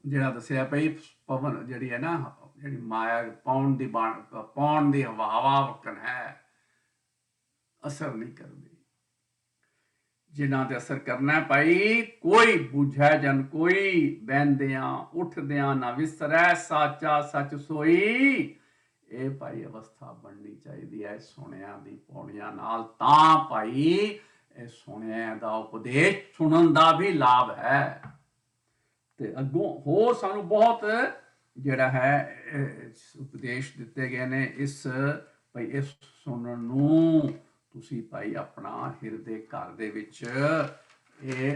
ਜਿਹੜਾ ਦੱਸਿਆ ਪਈ ਪਵਨ ਜਿਹੜੀ ਹੈ ਨਾ, ਜਿਹੜੀ ਮਾਇਆ ਪਾਉਣ ਦੀ ਹਵਾ ਵਕਨ ਹੈ, ਅਸਰ ਨਹੀਂ ਕਰਦੀ। ਜਿਨ੍ਹਾਂ ਤੇ ਅਸਰ ਕਰਨਾ ਭਾਈ, ਕੋਈ ਬੁਝੈ ਜਨ ਕੋਈ, ਬਹਿੰਦਿਆਂ ਉੱਠਦਿਆਂ ਨਾ ਵਿਸਰੈ, ਸਾਚਾ ਸੱਚ ਸੋਈ। ਇਹ ਭਾਈ ਅਵਸਥਾ ਬਣਨੀ ਚਾਹੀਦੀ ਹੈ ਸੁਣਿਆ ਦੀ ਪੌੜੀਆਂ ਨਾਲ। ਤਾਂ ਭਾਈ ਇਹ ਸੁਣਿਆ ਦਾ ਉਪਦੇਸ਼ ਸੁਣਨ ਦਾ ਵੀ ਲਾਭ ਹੈ। ਤੇ ਅੱਗੋਂ ਹੋਰ ਸਾਨੂੰ ਬਹੁਤ ਜਿਹੜਾ ਹੈ ਉਪਦੇਸ਼ ਦਿੱਤੇ ਗਏ ਨੇ। ਇਸ ਭਾਈ ਇਸ ਸੁਣਨ ਨੂੰ ਤੁਸੀਂ ਭਾਈ ਆਪਣਾ ਹਿਰਦੇ ਘਰ ਦੇ ਵਿੱਚ ਇਹ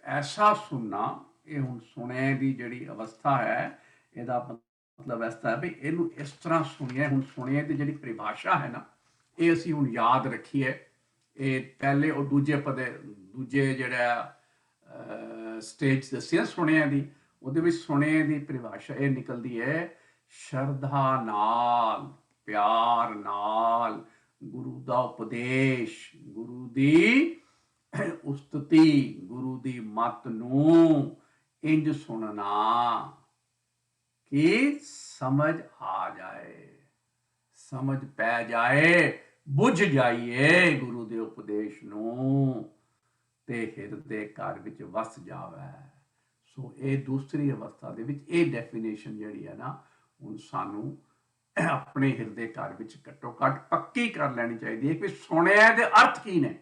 ਐਸਾ ਸੁਣਨਾ। ਇਹ ਹੁਣ ਸੁਣੇ ਦੀ ਜਿਹੜੀ ਅਵਸਥਾ ਹੈ, ਇਹਦਾ ਮਤਲਬ ਐਸਾ ਹੈ ਵੀ ਇਹਨੂੰ ਇਸ ਤਰ੍ਹਾਂ ਸੁਣੀਏ। ਹੁਣ ਸੁਣੀਏ ਦੀ ਜਿਹੜੀ ਪਰਿਭਾਸ਼ਾ ਹੈ ਨਾ, ਇਹ ਅਸੀਂ ਹੁਣ ਯਾਦ ਰੱਖੀਏ। ਇਹ ਪਹਿਲੇ ਔਰ ਦੂਜੇ ਜਿਹੜਾ ਸਟੇਜ ਦੱਸਿਆ ਸੁਣਿਆ ਦੀ, ਉਹਦੇ ਵਿੱਚ ਸੁਣਿਆ ਦੀ ਪਰਿਭਾਸ਼ਾ ਇਹ ਨਿਕਲਦੀ ਹੈ, ਸ਼ਰਧਾ ਨਾਲ, ਪਿਆਰ ਨਾਲ, ਗੁਰੂ ਦਾ ਉਪਦੇਸ਼, ਗੁਰੂ ਦੀ ਉਸਤਤੀ, ਗੁਰੂ ਦੀ ਮੱਤ ਨੂੰ ਇੰਜ ਸੁਣਨਾ ਕਿ ਸਮਝ ਆ ਜਾਏ, ਸਮਝ ਪੈ ਜਾਏ, ਬੁੱਝ ਜਾਈਏ ਗੁਰੂ ਦੇ ਉਪਦੇਸ਼ ਨੂੰ, ਤੇ ਹਿਰਦੇ ਘਰ ਵਿੱਚ ਵਸ ਜਾਵੇ। ਸੋ ਇਹ ਦੂਸਰੀ ਅਵਸਥਾ ਦੇ ਵਿੱਚ ਇਹ ਡੈਫੀਨੇਸ਼ਨ ਜਿਹੜੀ ਹੈ ਨਾ, ਹੁਣ ਸਾਨੂੰ ਆਪਣੇ ਹਿਰਦੇ ਘਰ ਵਿੱਚ ਘੱਟੋ ਘੱਟ ਪੱਕੀ ਕਰ ਲੈਣੀ ਚਾਹੀਦੀ ਹੈ ਕਿ ਸੁਣਿਆ ਦੇ ਅਰਥ ਕੀ ਨੇ।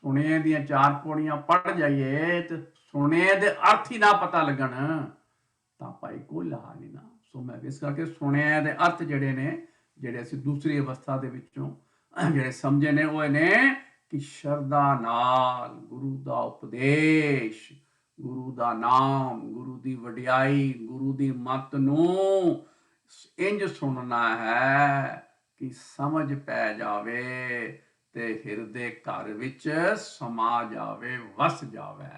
ਸੁਣਿਆ ਦੀਆਂ 4 ਪੌੜੀਆਂ ਪੜ੍ਹ ਜਾਈਏ ਤੇ ਸੁਣਿਆ ਦੇ ਅਰਥ ਹੀ ਨਾ ਪਤਾ ਲੱਗਣ ਤਾਂ ਭਾਈ ਕੋਈ ਲਾਹਾ ਨਹੀਂ ਨਾ। ਸੋ ਮੈਂ ਇਸ ਕਰਕੇ ਸੁਣਿਆ ਦੇ ਅਰਥ ਜਿਹੜੇ ਨੇ, ਜਿਹੜੇ ਅਸੀਂ ਦੂਸਰੀ ਅਵਸਥਾ ਦੇ ਵਿੱਚੋਂ ਜਿਹੜੇ ਸਮਝੇ ਨੇ, ਉਹ ਨੇ ਕਿ ਸ਼ਰਧਾ ਨਾਲ ਗੁਰੂ ਦਾ ਉਪਦੇਸ਼, ਗੁਰੂ ਦਾ ਨਾਮ, ਗੁਰੂ ਦੀ ਵਡਿਆਈ, ਗੁਰੂ ਦੀ ਮੱਤ ਨੂੰ ਇੰਜ ਸੁਣਨਾ ਹੈ ਕਿ ਸਮਝ ਪੈ ਜਾਵੇ ਤੇ ਹਿਰਦੇ ਘਰ ਵਿੱਚ ਸਮਾ ਜਾਵੇ, ਵਸ ਜਾਵੇ।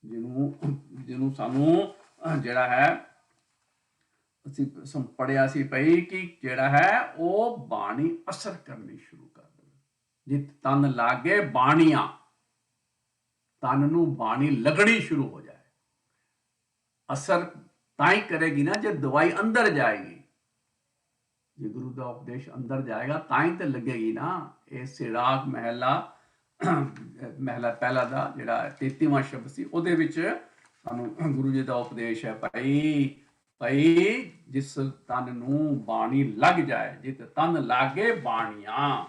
ਜਿਹਨੂੰ ਸਾਨੂੰ ਜਿਹੜਾ ਹੈ ਅਸੀਂ ਪੜਿਆ ਸੀ ਪਈ ਕਿ ਜਿਹੜਾ ਹੈ ਉਹ ਬਾਣੀ ਅਸਰ ਕਰਨੀ ਸ਼ੁਰੂ ਕਰ ਦੇਵੇ। ਜਿਤ ਤਨ ਲਾਗੇ ਬਾਣੀਆਂ, ਤਨ ਨੂੰ ਬਾਣੀ ਲੱਗਣੀ ਸ਼ੁਰੂ ਹੋ ਜਾਏ। ਅਸਰ ਤਾਂ ਹੀ ਕਰੇਗੀ ਨਾ ਜੇ ਦਵਾਈ ਅੰਦਰ ਜਾਏਗੀ। ਜੇ ਗੁਰੂ ਦਾ ਉਪਦੇਸ਼ ਅੰਦਰ ਜਾਏਗਾ ਤਾਂ ਹੀ ਤੇ ਲੱਗੇਗੀ ਨਾ। ਇਹ ਸਿਰਾਗ ਮਹਿਲਾ ਪਹਿਲਾ ਦਾ ਜਿਹੜਾ 33ਵਾਂ ਸ਼ਬਦ ਸੀ ਉਹਦੇ ਵਿੱਚ ਸਾਨੂੰ ਗੁਰੂ ਜੀ ਦਾ ਉਪਦੇਸ਼ ਹੈ, ਭਾਈ ਜਿਸ ਤਨ ਨੂੰ ਬਾਣੀ ਲੱਗ ਜਾਏ, ਜਿਤ ਤਨ ਲਾਗੇ ਬਾਣੀਆਂ।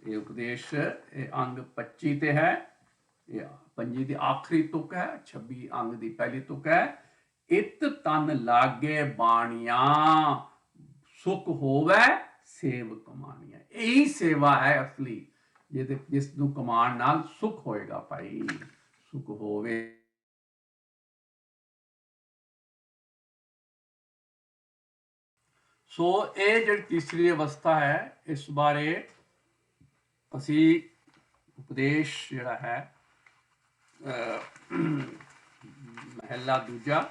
ਇਹ ਉਪਦੇਸ਼ ਇਹ ਅੰਗ 25 ਤੇ ਹੈ। ਇਹ 25 ਦੀ ਆਖਰੀ ਤੁਕ ਹੈ, 26 ਅੰਗ ਦੀ ਪਹਿਲੀ ਤੁਕ ਹੈ। ਇਤ ਤਨ ਲਾਗੇ ਬਾਣੀਆਂ, ਸੁਖ ਹੋਵੇ ਸੇਵ ਕਮਾਣੀਆਂ। ਇਹੀ ਸੇਵਾ ਹੈ ਅਸਲੀ, ਜਿਸ ਨੂੰ ਕਮਾਣ ਨਾਲ ਸੁਖ ਹੋਏਗਾ ਭਾਈ, ਸੁਖ ਹੋਵੇ। ਸੋ ਇਹ ਜਿਹੜੀ ਤੀਸਰੀ ਅਵਸਥਾ ਹੈ, ਇਸ ਬਾਰੇ ਅਸੀਂ ਉਪਦੇਸ਼ ਜਿਹੜਾ ਹੈ ਮਹਿਲਾ ਦੂਜਾ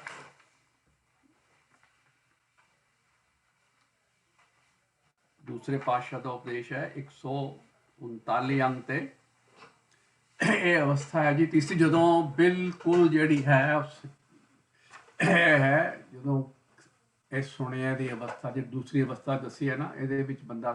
ਦੂਸਰੇ ਪਾਤਸ਼ਾਹ ਦਾ ਉਪਦੇਸ਼ ਹੈ 139 ਅੰਗ ਤੇ। ਇਹ ਅਵਸਥਾ ਹੈ ਜੀ ਤੀਸਰੀ, ਜਦੋਂ ਬਿਲਕੁਲ ਜਿਹੜੀ ਹੈ ਜਦੋਂ ਇਹ ਸੁਣਿਆ ਦੀ ਅਵਸਥਾ, ਜਿਹੜੀ ਦੂਸਰੀ ਅਵਸਥਾ ਦੱਸੀ ਹੈ ਨਾ, ਇਹਦੇ ਵਿੱਚ ਬੰਦਾ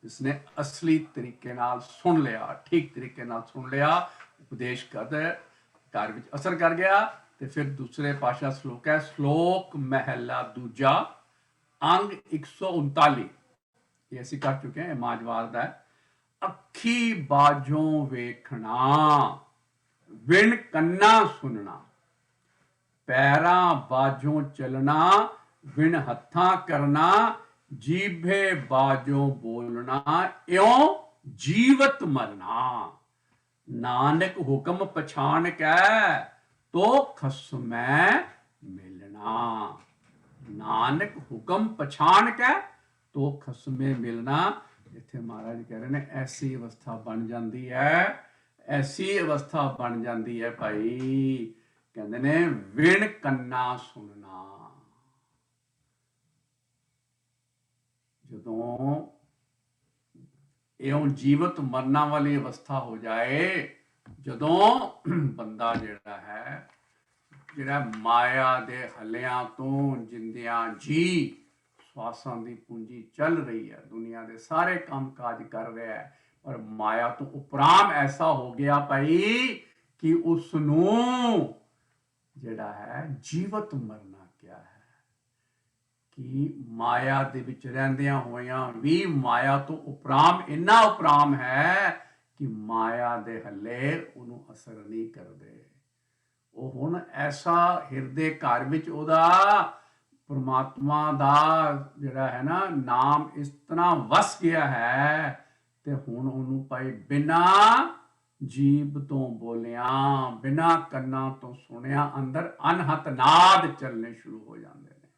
ਜਿਸਨੇ ਅਸਲੀ ਤਰੀਕੇ ਨਾਲ ਸੁਣ ਲਿਆ, ਠੀਕ ਤਰੀਕੇ ਨਾਲ ਸੁਣ ਲਿਆ, ਉਪਦੇਸ਼ ਘਰ ਵਿੱਚ ਅਸਰ ਕਰ ਗਿਆ, ਤੇ ਫਿਰ ਦੂਸਰੇ ਪਾਤਸ਼ਾਹ ਸ਼ਲੋਕ ਹੈ, ਸ਼ਲੋਕ ਮਹਿਲਾ ਦੂਜਾ ਅੰਗ 139। ਇਹ ਅਸੀਂ ਕਰ ਚੁੱਕੇ ਹਾਂ, ਇਹ ਮਾਜਵਾਰ ਦਾ ਹੈ। ਅੱਖੀ ਬਾਝੋਂ ਵੇਖਣਾ, ਵਿਣ ਕੰਨਾ ਸੁਣਨਾ, ਪੈਰਾਂ ਬਾਝੋਂ ਚਲਣਾ, ਵਿਣ ਹੱਥਾਂ ਕਰਨਾ, ਜੀਭੇ ਬਾਝੋਂ ਬੋਲਣਾ, ਇਉਂ ਜੀਵਤ ਮਰਨਾ। ਨਾਨਕ ਹੁਕਮ ਪਛਾਣ ਕੈ, ਤੋ ਖਸਮੈ ਮਿਲਣਾ। ਨਾਨਕ ਹੁਕਮ ਪਛਾਣ ਕੈ, ਤੋ ਖਸਮੇ ਮਿਲਣਾ। ਇੱਥੇ ਮਹਾਰਾਜ ਕਹਿ ਰਹੇ ਨੇ ਐਸੀ ਅਵਸਥਾ ਬਣ ਜਾਂਦੀ ਹੈ, ਐਸੀ ਅਵਸਥਾ ਬਣ ਜਾਂਦੀ ਹੈ ਭਾਈ, ਕਹਿੰਦੇ ਨੇ ਵਿਣ ਕੰਨਾ ਸੁਣਨਾ। ਜਦੋਂ ਇਉਂ ਜੀਵਤ ਮਰਨਾ ਵਾਲੀ ਅਵਸਥਾ ਹੋ ਜਾਏ, ਜਦੋਂ ਬੰਦਾ ਜਿਹੜਾ ਮਾਇਆ ਦੇ ਹੱਲਿਆਂ ਤੋਂ ਜਿੰਦਿਆਂ ਜੀ ਸਵਾਸਾਂ ਦੀ ਪੂੰਜੀ ਚੱਲ ਰਹੀ ਹੈ, ਦੁਨੀਆ ਦੇ ਸਾਰੇ ਕੰਮ ਕਾਜ ਕਰ ਰਿਹਾ ਹੈ, ਪਰ ਮਾਇਆ ਤੋਂ ਉਪਰਾਮ ਐਸਾ ਹੋ ਗਿਆ ਭਾਈ ਕਿ ਉਸ ਨੂੰ ਜਿਹੜਾ ਹੈ ਜੀਵਤ ਮਰਨਾ ਕਿਹਾ ਹੈ, ਕਿ ਮਾਇਆ ਦੇ ਵਿੱਚ ਰਹਿੰਦਿਆਂ ਹੋਇਆਂ ਵੀ ਮਾਇਆ ਤੋਂ ਉਪਰਾਮ, ਇੰਨਾ ਉਪਰਾਮ ਹੈ ਕਿ ਮਾਇਆ ਦੇ ਹੱਲੇ ਉਹਨੂੰ ਅਸਰ ਨਹੀਂ ਕਰਦੇ। ਉਹ ਹੁਣ ਐਸਾ ਹਿਰਦੇ ਘਰ ਵਿੱਚ ਉਹਦਾ ਪਰਮਾਤਮਾ ਦਾ ਜਿਹੜਾ ਹੈ ਨਾ ਨਾਮ ਇਸ ਤਰ੍ਹਾਂ ਵਸ ਗਿਆ ਹੈ, ਤੇ ਹੁਣ ਉਹਨੂੰ ਭਾਈ ਬਿਨਾਂ ਜੀਭ ਤੋਂ ਬੋਲਿਆਂ, ਬਿਨਾਂ ਕੰਨਾਂ ਤੋਂ ਸੁਣਿਆ ਅੰਦਰ ਅਨਹਤ ਨਾਦ ਚੱਲਣੇ ਸ਼ੁਰੂ ਹੋ ਜਾਂਦੇ ਨੇ।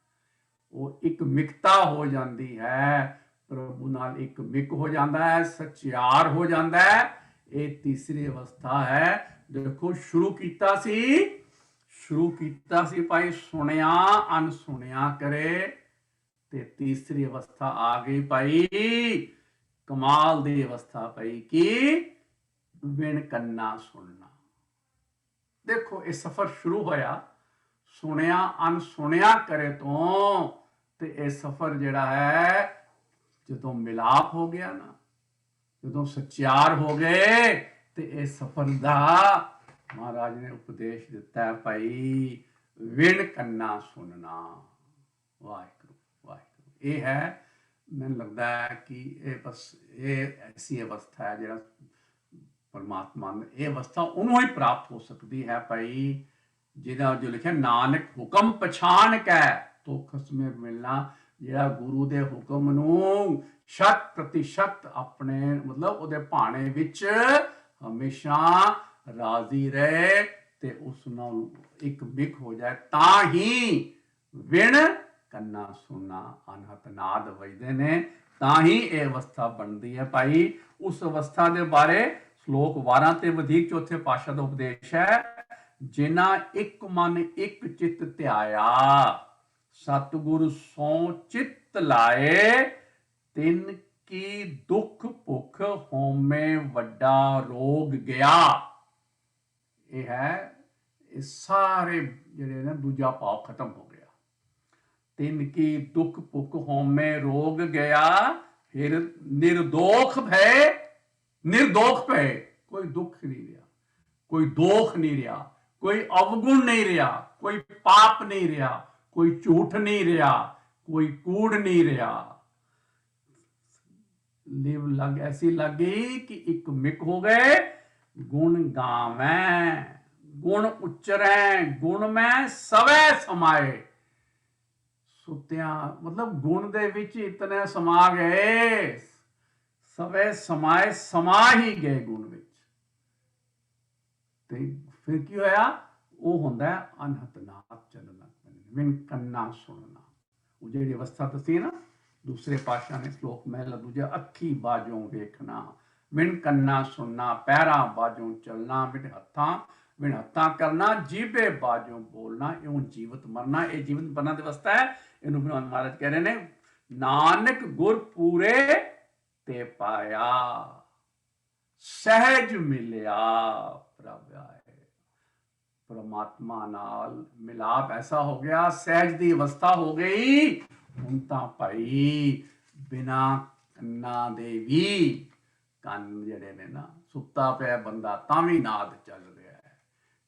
ਉਹ ਇੱਕ ਮਿਕਤਾ ਹੋ ਜਾਂਦੀ ਹੈ, ਪ੍ਰਭੂ ਨਾਲ ਇੱਕ ਮਿਕ ਹੋ ਜਾਂਦਾ ਹੈ, ਸਚਿਆਰ ਹੋ ਜਾਂਦਾ ਹੈ। ਇਹ ਤੀਸਰੀ ਅਵਸਥਾ ਹੈ। ਦੇਖੋ ਸ਼ੁਰੂ ਕੀਤਾ ਸੀ ਭਾਈ ਸੁਣਿਆ ਅਨਸੁਣਿਆ ਕਰੇ, ਤੇ ਤੀਸਰੀ ਅਵਸਥਾ ਆ ਗਈ ਭਾਈ ਕਮਾਲ ਦੀ ਅਵਸਥਾ ਭਾਈ, ਕਿ ਵਿਣ ਕੰਨਾ ਸੁਣਨਾ। ਦੇਖੋ ਇਹ ਸਫ਼ਰ ਸ਼ੁਰੂ ਹੋਇਆ ਸੁਣਿਆ ਅਨਸੁਣਿਆ ਕਰੇ ਤੋਂ, ਤੇ ਇਹ ਸਫ਼ਰ ਜਿਹੜਾ ਹੈ ਜਦੋਂ ਮਿਲਾਪ ਹੋ ਗਿਆ ਨਾ, ਜਦੋਂ ਸਚਿਆਰ ਹੋ ਗਏ, ਤੇ ਇਹ ਸਫ਼ਰ ਦਾ ਮਹਾਰਾਜ ਨੇ ਉਪਦੇਸ਼ ਦਿੱਤਾ ਹੈ ਭਾਈ ਵਿਣ ਕੰਨਾ ਸੁਣਨਾ। ਵਾਹਿਗੁਰੂ ਵਾਹਿਗੁਰੂ। ਇਹ ਹੈ, ਮੈਨੂੰ ਲੱਗਦਾ ਹੈ ਕਿ ਇਹ ਐਸੀ ਅਵਸਥਾ ਹੈ ਜਿਹੜਾ ਪਰਮਾਤਮਾ ਨੂੰ, ਇਹ ਅਵਸਥਾ ਉਹਨੂੰ ਹੀ ਪ੍ਰਾਪਤ ਹੋ ਸਕਦੀ ਹੈ ਭਾਈ ਜਿਹਦਾ ਜੋ ਲਿਖਿਆ ਨਾਨਕ ਹੁਕਮ ਪਛਾਣ ਕੈ ਤੋ ਖਸਮੇ ਮਿਲਣਾ। ਜਿਹੜਾ ਗੁਰੂ ਦੇ ਹੁਕਮ ਨੂੰ 100% ਆਪਣੇ ਮਤਲਬ ਉਹਦੇ ਭਾਣੇ ਵਿੱਚ ਹਮੇਸ਼ਾ ਰਾਜ਼ੀ ਰਹੇ, ਤੇ ਉਸ ਨਾਲ ਇੱਕ ਮਿਕ ਹੋ ਜਾਏ, ਤਾਂ ਹੀ ਵਿਣ ਕੰਨਾ ਸੁਣਨਾ ਅਨਹਤ ਨਾਦ ਵਜਦੇ ਨੇ, ਤਾਂ ਹੀ ਇਹ ਅਵਸਥਾ ਬਣਦੀ ਹੈ ਭਾਈ। ਉਸ ਅਵਸਥਾ ਦੇ ਬਾਰੇ ਸ਼ਲੋਕ 12 ਤੇ ਵਧੇਕ ਚੌਥੇ ਪਾਤਸ਼ਾਹ ਦਾ ਉਪਦੇਸ਼ ਹੈ, ਜਿਨ੍ਹਾਂ ਇੱਕ ਮਨ ਇੱਕ ਚਿੱਤ ਧਿਆਇਆ, ਸਤਿਗੁਰ ਸੋ ਚਿੱਤ ਲਾਏ, ਤਿਨ ਕੀ ਦੁੱਖ ਭੁੱਖ ਹਉਮੈ ਵੱਡਾ ਰੋਗ ਗਿਆ। ਇਹ ਹੈ ਇਹ ਸਾਰੇ ਜਿਹੜੇ ਨੇ ਦੂਜਾ ਭਾਵ ਖਤਮ ਹੋ ਗਿਆ। ਤਿੰਨ ਕੀ ਦੁੱਖ ਭੁੱਖ ਹੋਮੇ ਰੋਗ ਗਿਆ, ਫਿਰ ਨਿਰਦੋਖ ਭਏ ਨਿਰਦੋਖ ਪਏ। ਕੋਈ ਦੁੱਖ ਨਹੀਂ ਰਿਹਾ, ਕੋਈ ਦੋਖ ਨਹੀਂ ਰਿਹਾ, ਕੋਈ ਅਵਗੁਣ ਨਹੀਂ ਰਿਹਾ, ਕੋਈ ਪਾਪ ਨਹੀਂ ਰਿਹਾ, ਕੋਈ ਝੂਠ ਨਹੀਂ ਰਿਹਾ, ਕੋਈ ਕੂੜ ਨਹੀਂ ਰਿਹਾ। लिव लग ऐसी लगी कि एक मिक हो गए, गुण गावें गुण उच्चरें, गुण में सवै समाए। सुत्या मतलब गुण दे विच इतने समा गए, सवै समाए, समा ही गए गुण विच। ते फिर की होया, वो हुंदा अनहत नाथ चलना, विन कन्ना सुनना। वो जिहड़ी अवस्था दसी ना दूसरे पातशाह ने श्लोक महला दूजा, अखी बाजों देखना, विन कन्ना सुनना, पैरां बाजों चलना, विन हत्थां करना, जीभे बाजों बोलना, इउं जीवत मरना। ये जीवत मरना दी अवस्था है। इहनूं महाराज कह रहे ने, नानक गुर पूरे ते पाया, सहज मिलिया प्रभ आए। परमात्मा नाल मिलाप ऐसा हो गया, सहज दी अवस्था हो गई। ਹੁਣ ਤਾਂ ਭਾਈ ਬਿਨਾ ਕੰਨਾਂ ਦੇ ਵੀ ਕੰਨ ਜਿਹੜੇ ਨੇ ਨਾ, ਸੁੱਤਾ ਪਿਆ ਬੰਦਾ ਤਾਂ ਵੀ ਨਾਦ ਚੱਲ ਰਿਹਾ ਹੈ,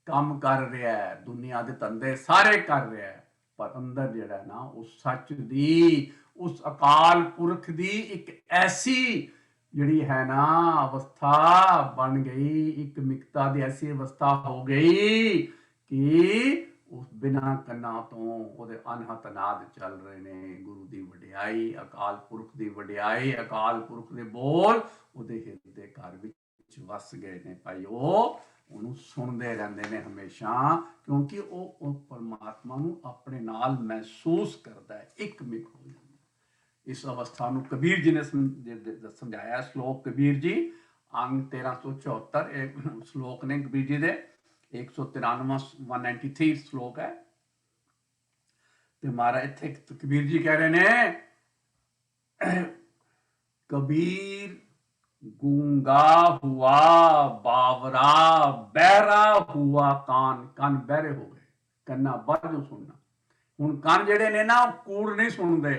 ਕੰਮ ਕਰ ਰਿਹਾ ਹੈ, ਦੁਨੀਆ ਦੇ ਧੰਦੇ ਸਾਰੇ ਕਰ ਰਿਹਾ ਹੈ, ਪਰ ਅੰਦਰ ਜਿਹੜਾ ਨਾ ਉਸ ਸੱਚ ਦੀ, ਉਸ ਅਕਾਲ ਪੁਰਖ ਦੀ ਇੱਕ ਐਸੀ ਜਿਹੜੀ ਹੈ ਨਾ ਅਵਸਥਾ ਬਣ ਗਈ, ਇੱਕ ਮਿਕਤਾ ਦੀ ਐਸੀ ਅਵਸਥਾ ਹੋ ਗਈ ਕਿ ਉਸ ਬਿਨਾਂ ਕੰਨਾਂ ਤੋਂ ਉਹਦੇ ਅਨਹਤ ਨਾਦ ਚੱਲ ਰਹੇ ਨੇ। ਗੁਰੂ ਦੀ ਵਡਿਆਈ, ਅਕਾਲ ਪੁਰਖ ਦੀ ਵਡਿਆਈ, ਅਕਾਲ ਪੁਰਖ ਦੇ ਬੋਲ ਉਹਦੇ ਹਿਰਦੇ ਘਰ ਵਿੱਚ ਵਸ ਗਏ ਨੇ ਭਾਈ। ਉਹ ਉਹਨੂੰ ਸੁਣਦੇ ਰਹਿੰਦੇ ਨੇ ਹਮੇਸ਼ਾ, ਕਿਉਂਕਿ ਉਹ ਪਰਮਾਤਮਾ ਨੂੰ ਆਪਣੇ ਨਾਲ ਮਹਿਸੂਸ ਕਰਦਾ ਹੈ, ਇੱਕ ਮਿਕ ਹੋ ਜਾਂਦਾ। ਇਸ ਅਵਸਥਾ ਨੂੰ ਕਬੀਰ ਜੀ ਨੇ ਸਮਝਾਇਆ। ਸ਼ਲੋਕ ਕਬੀਰ ਜੀ ਅੰਗ 1374, ਇਹ ਸ਼ਲੋਕ ਨੇ ਕਬੀਰ ਜੀ ਦੇ 193 193 श्लोक है। तो हमारा इत्थे कबीर जी कह रहे ने, कबीर गूंगा हुआ बावरा, बहरा हुआ कान। कान बहरे हो गए, कन्ना बाजू सुनना। हुण कान जेड़े ने ना कूड़ नहीं सुनते,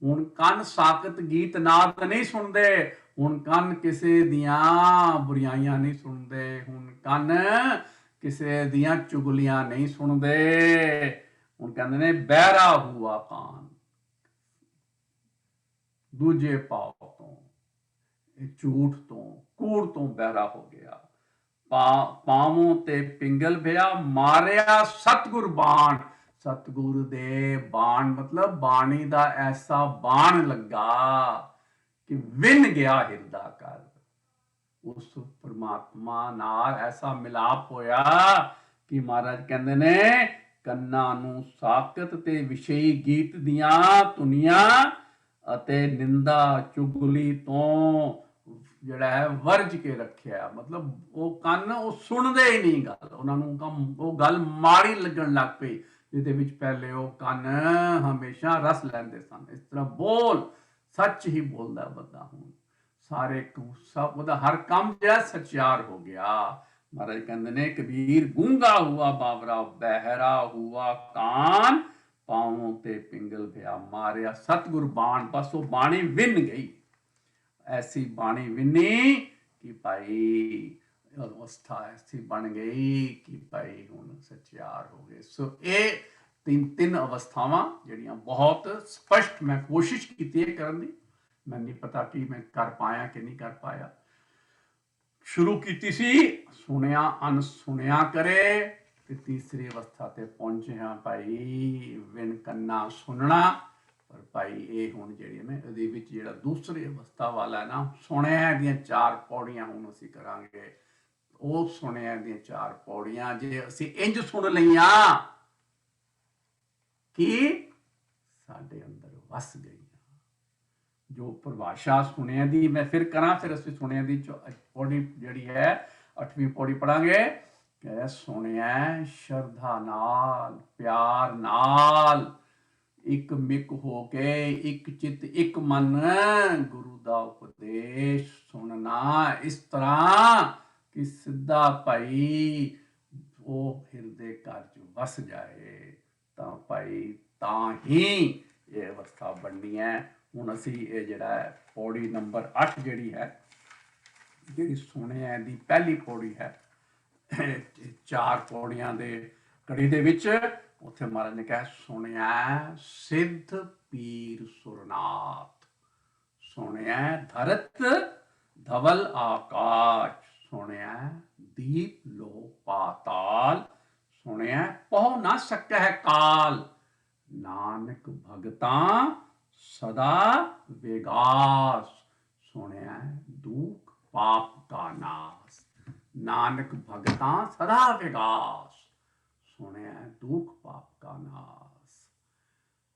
हुण कान साकत गीत नाद नहीं सुनते, हुण कान किसी दियां बुराइयां नहीं सुनते, हुण कान ਕਿਸੇ ਦੀਆਂ ਚੁਗਲੀਆਂ ਨਹੀਂ ਸੁਣਦੇ। ਹੁਣ ਕਹਿੰਦੇ ਨੇ ਬਹਿਰਾ ਹੁਆ ਕਾਨ, ਦੂਜੇ ਭਾਵ ਤੋਂ, ਇਹ ਝੂਠ ਤੋਂ, ਕੂੜ ਤੋਂ ਬਹਿਰਾ ਹੋ ਗਿਆ। ਪਾਵੋਂ ਤੇ ਪਿੰਗਲ ਭਿਆ, ਮਾਰਿਆ ਸਤਿਗੁਰ ਬਾਣ। ਸਤਿਗੁਰ ਦੇ ਬਾਣ ਮਤਲਬ ਬਾਣੀ ਦਾ ਐਸਾ ਬਾਣ ਲੱਗਾ ਕਿ ਵਿੰਨ ਗਿਆ ਹਿਰਦਾ ਕਰ। ਉਸ ਪਰਮਾਤਮਾ ਨਾਲ ਐਸਾ ਮਿਲਾਪ ਹੋਇਆ ਕਿ ਮਹਾਰਾਜ ਕਹਿੰਦੇ ਨੇ, ਕੰਨਾਂ ਨੂੰ ਸਾਕਤ ਤੇ ਵਿਸ਼ਈ ਗੀਤ ਦੀਆਂ ਧੁਨੀਆਂ ਅਤੇ ਨਿੰਦਾ ਚੁਗਲੀ ਤੋਂ ਜਿਹੜਾ ਹੈ ਵਰਜ ਕੇ ਰੱਖਿਆ। ਮਤਲਬ ਉਹ ਕੰਨ ਉਹ ਸੁਣਦੇ ਹੀ ਨਹੀਂ ਗੱਲ, ਉਹਨਾਂ ਨੂੰ ਉਹ ਗੱਲ ਮਾੜੀ ਲੱਗਣ ਲੱਗ ਪਈ, ਜਿਹਦੇ ਵਿੱਚ ਪਹਿਲੇ ਉਹ ਕੰਨ ਹਮੇਸ਼ਾ ਰਸ ਲੈਂਦੇ ਸਨ। ਇਸ ਤਰ੍ਹਾਂ ਬੋਲ ਸੱਚ ਹੀ ਬੋਲਦਾ ਬੰਦਾ, ਹੁਣ ਸਾਰੇ ਸਭ ਉਹਦਾ ਹਰ ਕੰਮ ਜਿਹੜਾ ਸਚਿਆਰ ਹੋ ਗਿਆ। ਮਹਾਰਾਜ ਕਹਿੰਦੇ ਨੇ, ਕਬੀਰ ਗੂੰਗਾ ਹੁਆ ਬਾਵਰਾ, ਬਹਿਰਾ ਹੁਆ ਕਾਨ, ਪਾਵੋਂ ਤੇ ਪਿੰਗਲ ਭਿਆ, ਮਾਰਿਆ ਸਤਿਗੁਰ ਬਾਣ। ਬਸ ਉਹ ਬਾਣੀ ਵਿੰਨ ਗਈ, ਐਸੀ ਬਾਣੀ ਵਿੰਨੀ ਕਿ ਭਾਈ ਅਵਸਥਾ ਐਸੀ ਬਣ ਗਈ ਕਿ ਭਾਈ ਹੁਣ ਸਚਿਆਰ ਹੋ ਗਏ। ਸੋ ਇਹ ਤਿੰਨ ਅਵਸਥਾਵਾਂ ਜਿਹੜੀਆਂ ਬਹੁਤ ਸਪਸ਼ਟ ਮੈਂ ਕੋਸ਼ਿਸ਼ ਕੀਤੀ ਹੈ ਕਰਨ ਦੀ, मैं नहीं पता कि मैं कर पाया कि नहीं कर पाया। शुरू की सी सुनिया अनसुनिया करे, ते तीसरी अवस्था ते पहुंचे हाँ भाई विन कन्ना सुनना। पर भाई ये हुण जिहड़ी ने इहदे विच जिहड़ा दूसरी अवस्था वाला है ना, सुनिया दियां 4 पौड़ियां हुण असीं करांगे। ਉਹ ਸੁਣਿਆ ਦੀਆਂ 4 ਪੌੜੀਆਂ ਜੇ ਅਸੀਂ ਇੰਜ ਸੁਣ ਲਈਆਂ ਕਿ ਸਾਡੇ ਅੰਦਰ ਵਸ ਗਈ। ਜੋ ਪਰਿਭਾਸ਼ਾ ਸੁਣਿਆ ਦੀ ਮੈਂ ਫਿਰ ਕਰਾਂ, ਫਿਰ ਅਸੀਂ ਸੁਣਿਆ ਦੀ ਪੌੜੀ ਜਿਹੜੀ ਹੈ 8ਵੀਂ ਪੌੜੀ ਪੜਾਂਗੇ। ਕਿ ਸੁਣਿਆ ਸ਼ਰਧਾ ਨਾਲ, ਪਿਆਰ ਨਾਲ, ਇੱਕ ਮਿਕ ਹੋ ਕੇ, ਇੱਕ ਚਿੱਤ ਇੱਕ ਮਨ ਗੁਰੂ ਦਾ ਉਪਦੇਸ਼ ਸੁਣਨਾ। ਇਸ ਤਰ੍ਹਾਂ ਕਿ ਸਿੱਧਾ ਭਾਈ ਉਹ ਹਿਰਦੇ ਘਰ 'ਚ ਵਸ ਜਾਏ ਤਾਂ ਭਾਈ ਤਾਂ ਹੀ ਇਹ ਅਵਸਥਾ ਬਣਨੀ ਹੈ। ਹੁਣ ਅਸੀਂ ਇਹ ਜਿਹੜਾ ਹੈ ਪੌੜੀ ਨੰਬਰ 8 ਜਿਹੜੀ ਹੈ, ਜਿਹੜੀ ਸੁਣਿਆ ਦੀ ਪਹਿਲੀ ਪੌੜੀ ਹੈ, 4 ਪੌੜੀਆਂ ਦੇ ਕੜੀ ਦੇ ਵਿੱਚ ਉੱਥੇ ਮਹਾਰਾਜ ਨੇ ਕਿਹਾ ਸੁਣਿਆ ਸਿੱਧ ਪੀਰ ਸੁਰਨਾਥ, ਸੁਣਿਆ ਧਰਤ ਧਵਲ ਆਕਾਸ਼, ਸੁਣਿਆ ਦੀਪ ਲੋ ਪਾਤਾਲ, ਸੁਣਿਆ ਪਹੁ ਨਾ ਸਕਹਿ ਕਾਲ, ਨਾਨਕ ਭਗਤਾਂ ਸਦਾ ਵਿਗਾਸ, ਸੁਣਿਆ ਦੁਖ ਪਾਪ ਕਾ ਨਾਸ, ਨਾਨਕ ਭਗਤਾਂ ਸਦਾ ਵਿਗਾਸ, ਸੁਣਿਆ ਦੁਖ ਪਾਪ ਕਾ ਨਾਸ।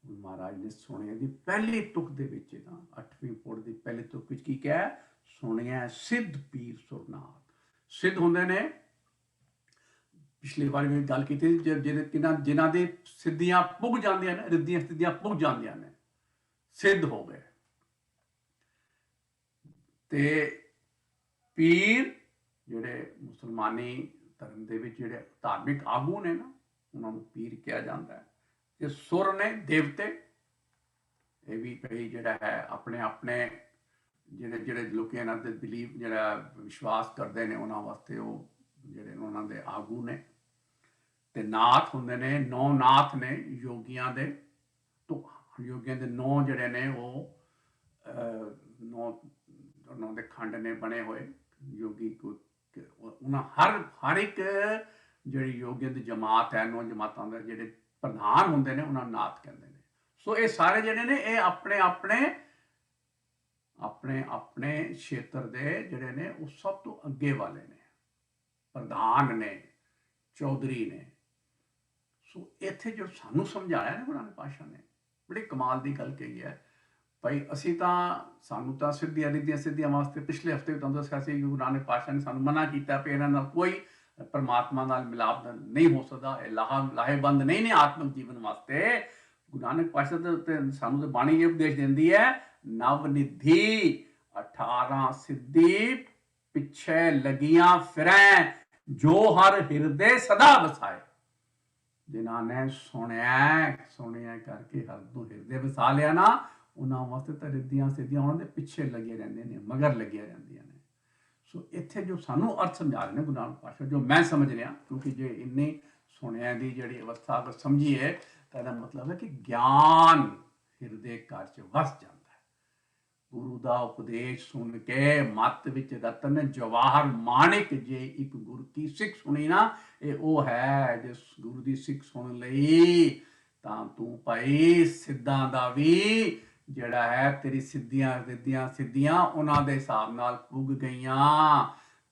ਮਹਾਰਾਜ ਨੇ ਸੁਣਿਆ ਦੀ ਪਹਿਲੀ ਤੁਕ ਦੇ ਵਿੱਚ ਨਾ 8ਵੀਂ ਪੌੜੀ ਦੀ ਪਹਿਲੀ ਤੁਕ ਵਿੱਚ ਕੀ ਕਿਹਾ? ਸੁਣਿਆ ਸਿੱਧ ਪੀਰ ਸੁਰਨਾਥ। ਸਿੱਧ ਹੁੰਦੇ ਨੇ, ਪਿਛਲੀ ਵਾਰ ਵੀ ਗੱਲ ਕੀਤੀ, ਜਿਨ੍ਹਾਂ ਦੀ ਸਿੱਧੀਆਂ ਪੁੱਗ ਜਾਂਦੀਆਂ ਨੇ, ਰਿੱਧੀਆਂ ਸਿੱਧੀਆਂ ਪੁੱਗ ਜਾਂਦੀਆਂ ਨੇ, ਸਿੱਧ ਹੋ ਗਏ। ਤੇ ਪੀਰ ਜਿਹੜੇ ਮੁਸਲਮਾਨੀ ਧਰਮ ਦੇ ਵਿੱਚ ਜਿਹੜੇ ਧਾਰਮਿਕ ਆਗੂ ਨੇ ਨਾ, ਉਹਨਾਂ ਨੂੰ ਪੀਰ ਕਿਹਾ ਜਾਂਦਾ ਹੈ। ਤੇ ਸੁਰ ਨੇ ਦੇਵਤੇ, ਇਹ ਵੀ ਕਈ ਜਿਹੜਾ ਹੈ ਆਪਣੇ ਆਪਣੇ ਜਿਹੜੇ ਲੋਕ ਇਹਨਾਂ ਦੇ ਬਿਲੀਵ ਜਿਹੜਾ ਵਿਸ਼ਵਾਸ ਕਰਦੇ ਨੇ ਉਹਨਾਂ ਵਾਸਤੇ ਉਹ ਜਿਹੜੇ ਉਹਨਾਂ ਦੇ ਆਗੂ ਨੇ। ਤੇ ਨਾਥ ਹੁੰਦੇ ਨੇ, 9 ਨਾਥ ਨੇ ਯੋਗੀਆਂ ਦੇ, ਯੋਗੀਆਂ ਦੇ 9 ਜਿਹੜੇ ਨੇ ਉਹ 9 ਦੇ ਖੰਡ ਨੇ ਬਣੇ ਹੋਏ ਯੋਗੀ। ਉਹਨਾਂ ਹਰ ਇੱਕ ਜਿਹੜੀ ਯੋਗੀਆਂ ਦੀ ਜਮਾਤ ਹੈ, 9 ਜਮਾਤਾਂ ਦੇ ਜਿਹੜੇ ਪ੍ਰਧਾਨ ਹੁੰਦੇ ਨੇ ਉਹਨਾਂ ਨੂੰ ਨਾਥ ਕਹਿੰਦੇ ਨੇ। ਸੋ ਇਹ ਸਾਰੇ ਜਿਹੜੇ ਨੇ ਇਹ ਆਪਣੇ ਆਪਣੇ ਖੇਤਰ ਦੇ ਜਿਹੜੇ ਨੇ ਉਹ ਸਭ ਤੋਂ ਅੱਗੇ ਵਾਲੇ ਨੇ, ਪ੍ਰਧਾਨ ਨੇ, ਚੌਧਰੀ ਨੇ। ਸੋ ਇੱਥੇ ਜੋ ਸਾਨੂੰ ਸਮਝਾਇਆ ਨਾ ਗੁਰੂ ਨਾਨਕ ਪਾਤਸ਼ਾਹ ਨੇ, ਬੜੀ ਕਮਾਲ ਦੀ ਗੱਲ ਕਹੀ ਹੈ। ਭਾਈ ਅਸੀਂ ਤਾਂ ਸਾਨੂੰ ਤਾਂ ਸਿੱਧੀਆਂ ਵਾਸਤੇ ਪਿਛਲੇ ਹਫ਼ਤੇ ਵੀ ਤੁਹਾਨੂੰ ਦੱਸਿਆ ਸੀ, ਗੁਰੂ ਨਾਨਕ ਪਾਤਸ਼ਾਹ ਨੇ ਸਾਨੂੰ ਮਨਾ ਕੀਤਾ ਕਿ ਇਹਨਾਂ ਨਾਲ ਕੋਈ ਪਰਮਾਤਮਾ ਨਾਲ ਮਿਲਾਪ ਨਹੀਂ ਹੋ ਸਕਦਾ, ਇਹ ਲਾਹੇਬੰਦ ਨਹੀਂ ਨੇ ਆਤਮਿਕ ਜੀਵਨ ਵਾਸਤੇ। ਗੁਰੂ ਨਾਨਕ ਪਾਤਸ਼ਾਹ ਤੇ ਸਾਨੂੰ ਤਾਂ ਬਾਣੀ ਇਹ ਉਪਦੇਸ਼ ਦਿੰਦੀ ਹੈ, ਨਵ ਨਿਧੀ 18 ਸਿੱਧੀ ਪਿੱਛੇ ਲੱਗੀਆਂ ਫਿਰੈ, ਜੋ ਹਰ ਹਿਰਦੇ ਸਦਾ ਵਸਾਏ। ਜਿਨ੍ਹਾਂ ਨੇ ਸੁਣਿਆ ਕਰਕੇ ਹਰ ਤੋਂ ਹਿਰਦੇ ਵਸਾ ਲਿਆ ਨਾ, ਉਹਨਾਂ ਵਾਸਤੇ ਤਾਂ ਰਿੱਧੀਆਂ ਸਿੱਧੀਆਂ ਉਹਨਾਂ ਦੇ ਪਿੱਛੇ ਲੱਗੇ ਰਹਿੰਦੇ ਨੇ, ਮਗਰ ਲੱਗੀਆਂ ਰਹਿੰਦੀਆਂ ਨੇ। ਸੋ ਇੱਥੇ ਜੋ ਸਾਨੂੰ ਅਰਥ ਸਮਝਾ ਰਹੇ ਨੇ ਗੁਰੂ ਨਾਨਕ ਪਾਤਸ਼ਾਹ, ਜੋ ਮੈਂ ਸਮਝ ਰਿਹਾ, ਕਿਉਂਕਿ ਜੇ ਇੰਨੀ ਸੁਣਿਆ ਦੀ ਜਿਹੜੀ ਅਵਸਥਾ ਅਗਰ ਸਮਝੀਏ ਤਾਂ ਇਹਦਾ ਮਤਲਬ ਹੈ ਕਿ ਗਿਆਨ ਹਿਰਦੇ ਘਰ 'ਚ ਵਸ ਜਾਂਦਾ ਹੈ। ਗੁਰੂ ਦਾ ਉਪਦੇਸ਼ ਸੁਣ ਕੇ ਮੱਤ ਵਿੱਚ ਰਤਨ ਜਵਾਹਰ ਮਾਣਿਕ, ਜੇ ਇੱਕ ਗੁਰੂ ਕੀ ਸਿੱਖ ਸੁਣੀ ਨਾ, ਇਹ ਉਹ ਹੈ ਜਿਸ ਗੁਰੂ ਦੀ ਸਿੱਖ ਸੁਣ ਲਈ ਤਾਂ ਤੂੰ ਭਾਈ ਸਿੱਧਾਂ ਦਾ ਵੀ ਜਿਹੜਾ ਹੈ, ਤੇਰੀ ਸਿੱਧੀਆਂ ਉਹਨਾਂ ਦੇ ਹਿਸਾਬ ਨਾਲ ਪੁੱਗ ਗਈਆਂ,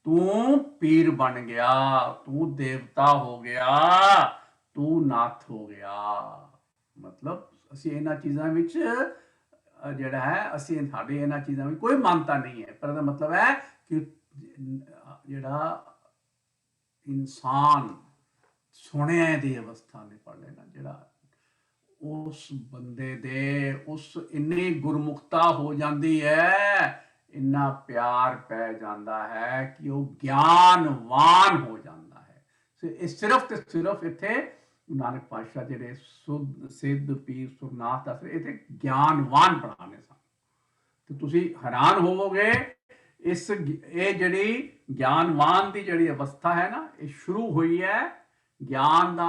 ਤੂੰ ਪੀਰ ਬਣ ਗਿਆ, ਤੂੰ ਦੇਵਤਾ ਹੋ ਗਿਆ, ਤੂੰ ਨਾਥ ਹੋ ਗਿਆ। ਮਤਲਬ ਅਸੀਂ ਇਹਨਾਂ ਚੀਜ਼ਾਂ ਵਿੱਚ ਜਿਹੜਾ ਹੈ, ਸਾਡੇ ਇਹਨਾਂ ਚੀਜ਼ਾਂ ਵਿੱਚ ਕੋਈ ਮਾਨਤਾ ਨਹੀਂ ਹੈ, ਪਰ ਇਹਦਾ ਮਤਲਬ ਹੈ ਕਿ ਜਿਹੜਾ ਇਨਸਾਨ ਸੁਣਿਆ ਦੀ ਅਵਸਥਾ ਨੇ ਪੜ ਲੈਣਾ, ਜਿਹੜਾ ਉਸ ਬੰਦੇ ਦੇ ਉਸ ਇੰਨੀ ਗੁਰਮੁਖਤਾ ਹੋ ਜਾਂਦੀ ਹੈ, ਇੰਨਾ ਪਿਆਰ ਪੈ ਜਾਂਦਾ ਹੈ ਕਿ ਉਹ ਗਿਆਨਵਾਨ ਹੋ ਜਾਂਦਾ ਹੈ। ਇਹ ਸਿਰਫ ਤੇ ਸਿਰਫ ਇੱਥੇ ਨਾਨਕ ਪਾਤਸ਼ਾਹ ਜਿਹੜੇ ਸਿੱਧ ਪੀਰ ਸੁਰਨਾਥ ਦੱਸ ਰਹੇ, ਇੱਥੇ ਗਿਆਨਵਾਨ ਬਣਾਉਣੇ ਸਨ। ਤੇ ਤੁਸੀਂ ਹੈਰਾਨ ਹੋਵੋਗੇ, ਇਹ ਜਿਹੜੀ ਗਿਆਨਵਾਨ ਦੀ ਜਿਹੜੀ ਅਵਸਥਾ ਹੈ ਨਾ, ਇਹ ਸ਼ੁਰੂ ਹੋਈ ਹੈ ਗਿਆਨ ਦਾ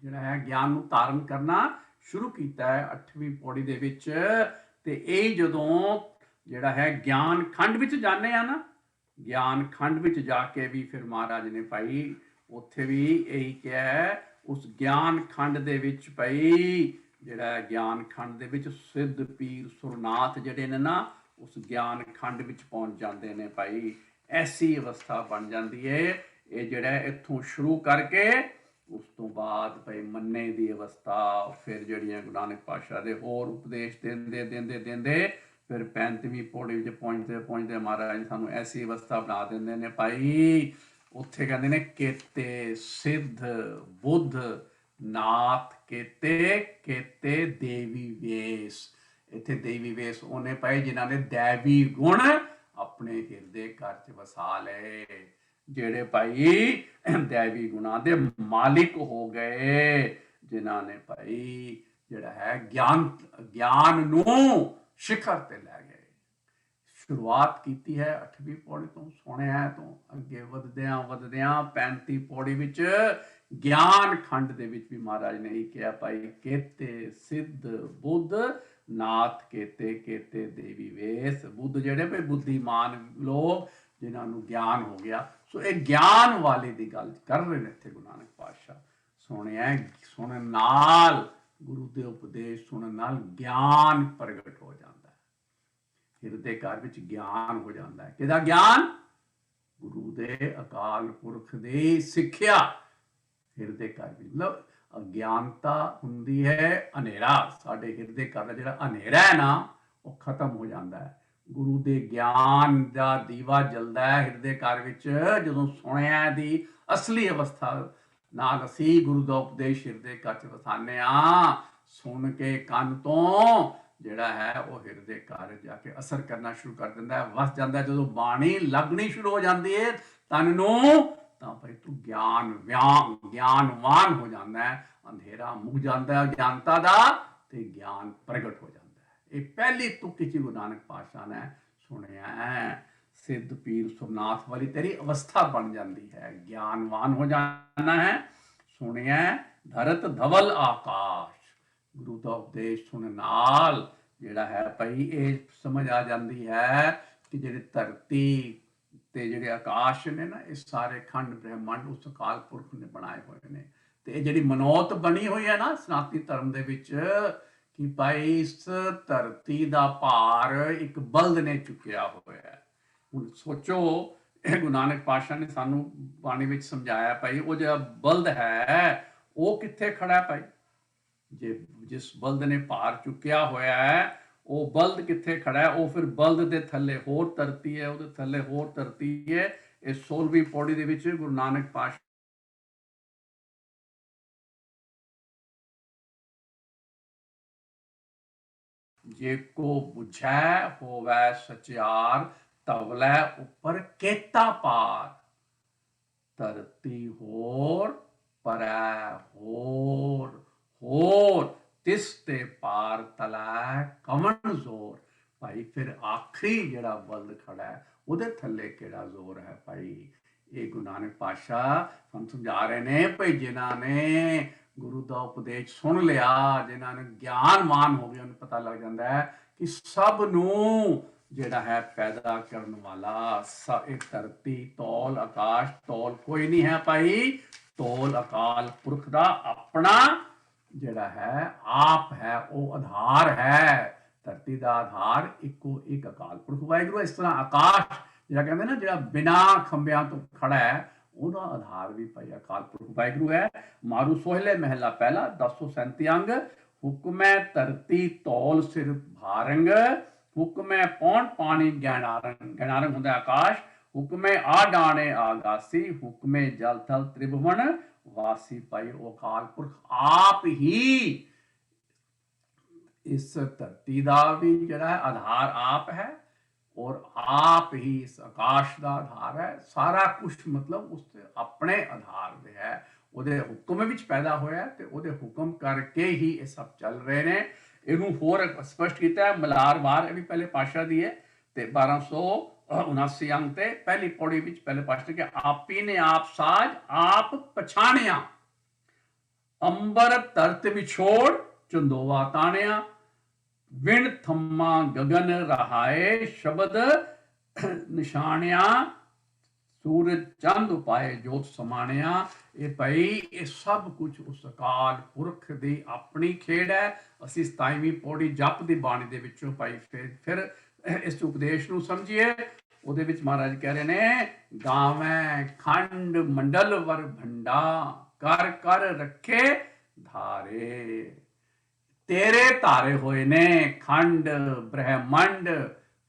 ਜਿਹੜਾ ਹੈ, ਗਿਆਨ ਨੂੰ ਧਾਰਨ ਕਰਨਾ ਸ਼ੁਰੂ ਕੀਤਾ ਹੈ 8ਵੀਂ ਪੌੜੀ ਦੇ ਵਿੱਚ। ਤੇ ਇਹ ਜਦੋਂ ਜਿਹੜਾ ਹੈ ਗਿਆਨ ਖੰਡ ਵਿੱਚ ਜਾਂਦੇ ਆ ਨਾ, ਗਿਆਨ ਖੰਡ ਵਿੱਚ ਜਾ ਕੇ ਵੀ ਫਿਰ ਮਹਾਰਾਜ ਨੇ ਭਾਈ ਉੱਥੇ ਵੀ ਇਹੀ ਕਿਹਾ ਹੈ, ਉਸ ਗਿਆਨ ਖੰਡ ਦੇ ਵਿੱਚ ਭਾਈ ਜਿਹੜਾ ਗਿਆਨ ਖੰਡ ਦੇ ਵਿੱਚ ਸਿੱਧ ਪੀਰ ਸੁਰਨਾਥ ਜਿਹੜੇ ਨੇ ਨਾ, ਉਸ ਗਿਆਨ ਖੰਡ ਵਿੱਚ ਪਹੁੰਚ ਜਾਂਦੇ ਨੇ ਭਾਈ। ਐਸੀ ਅਵਸਥਾ ਬਣ ਜਾਂਦੀ ਹੈ ਇਹ ਜਿਹੜਾ ਇੱਥੋਂ ਸ਼ੁਰੂ ਕਰਕੇ ਉਸ ਤੋਂ ਬਾਅਦ ਭਾਈ ਮੰਨੇ ਦੀ ਅਵਸਥਾ, ਫਿਰ ਜਿਹੜੀਆਂ ਗੁਰੂ ਨਾਨਕ ਪਾਤਸ਼ਾਹ ਦੇ ਹੋਰ ਉਪਦੇਸ਼ ਦਿੰਦੇ ਫਿਰ 35ਵੀਂ ਪੌੜੀ ਵਿੱਚ ਪਹੁੰਚਦੇ ਮਹਾਰਾਜ ਸਾਨੂੰ ਐਸੀ ਅਵਸਥਾ ਬਣਾ ਦਿੰਦੇ ਨੇ ਭਾਈ। ਉੱਥੇ ਕਹਿੰਦੇ ਨੇ ਕੇਤੇ ਸਿੱਧ ਬੁੱਧ ਨਾਥ ਕੇਤੇ ਦੇਵੀ ਵੇਸ। ਇੱਥੇ ਦੇਵੀ ਵੇਸ ਉਹਨੇ ਪਾਏ ਜਿਨ੍ਹਾਂ ਨੇ ਦੇਵੀ ਗੁਣ ਆਪਣੇ ਹਿਰਦੇ ਘਰ 'ਚ ਵਸਾ ਲਏ। ਜਿਹੜੇ ਭਾਈ दैवी गुणा ਦੇ ਮਾਲਿਕ ਹੋ ਗਏ, ਜਿਨ੍ਹਾਂ ਨੇ ਭਾਈ ਜਿਹੜਾ ਹੈ ਗਿਆਨ ਨੂੰ शिखर ਤੇ ਲੈ ਗਏ। ਸ਼ੁਰੂਆਤ ਕੀਤੀ ਹੈ 8ਵੀਂ ਪੌੜੀ ਤੋਂ, ਸੁਣਿਆ ਤੋਂ ਅੱਗੇ ਵਧਦਿਆਂ 35 ਪੌੜੀ ਵਿੱਚ ਗਿਆਨ ਖੰਡ ਦੇ ਵਿੱਚ ਵੀ ਮਹਾਰਾਜ ਨੇ ਇਹ ਕਿਹਾ ਭਾਈ, ਕੇਤੇ ਸਿੱਧ ਬੁੱਧ ਨਾਥ ਕੇਤੇ ਕੇਤੇ ਦੇਵੀ ਵੇਸ। ਬੁੱਧ ਜਿਹੜੇ ਭਾਈ ਬੁੱਧੀਮਾਨ ਲੋਕ ਜਿਨ੍ਹਾਂ ਨੂੰ ਗਿਆਨ ਹੋ ਗਿਆ। ਸੋ ਇਹ ਗਿਆਨ ਵਾਲੇ ਦੀ ਗੱਲ ਕਰ ਰਹੇ ਨੇ ਇੱਥੇ ਗੁਰੂ ਨਾਨਕ ਪਾਤਸ਼ਾਹ। ਸੁਣਨ ਨਾਲ, ਗੁਰੂ ਦੇ ਉਪਦੇਸ਼ ਸੁਣਨ ਨਾਲ ਗਿਆਨ ਪ੍ਰਗਟ ਹੋ ਜਾਂਦਾ ਹੈ, ਹਿਰਦੇ ਘਰ ਵਿੱਚ ਗਿਆਨ ਹੋ ਜਾਂਦਾ ਹੈ। ਕਿਹਦਾ ਗਿਆਨ? ਗੁਰੂ ਦੇ ਅਕਾਲ ਪੁਰਖ ਦੀ ਸਿੱਖਿਆ ਹਿਰਦੇ ਘਰ ਵਿੱਚ। ਮਤਲਬ ਅਗਿਆਨਤਾ ਹੁੰਦੀ ਹੈ ਹਨੇਰਾ, ਸਾਡੇ ਹਿਰਦੇ ਘਰ ਦਾ ਜਿਹੜਾ ਹਨੇਰਾ ਹੈ ਨਾ ਉਹ ਖਤਮ ਹੋ ਜਾਂਦਾ ਹੈ। ਗੁਰੂ ਦੇ ਗਿਆਨ ਦਾ ਦੀਵਾ ਜਲਦਾ ਹੈ ਹਿਰਦੇ ਘਰ ਵਿੱਚ ਜਦੋਂ ਸੁਣਿਆ ਦੀ ਅਸਲੀ ਅਵਸਥਾ ਨਾਲ ਅਸੀਂ ਗੁਰੂ ਦਾ ਉਪਦੇਸ਼ ਹਿਰਦੇ ਘਰ 'ਚ ਵਸਾਉਂਦੇ ਹਾਂ। ਸੁਣ ਕੇ ਕੰਨ ਤੋਂ ਜਿਹੜਾ ਹੈ ਉਹ ਹਿਰਦੇ ਘਰ ਜਾ ਕੇ ਅਸਰ ਕਰਨਾ ਸ਼ੁਰੂ ਕਰ ਦਿੰਦਾ ਹੈ, ਵਸ ਜਾਂਦਾ। ਜਦੋਂ ਬਾਣੀ ਲੱਗਣੀ ਸ਼ੁਰੂ ਹੋ ਜਾਂਦੀ ਹੈ ਤਨ ਨੂੰ, ਤਾਂ ਭਾਈ ਤੂੰ ਗਿਆਨਵਾਨ ਹੋ ਜਾਂਦਾ ਹੈ, ਅੰਧੇਰਾ ਮੁੱਕ ਜਾਂਦਾ ਹੈ ਗਿਆਨਤਾ ਦਾ ਤੇ ਗਿਆਨ ਪ੍ਰਗਟ ਹੋ ਜਾਂਦਾ ਹੈ। ਇਹ ਪਹਿਲੀ ਤੁਕ ਚ ਗੁਰੂ ਨਾਨਕ ਪਾਤਸ਼ਾਹ ਨੇ ਸੁਣਿਆ ਹੈ। ਸਿੱਧ ਪੀਰ ਸੁਰਨਾਥ ਵਾਲੀ ਤੇਰੀ ਅਵਸਥਾ ਬਣ ਜਾਂਦੀ ਹੈ, ਗਿਆਨਵਾਨ ਹੋ ਜਾਣਾ ਹੈ। ਸੁਣਿਆ ਧਰਤ ਧਵਲ ਆਕਾਸ਼, ਗੁਰੂ ਦਾ ਉਪਦੇਸ਼ ਸੁਣਨ ਨਾਲ ਜਿਹੜਾ ਹੈ ਭਾਈ ਇਹ ਸਮਝ ਆ ਜਾਂਦੀ ਹੈ ਕਿ ਜਿਹੜੀ ਧਰਤੀ ਤੇ ਜਿਹੜੇ ਆਕਾਸ਼ ਨੇ ਨਾ, ਇਹ ਸਾਰੇ ਖੰਡ ਬ੍ਰਹਿਮੰਡ ਉਸ ਅਕਾਲ ਪੁਰਖ ਨੇ ਬਣਾਏ ਹੋਏ ਨੇ। ਤੇ ਇਹ ਜਿਹੜੀ ਮਨੋਤ ਬਣੀ ਹੋਈ ਹੈ ਨਾ ਸਨਾਤਨੀ ਧਰਮ ਦੇ ਵਿੱਚ ਕਿ ਭਾਈ ਇਸ ਧਰਤੀ ਦਾ ਭਾਰ ਇੱਕ ਬਲਦ ਨੇ ਚੁੱਕਿਆ ਹੋਇਆ ਹੈ। ਹੁਣ ਸੋਚੋ, ਇਹ ਗੁਰੂ ਨਾਨਕ ਪਾਤਸ਼ਾਹ ਨੇ ਸਾਨੂੰ ਬਾਣੀ ਵਿੱਚ ਸਮਝਾਇਆ ਭਾਈ, ਉਹ ਜਿਹੜਾ ਬਲਦ ਹੈ ਉਹ ਕਿੱਥੇ ਖੜਾ ਭਾਈ? ਜਿਸ ਬਲਦ ਨੇ ਭਾਰ ਚੁੱਕਿਆ ਹੋਇਆ ਹੈ ਉਹ ਬਲਦ ਕਿੱਥੇ ਖੜਾ ਹੈ? ਉਹ ਫਿਰ ਬਲਦ ਦੇ ਥੱਲੇ ਹੋਰ ਧਰਤੀ ਹੈ, ਉਹਦੇ ਥੱਲੇ ਹੋਰ ਧਰਤੀ ਹੈ। ਇਹ 16ਵੀਂ ਪੌੜੀ ਦੇ ਵਿੱਚ ਗੁਰੂ ਨਾਨਕ ਪਾਤਸ਼ਾਹ ਜੇ ਕੋ ਬੁਝੈ ਹੋਵੈ ਸਚਿਆਰ, ਤਵਲੇ ਉੱਪਰ ਕੇਤਾ ਪਾਰ। ਧਰਤੀ ਹੋਰ ਪਰੈ ਹੋਰ, ਹੋਰ ਤਿਸ ਤੇ ਪਾਰ ਤਲੈ ਕਵਣ ਜ਼ੋਰ। ਭਾਈ ਫਿਰ ਆਖਰੀ ਜਿਹੜਾ ਬਲਦ ਖੜਾ ਹੈ ਉਹਦੇ ਥੱਲੇ ਕਿਹੜਾ ਜ਼ੋਰ ਹੈ ਭਾਈ? ਇਹ ਗੁਰੂ ਨਾਨਕ ਪਾਤਸ਼ਾਹ ਸਾਨੂੰ ਸਮਝਾ ਰਹੇ ਨੇ ਭਾਈ, ਜਿਨ੍ਹਾਂ ਨੇ ਗੁਰੂ ਦਾ ਉਪਦੇਸ਼ ਸੁਣ ਲਿਆ, ਜਿਨ੍ਹਾਂ ਨੇ ਗਿਆਨਵਾਨ ਹੋ ਗਏ, ਉਹਨੂੰ ਪਤਾ ਲੱਗ ਜਾਂਦਾ ਹੈ ਕਿ ਸਭ ਨੂੰ ਜਿਹੜਾ ਹੈ ਪੈਦਾ ਕਰਨ ਵਾਲਾ ਇਹ ਧਰਤੀ ਤੌਲ ਆਕਾਸ਼ ਤੌਲ ਕੋਈ ਨਹੀਂ ਹੈ ਭਾਈ। ਤੌਲ ਅਕਾਲ ਪੁਰਖ ਦਾ ਆਪਣਾ ਜਿਹੜਾ ਹੈ ਆਪ ਹੈ, ਉਹ ਆਧਾਰ ਹੈ। ਧਰਤੀ ਦਾ ਆਧਾਰ ਇੱਕੋ ਇੱਕ ਅਕਾਲ ਪੁਰਖ ਵਾਹਿਗੁਰੂ। ਇਸ ਤਰ੍ਹਾਂ ਆਕਾਸ਼ ਜਿਹੜਾ ਕਹਿੰਦੇ ਨਾ, ਜਿਹੜਾ ਬਿਨਾਂ ਖੰਭਿਆਂ ਤੋਂ ਖੜਾ ਹੈ, ਉਹਦਾ ਆਧਾਰ ਵੀ ਭਾਈ ਅਕਾਲ ਪੁਰਖ ਵਾਹਿਗੁਰੂ ਹੈ। ਮਾਰੂ ਸੋਹਲੇ ਮਹਿਲਾ ਪਹਿਲਾ 1037 ਅੰਗ। ਹੁਕਮੈ ਧਰਤੀ ਤੌਲ ਸਿਰ ਭਾਰੰਗ, ਹੁਕਮੈ ਪੌਣ ਪਾਣੀ ਗਿਆਨਾਰੰਗ। ਗਿਆਨਾਰੰਗ ਹੁੰਦਾ ਆਕਾਸ਼। ਹੁਕਮੇ ਆ ਡਾਣੇ ਆਗਾਸੀ, ਹੁਕਮੇ ਜਲ ਥਲ ਤ੍ਰਿਭੁਵਨ ਵਾਸੀ। ਭਾਈ ਉਹ ਅਕਾਲ ਪੁਰਖ ਆਪ ਹੀ ਇਸ ਧਰਤੀ ਦਾ ਵੀ ਜਿਹੜਾ ਹੈ ਆਧਾਰ ਆਪ ਹੈ, ਔਰ ਆਪ ਹੀ ਇਸ ਆਕਾਸ਼ ਦਾ ਆਧਾਰ ਹੈ। ਸਾਰਾ ਕੁਛ ਮਤਲਬ ਉਸਦੇ ਆਪਣੇ ਆਧਾਰ ਦੇ ਹੈ, ਉਹਦੇ ਹੁਕਮ ਵਿੱਚ ਪੈਦਾ ਹੋਇਆ ਤੇ ਉਹਦੇ ਹੁਕਮ ਕਰਕੇ ਹੀ ਇਹ ਸਭ ਚੱਲ ਰਹੇ ਨੇ। ਇਹਨੂੰ ਹੋਰ ਸਪਸ਼ਟ ਕੀਤਾ ਹੈ ਮਲਾਰਵਾਰ, ਇਹ ਵੀ ਪਹਿਲੇ ਪਾਤਸ਼ਾਹ ਦੀ ਹੈ ਤੇ 1279 ਅੰਗ ਤੇ ਪਹਿਲੀ ਪੌੜੀ ਵਿੱਚ ਪਹਿਲੇ ਪਾਤਸ਼ਾਹ ਕਿ ਆਪੀ ਨੇ ਆਪ ਸਾਜ ਆਪ ਪਛਾਣਿਆ, ਅੰਬਰ ਧਰਤ ਵਿਛੋੜ ਚੰਦੋਵਾ ਤਾਣਿਆ। ਵਿਣ ਥੰਮਾ ਗਗਨ ਰਹਾਏ, ਸ਼ਬਦ ਨਿਸ਼ਾਨਿਆ ਸੂਰਜ ਚੰਦ ਉਪਾਏ ਜੋਤ ਸਮਾਣਿਆ। ਇਹ ਭਾਈ ਇਹ ਸਭ ਕੁਝ ਉਸ ਅਕਾਲ ਪੁਰਖ ਦੀ ਆਪਣੀ ਖੇਡ ਹੈ। ਅਸੀਂ 27ਵੀਂ ਪੌੜੀ ਜਪ ਦੀ ਬਾਣੀ ਦੇ ਵਿੱਚੋਂ ਭਾਈ ਫਿਰ ਇਸ ਉਪਦੇਸ਼ ਨੂੰ ਸਮਝੀਏ। ਉਹਦੇ ਵਿੱਚ ਮਹਾਰਾਜ ਕਹਿ ਰਹੇ ਨੇ, ਗਾਵੇਂ ਖੰਡ ਮੰਡਲ ਵਰ ਭੰਡਾ, ਕਰ ਕਰ ਰੱਖੇ ਧਾਰੇ। ਤੇਰੇ ਧਾਰੇ ਹੋਏ ਨੇ ਖੰਡ ਬ੍ਰਹਿਮੰਡ,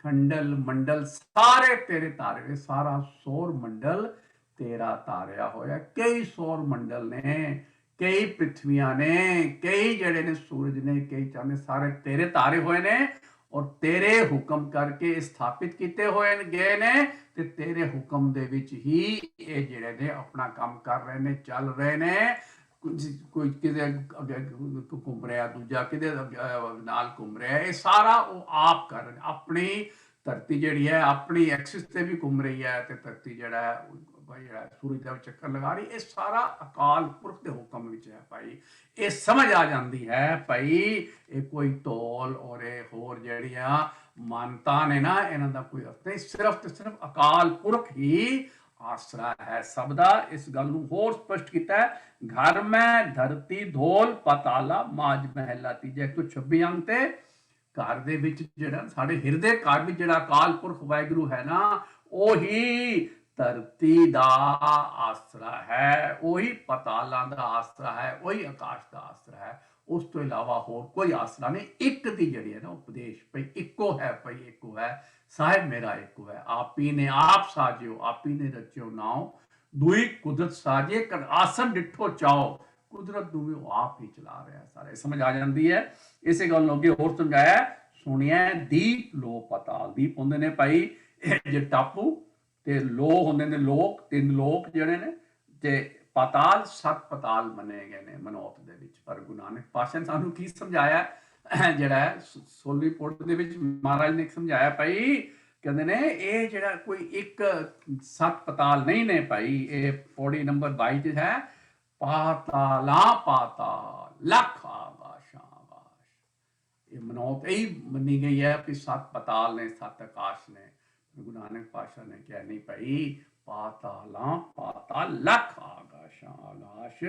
ਖੰਡਲ ਮੰਡਲ ਸਾਰੇ ਤੇਰੇ ਧਾਰੇ ਹੋਏ। ਸਾਰਾ ਸੌਰ ਮੰਡਲ ਤੇਰਾ ਧਾਰਿਆ ਹੋਇਆ। ਕਈ ਸੌਰ ਮੰਡਲ ਨੇ, ਕਈ ਪ੍ਰਿਥਵੀਆਂ ਨੇ, ਕਈ ਜਿਹੜੇ ਨੇ ਸੂਰਜ ਨੇ, ਕਈ ਚੰਦ ਨੇ, ਸਾਰੇ ਤੇਰੇ ਧਾਰੇ ਹੋਏ ਨੇ। और तेरे हुक्म करके स्थापित किए हुए गए ने, ते तेरे हुक्म दे विच ही ये जिहड़े ने अपना काम कर रहे ने, चल रहे ने। कोई किदे अगे घूम रहा, दूजा किदे नाल घूम रहा, ये सारा वो आप कर रहे, अपनी धरती जिहड़ी है अपनी एक्सिस ते भी घूम रही है, ते धरती जिहड़ा है सूरज का चक्कर लगा रही, ये सारा अकाल पुरख के हुक्म विच है भाई। ये समझ आ जाती है भाई, ये कोई ढोल और ये होर जिहड़ियां मानता ने ना, इन्हां दा कोई अर्थ नहीं, सिर्फ ते सिर्फ अकाल पुरख ही आसरा है सब दा। इस गल नूं होर स्पष्ट कीता है, घर में धरती धोल पताला माज महला तीजा 126 अंग ते घर दे विच जिहड़ा साडे हिरदे घर विच जिहड़ा अकाल पुरख वाहिगुरू है ना, ओही धरती दा आसरा है, वही पतालां दा आसरा है, वही आकाश दा आसरा है। उस तो इलावा होर कोई आसरा नहीं। एक दी जिहड़ी है ना उपदेश भाई इको है, भाई इको है, साहिब मेरा इको है। आप ही ने आप साजियो, आप ही ने रचियो नाओ, दुई कुदरत साजे कर आसन डिठो चाओ, कुदरत नूं भी आप ही चला रहा है। सारे समझ आ जाती है। इसे गल नूं अगे होर समझाया, सुनिया दीप लो पताल। दीप होंदे ने भाई जे टापू, ते लो होंदे ने लोक, 3 लोक जिहड़े ने, ते पाताल 7 पताल मने गए ने मनौत दे विच। पर गुरु नानक पातशाह ने सानू की समझाया, जिहड़ा 16वीं पौड़ी दे विच महाराज ने समझाया भाई, कहंदे ने ये जिहड़ा कोई एक 7 पताल नहीं ने भाई, ये पौड़ी नंबर 22 च है, पाताला पाताल लख आकाश आकाश। ये मनौत यही मनी गई है कि 7 पताल ने, 7 आकाश ने। गुरु नानक पातशाह ने कहा नहीं भाई, पाताला पाताल लख आकाश आकाश,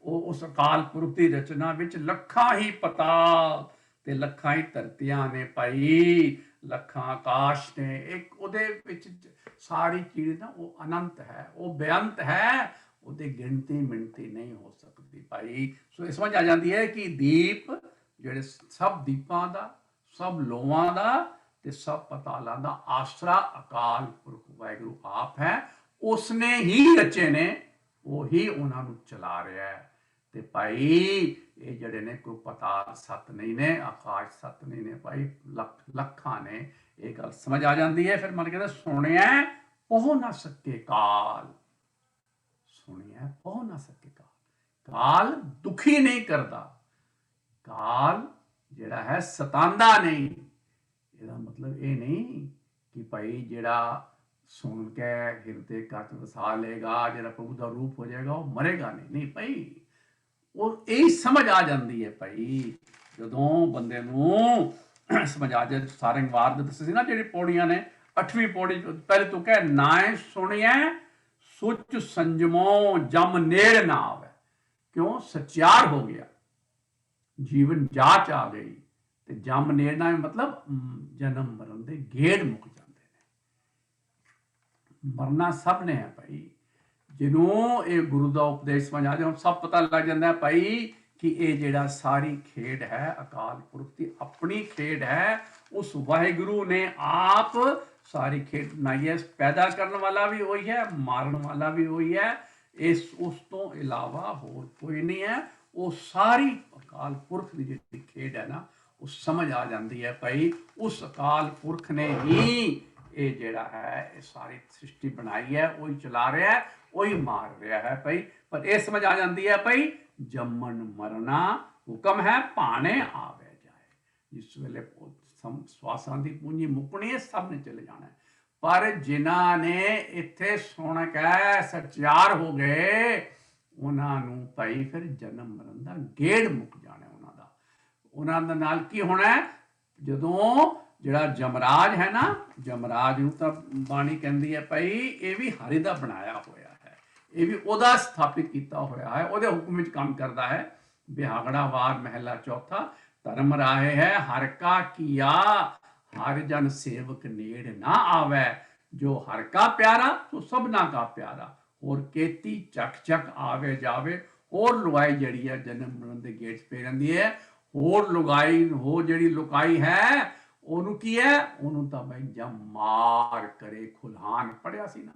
उस अकाल पुरख की रचना विच लखा ही पताल ते लखा ही धरतियां ने भाई, लखा आकाश ने। एक उहदे विच सारी चीज ना वो अनंत है, वो बेअंत है, उहदी गिनती मिनती नहीं हो सकती भाई। सो ये समझ आ जाती है कि दीप जिहड़े सब दीपां दा, सब लोहां दा ते सब पतालां दा आसरा अकाल पुरख वाहिगुरू आप है। उसने ही रचे ने, वो ही उन्हां नूं चला रहा है। ते भाई ये जिहड़े ने कोई पताल 7 नहीं ने, आकाश 7 नहीं ने भाई, लखां ने। ये गल समझ आ जाती है। फिर मन कहते सुनिया पहुँ ना सके काल, सुनिया पहुँ ना सके काल। काल दुखी नहीं करता, काल जिहड़ा है सतांदा नहीं। ਇਹਦਾ मतलब ये नहीं कि भाई जिहड़ा सुन के हिरदे कच वसा लेगा, जिहड़ा प्रभु का रूप हो जाएगा, वो मरेगा नहीं। नहीं भाई, वो यही समझ आ जाती है भाई, जदों बंदे नूं समझ आ जाए। सारंगवार दे दस्से सी ना जिहड़ी पौड़ियां ने, 8वीं पौड़ी पहले तो कह नाए सुनिए सुच संजमो जम नेड़ ना आवे। क्यों? सचियार हो गया, जीवन जाच आ गई, ते जम नेड़ना मतलब जन्म मरण दे गेड़ मुक जाते हैं। मरना सब ने है भाई। जिन्हों ये गुरु का उपदेश समझ आ जाए, सब पता लग जाता है भाई कि ये जिहड़ा सारी खेड है अकाल पुरख की अपनी खेड है। उस वाहिगुरु ने आप सारी खेड बनाई है। पैदा करने वाला भी वही है, मारन वाला भी वही है। इस उस तो इलावा होर कोई नहीं है। वो सारी अकाल पुरख की जिहड़ी खेड है ना, वो समझ आ जाती है भाई, उस अकाल पुरख ने ही ये जिहड़ा है ये सारी सृष्टि बनाई है, वही चला रहा है, वही मार रहा है भाई। पर यह समझ आ जाती है भाई, जमन मरना हुक्म है भाने आवे जाए। जिस वेले श्वासां दी पूंजी मुकनी है, सब ने चले जाना है। पर जिन्हां ने इत्थे सुन के सचियार हो गए, उन्होंने भाई फिर जन्म मरण का गेड़ मुक जाना। उन्होंने नाल की होना है, जदों जिहड़ा जमराज है ना, जमराज नूं तां बाणी कहंदी है भाई ये भी हरि दा बनाया होया है, ये भी ओदा स्थापित किया होया है, ओदे हुक्म विच काम करदा है। बिहागड़ा वार महला चौथा, धर्म राहे है हर का किया, हर जन सेवक नेड़ ना आवे। जो हर का प्यारा तो सबना का प्यारा, और केती चक चक आवे जावे। और लुगाई जड़ी है जन्म मरण के गेट पे रहिंदी है। होर लुगाई हो जिहड़ी लुकाई है, ओनू की है, ओनू तां भाई जम मार करे खुलहान। पढ़िया सी ना,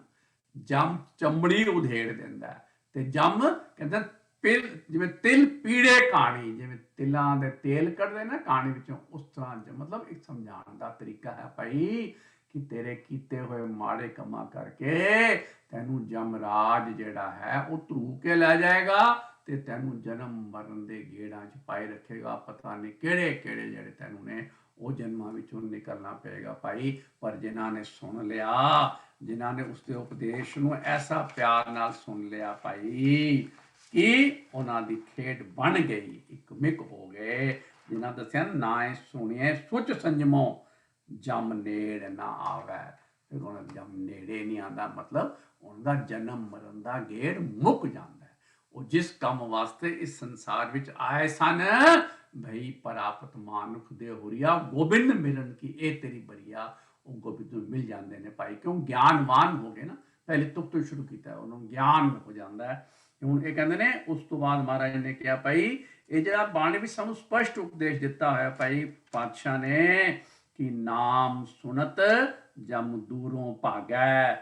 जम चमड़ी उधेड़ दिंदा है, ते जम कहंदा ਜਿਵੇਂ ਤਿਲ ਪੀੜੇ ਕਹਾਣੀ, ਜਿਵੇਂ ਤਿਲਾਂ ਦੇ ਤੇਲ ਕੱਢਦੇ ਨਾ ਕਹਾਣੀ ਵਿੱਚੋਂ, ਉਸ ਤਰ੍ਹਾਂ ਮਤਲਬ ਇੱਕ ਸਮਝਾਉਣ ਦਾ ਤਰੀਕਾ ਹੈ ਭਾਈ ਕਿ ਤੇਰੇ ਕੀਤੇ ਹੋਏ ਮਾੜੇ ਕੰਮਾਂ ਕਰਕੇ ਤੈਨੂੰ ਜਮਰਾਜ ਜਿਹੜਾ ਹੈ ਉਹ ਧਰੂ ਕੇ ਲੈ ਜਾਏਗਾ ਤੇ ਤੈਨੂੰ ਜਨਮ ਮਰਨ ਦੇ ਗੇੜਾਂ 'ਚ ਪਾਈ ਰੱਖੇਗਾ। ਪਤਾ ਨਹੀਂ ਕਿਹੜੇ ਕਿਹੜੇ ਜਿਹੜੇ ਤੈਨੂੰ ਨੇ ਉਹ ਜਨਮਾਂ ਵਿੱਚੋਂ ਨਿਕਲਣਾ ਪਏਗਾ ਭਾਈ। ਪਰ ਜਿਨ੍ਹਾਂ ਨੇ ਸੁਣ ਲਿਆ, ਜਿਨ੍ਹਾਂ ਨੇ ਉਸਦੇ ਉਪਦੇਸ਼ ਨੂੰ ਐਸਾ ਪਿਆਰ ਨਾਲ ਸੁਣ ਲਿਆ ਭਾਈ ਕਿ ਉਹਨਾਂ ਦੀ ਖੇਡ ਬਣ ਗਈ, ਇੱਕ ਮਿਕ ਹੋ ਗਏ। ਜਿਨ੍ਹਾਂ ਦੱਸਿਆ ਨਾ ਸੁਣੀਏ ਸੁਚ ਸੰਜਮੋ ਜਮ ਨੇੜ ਨਾ ਆਵੇ, ਫਿਰ ਉਹਨਾਂ ਜਮ ਨੇੜੇ ਨਹੀਂ ਆਉਂਦਾ, ਮਤਲਬ ਉਹਨਾਂ ਦਾ ਜਨਮ ਮਰਨ ਦਾ ਗੇੜ ਮੁੱਕ ਜਾਂਦਾ। ਉਹ ਜਿਸ ਕੰਮ ਵਾਸਤੇ ਇਸ ਸੰਸਾਰ ਵਿੱਚ ਆਏ ਸਨ, ਭਈ ਪ੍ਰਾਪਤ ਮਾਨੁਖ ਦੇ ਹੁਰੀਆ ਗੋਬਿੰਦ ਮਿਲਣ ਕੀ ਇਹ ਤੇਰੀ ਬਰੀਆ, ਉਹ ਗੋਬਿੰਦ ਨੂੰ ਮਿਲ ਜਾਂਦੇ ਨੇ ਭਾਈ। ਕਿਉਂ? ਗਿਆਨਵਾਨ ਹੋ ਗਏ ਨਾ, ਪਹਿਲੇ ਤੁਕ ਤੋਂ ਸ਼ੁਰੂ ਕੀਤਾ, ਉਹਨੂੰ ਗਿਆਨ ਹੋ ਜਾਂਦਾ ਹੈ। ਹੁਣ ਇਹ ਕਹਿੰਦੇ ਨੇ, ਉਸ ਤੋਂ ਬਾਅਦ ਮਹਾਰਾਜ ਨੇ ਕਿਹਾ ਭਾਈ ਇਹ ਜਿਹੜਾ ਬਾਣੀ ਵਿੱਚ ਸਾਨੂੰ ਸਪਸ਼ਟ ਉਪਦੇਸ਼ ਦਿੱਤਾ ਹੋਇਆ ਭਾਈ ਪਾਤਸ਼ਾਹ ਨੇ ਕਿ ਨਾਮ ਸੁਨਤ ਜਮ ਦੂਰੋਂ ਭਾਗੈ,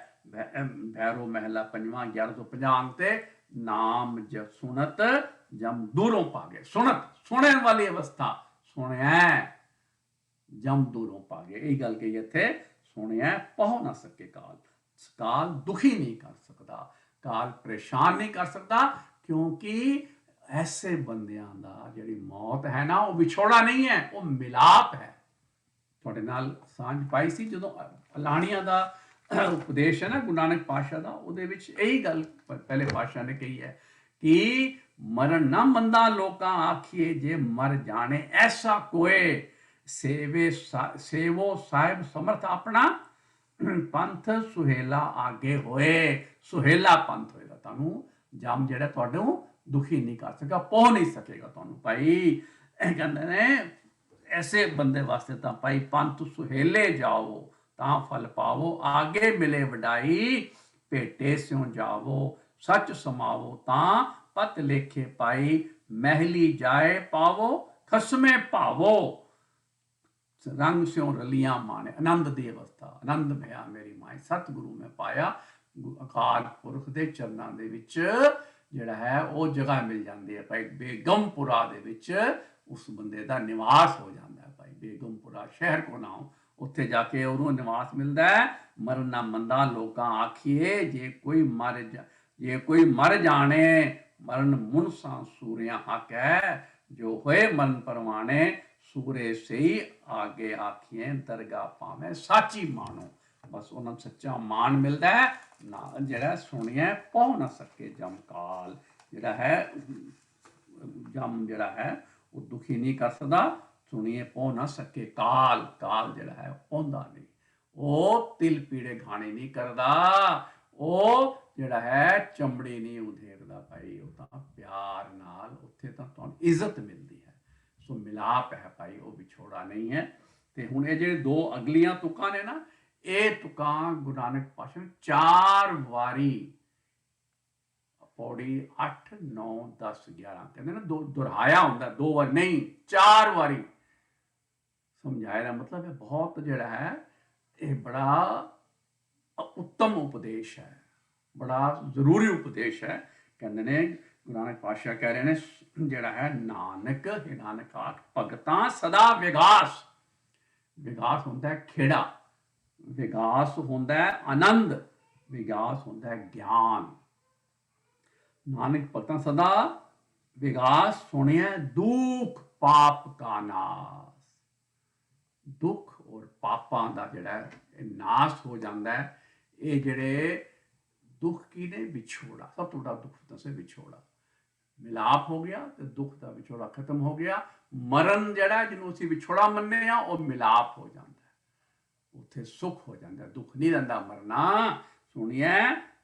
ਭੈਰੋ ਮਹਿਲਾ 5ਵਾਂ 1150 ਤੇ ਨਾਮ ਜ ਸੁਨਤ ਜਮ ਦੂਰੋਂ ਭਾਗੇ। ਸੁਨਤ ਸੁਣਨ ਵਾਲੀ ਅਵਸਥਾ, ਸੁਣਿਆ ਜਮ ਦੂਰੋਂ ਭਾਗੇ, ਇਹ ਗੱਲ ਕਹੀ ਇੱਥੇ। ਸੁਣਿਆ ਪਹੁ ਨਾ ਸਕੇ ਕਾਲ, ਕਾਲ ਦੁਖੀ ਨਹੀਂ ਕਰ ਸਕਦਾ, ਕਾਲ ਪਰੇਸ਼ਾਨ ਨਹੀਂ ਕਰ ਸਕਦਾ, ਕਿਉਂਕਿ ਐਸੇ ਬੰਦਿਆਂ ਦਾ ਜਿਹੜੀ ਮੌਤ ਹੈ ਨਾ ਉਹ ਵਿਛੋੜਾ ਨਹੀਂ ਹੈ, ਉਹ ਮਿਲਾਪ ਹੈ। ਤੁਹਾਡੇ ਨਾਲ ਸਾਂਝ ਪਾਈ ਸੀ ਜਦੋਂ ਅਲਾਣੀਆਂ ਦਾ ਉਪਦੇਸ਼ ਹੈ ਨਾ ਗੁਰੂ ਨਾਨਕ ਪਾਤਸ਼ਾਹ ਦਾ, ਉਹਦੇ ਵਿੱਚ ਇਹੀ ਗੱਲ ਪਹਿਲੇ ਪਾਤਸ਼ਾਹ ਨੇ ਕਹੀ ਹੈ ਕਿ ਮਰਨ ਨਾ ਮੰਦਾ ਲੋਕਾਂ ਆਖੀਏ, ਜੇ ਮਰ ਜਾਣੇ ਐਸਾ ਕੋਏ, ਸੇਵੋ ਸਾਹਿਬ ਸਮਰਥ ਆਪਣਾ, ਪੰਥ ਸੁਹੇਲਾ ਆਗੇ ਹੋਏ। ਸੁਹੇਲਾ ਪੰਥ ਹੋਏਗਾ, ਤੁਹਾਨੂੰ ਜਮ ਜਿਹੜਾ ਤੁਹਾਨੂੰ ਦੁਖੀ ਨਹੀਂ ਕਰ ਸਕੇਗਾ, ਪਹੁ ਨਹੀਂ ਸਕੇਗਾ ਤੁਹਾਨੂੰ ਭਾਈ। ਕਹਿੰਦੇ ਨੇ ਐਸੇ ਬੰਦੇ ਵਾਸਤੇ ਤਾਂ ਭਾਈ ਪੰਥ ਸੁਹੇਲੇ ਜਾਓ ਤਾਂ ਫਲ ਪਾਵੋ, ਆਗੇ ਮਿਲੇ ਵਡਾਈ ਭੇਟੇ ਸਿਉ ਜਾਵੋ, ਸੱਚ ਸਮਾਵੋ ਤਾਂ ਪਤ ਲੇਖੇ ਪਾਈ, ਮਹਿਲੀ ਜਾਏ ਪਾਵੋ ਖਸਮੇ ਭਾਵੋ, ਰੰਗ ਸਿਉ ਰਲੀਆਂ ਮਾਣੇ। ਆਨੰਦ ਦੀ ਅਵਸਥਾ, ਆਨੰਦ ਮਿਆ ਮੇਰੀ ਮਾਈ, ਸਤਿਗੁਰੂ ਮੈਂ ਪਾਇਆ। ਅਕਾਲ ਪੁਰਖ ਦੇ ਚਰਨਾਂ ਦੇ ਵਿੱਚ ਜਿਹੜਾ ਹੈ ਉਹ ਜਗ੍ਹਾ ਮਿਲ ਜਾਂਦੀ ਹੈ ਭਾਈ। ਬੇਗਮਪੁਰਾ ਦੇ ਵਿੱਚ ਉਸ ਬੰਦੇ ਦਾ ਨਿਵਾਸ ਹੋ ਜਾਂਦਾ ਹੈ ਭਾਈ। ਬੇਗਮਪੁਰਾ ਸ਼ਹਿਰ ਕੋ ਨਾਮ, ਉੱਥੇ ਜਾ ਕੇ ਉਹਨੂੰ ਨਿਵਾਸ ਮਿਲਦਾ ਹੈ। ਮਰਨ ਨਾ ਮੰਦਾ ਲੋਕਾਂ ਆਖੀਏ, ਜੇ ਕੋਈ ਮਰ ਜਾਣੇ, ਮਰਨ ਮੁਨਸਾਂ ਸੂਰਿਆਂ ਹੱਕ ਹੈ, ਜੋ ਹੋਏ ਮਰਨ ਪਰਵਾਣੇ, ਸੂਰੇ ਸਹੀ ਆਗੇ ਆਖੀਏ, ਦਰਗਾਹ ਪਾਵੇਂ ਸਾਚੀ ਮਾਣੋ। ਬਸ ਉਹਨਾਂ ਨੂੰ ਸੱਚਾ ਮਾਣ ਮਿਲਦਾ ਹੈ ਨਾ, ਜਿਹੜਾ ਸੁਣਿਆ ਪਹੁ ਨਾ ਸਕੇ ਜਮ ਕਾਲ, ਜਿਹੜਾ ਹੈ ਜਮ ਜਿਹੜਾ ਹੈ ਉਹ ਦੁਖੀ ਨਹੀਂ ਕਰ ਸਕਦਾ। ਸੁਣੀਏ ਪਹੁ ਨਾ ਸਕੇ ਕਾਲ, ਕਾਲ ਜਿਹੜਾ ਹੈ ਪਹੁੰਚਦਾ ਨਹੀਂ, ਉਹ ਤਿਲ ਪੀੜੇ ਘਾਣੇ ਨਹੀਂ ਕਰਦਾ, ਉਹ ਜਿਹੜਾ ਹੈ ਚਮੜੀ ਨਹੀਂ ਉਧੇੜਦਾ ਭਾਈ। ਉਹ ਤਾਂ ਪਿਆਰ ਨਾਲ ਉੱਥੇ ਤਾਂ ਤੁਹਾਨੂੰ ਇੱਜ਼ਤ ਮਿਲਦੀ ਹੈ। ਸੋ ਮਿਲਾਪ ਹੈ ਭਾਈ, ਉਹ ਵਿਛੋੜਾ ਨਹੀਂ ਹੈ। ਤੇ ਹੁਣ ਇਹ ਜਿਹੜੇ ਦੋ ਅਗਲੀਆਂ ਤੁਕਾਂ ਨੇ ਨਾ, ਇਹ ਤੁਕਾਂ ਗੁਰੂ ਨਾਨਕ ਪਾਤਸ਼ਾਹ ਨੇ 4 ਵਾਰੀ, ਪੌੜੀ 8 9 10 11 ਕਹਿੰਦੇ ਨਾ ਦੁਹਰਾਇਆ ਹੁੰਦਾ, 2 ਵਾਰ ਨਹੀਂ 4 ਵਾਰੀ ਸਮਝਾਇਆ ਦਾ ਮਤਲਬ ਹੈ ਬਹੁਤ ਜਿਹੜਾ ਹੈ ਇਹ ਬੜਾ ਉੱਤਮ ਉਪਦੇਸ਼ ਹੈ, ਬੜਾ ਜ਼ਰੂਰੀ ਉਪਦੇਸ਼ ਹੈ। ਕਹਿੰਦੇ ਨੇ ਗੁਰੂ ਨਾਨਕ ਪਾਤਸ਼ਾਹ ਕਹਿ ਰਹੇ ਨੇ ਜਿਹੜਾ ਹੈ ਨਾਨਕ, ਇਹ ਨਾਨਕ ਆਖ ਭਗਤਾਂ ਸਦਾ ਵਿਗਾਸ, ਵਿਗਾਸ ਹੁੰਦਾ ਹੈ ਖੇੜਾ, ਵਿਗਾਸ ਹੁੰਦਾ ਹੈ ਆਨੰਦ, ਵਿਗਾਸ ਹੁੰਦਾ ਹੈ ਗਿਆਨ। ਨਾਨਕ ਭਗਤਾਂ ਸਦਾ ਵਿਗਾਸ ਸੁਣਿਆ ਦੁੱਖ ਪਾਪ ਕਾ ਨਾਸ, ਦੁੱਖ ਔਰ ਪਾਪਾਂ ਦਾ ਜਿਹੜਾ ਨਾਸ ਹੋ ਜਾਂਦਾ ਹੈ। ਇਹ ਜਿਹੜੇ ਦੁੱਖ ਕੀ ਨੇ? ਵਿਛੋੜਾ, ਸਭ ਤੋਂ ਵੱਡਾ ਦੁੱਖ ਦੱਸੇ ਵਿਛੋੜਾ। ਮਿਲਾਪ ਹੋ ਗਿਆ ਤੇ ਦੁੱਖ ਦਾ ਵਿਛੋੜਾ ਖਤਮ ਹੋ ਗਿਆ। ਮਰਨ ਜਿਹੜਾ ਜਿਹਨੂੰ ਅਸੀਂ ਵਿਛੋੜਾ ਮੰਨਦੇ ਆ, ਉਹ ਮਿਲਾਪ ਹੋ ਜਾਂਦਾ ਹੈ, ਉੱਥੇ ਸੁੱਖ ਹੋ ਜਾਂਦਾ, ਦੁੱਖ ਨਹੀਂ ਰਹਿੰਦਾ। ਮਰਨਾ ਸੁਣੀਏ